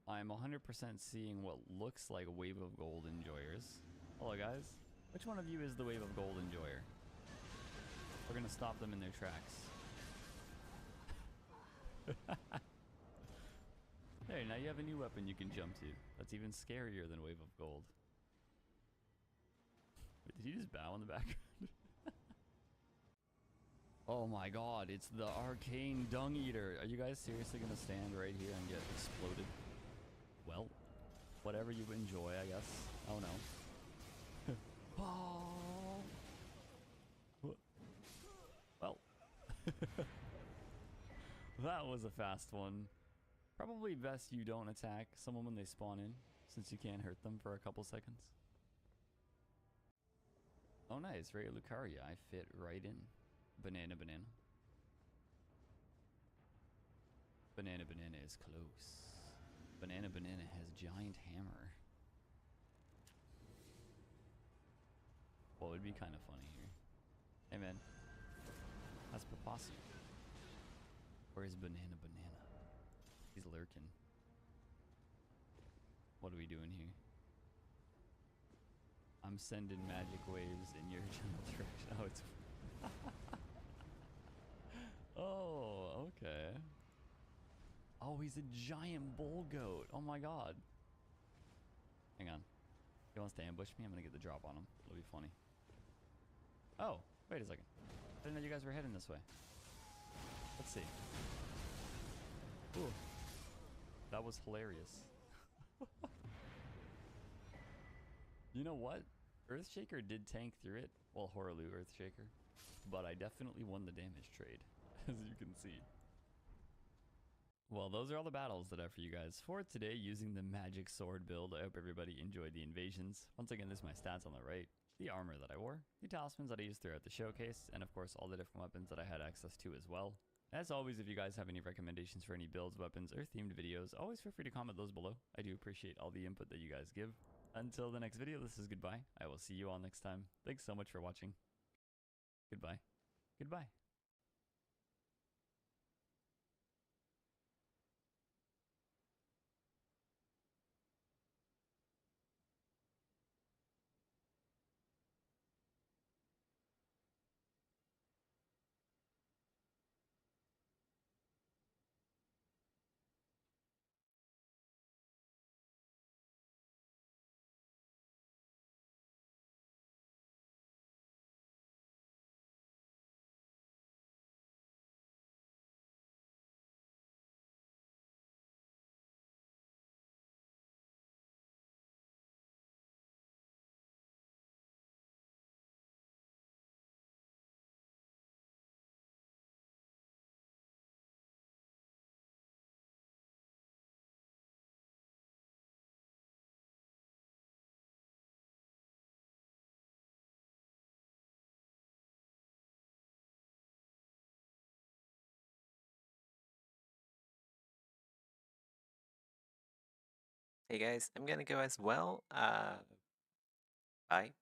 I'm 100% seeing what looks like a wave of gold enjoyers. Hello guys. Which one of you is the wave of gold enjoyer? We're gonna stop them in their tracks. Hey, now you have a new weapon you can jump to. That's even scarier than wave of gold. Wait, did he just bow in the background? Oh my god, it's the arcane dung eater. Are you guys seriously gonna stand right here and get exploded? Well, whatever you enjoy, I guess. Oh no. Oh. Well. That was a fast one. Probably best you don't attack someone when they spawn in, since you can't hurt them for a couple seconds. Oh nice, Ray Lucaria, I fit right in. Banana. Banana is close. Banana has giant hammer. What would be kind of funny here? Hey man, that's Papasu. Where's Banana? He's lurking. What are we doing here? I'm sending magic waves in your general direction. Oh, it's... Oh, okay. Oh, he's a giant bull goat. Oh my god. Hang on. He wants to ambush me. I'm gonna get the drop on him. It'll be funny. Oh, wait a second. I didn't know you guys were heading this way. Let's see. Ooh. That was hilarious. You know what? Earthshaker did tank through it. Well, Horaloo Earthshaker. But I definitely won the damage trade, as you can see. Well, those are all the battles that I have for you guys for today using the magic sword build. I hope everybody enjoyed the invasions. Once again, this is my stats on the right, the armor that I wore, the talismans that I used throughout the showcase, and of course all the different weapons that I had access to as well. As always, if you guys have any recommendations for any builds, weapons, or themed videos, always feel free to comment those below. I do appreciate all the input that you guys give. Until the next video, this is goodbye. I will see you all next time. Thanks so much for watching. Goodbye. Goodbye. Hey guys, I'm gonna go as well. Bye.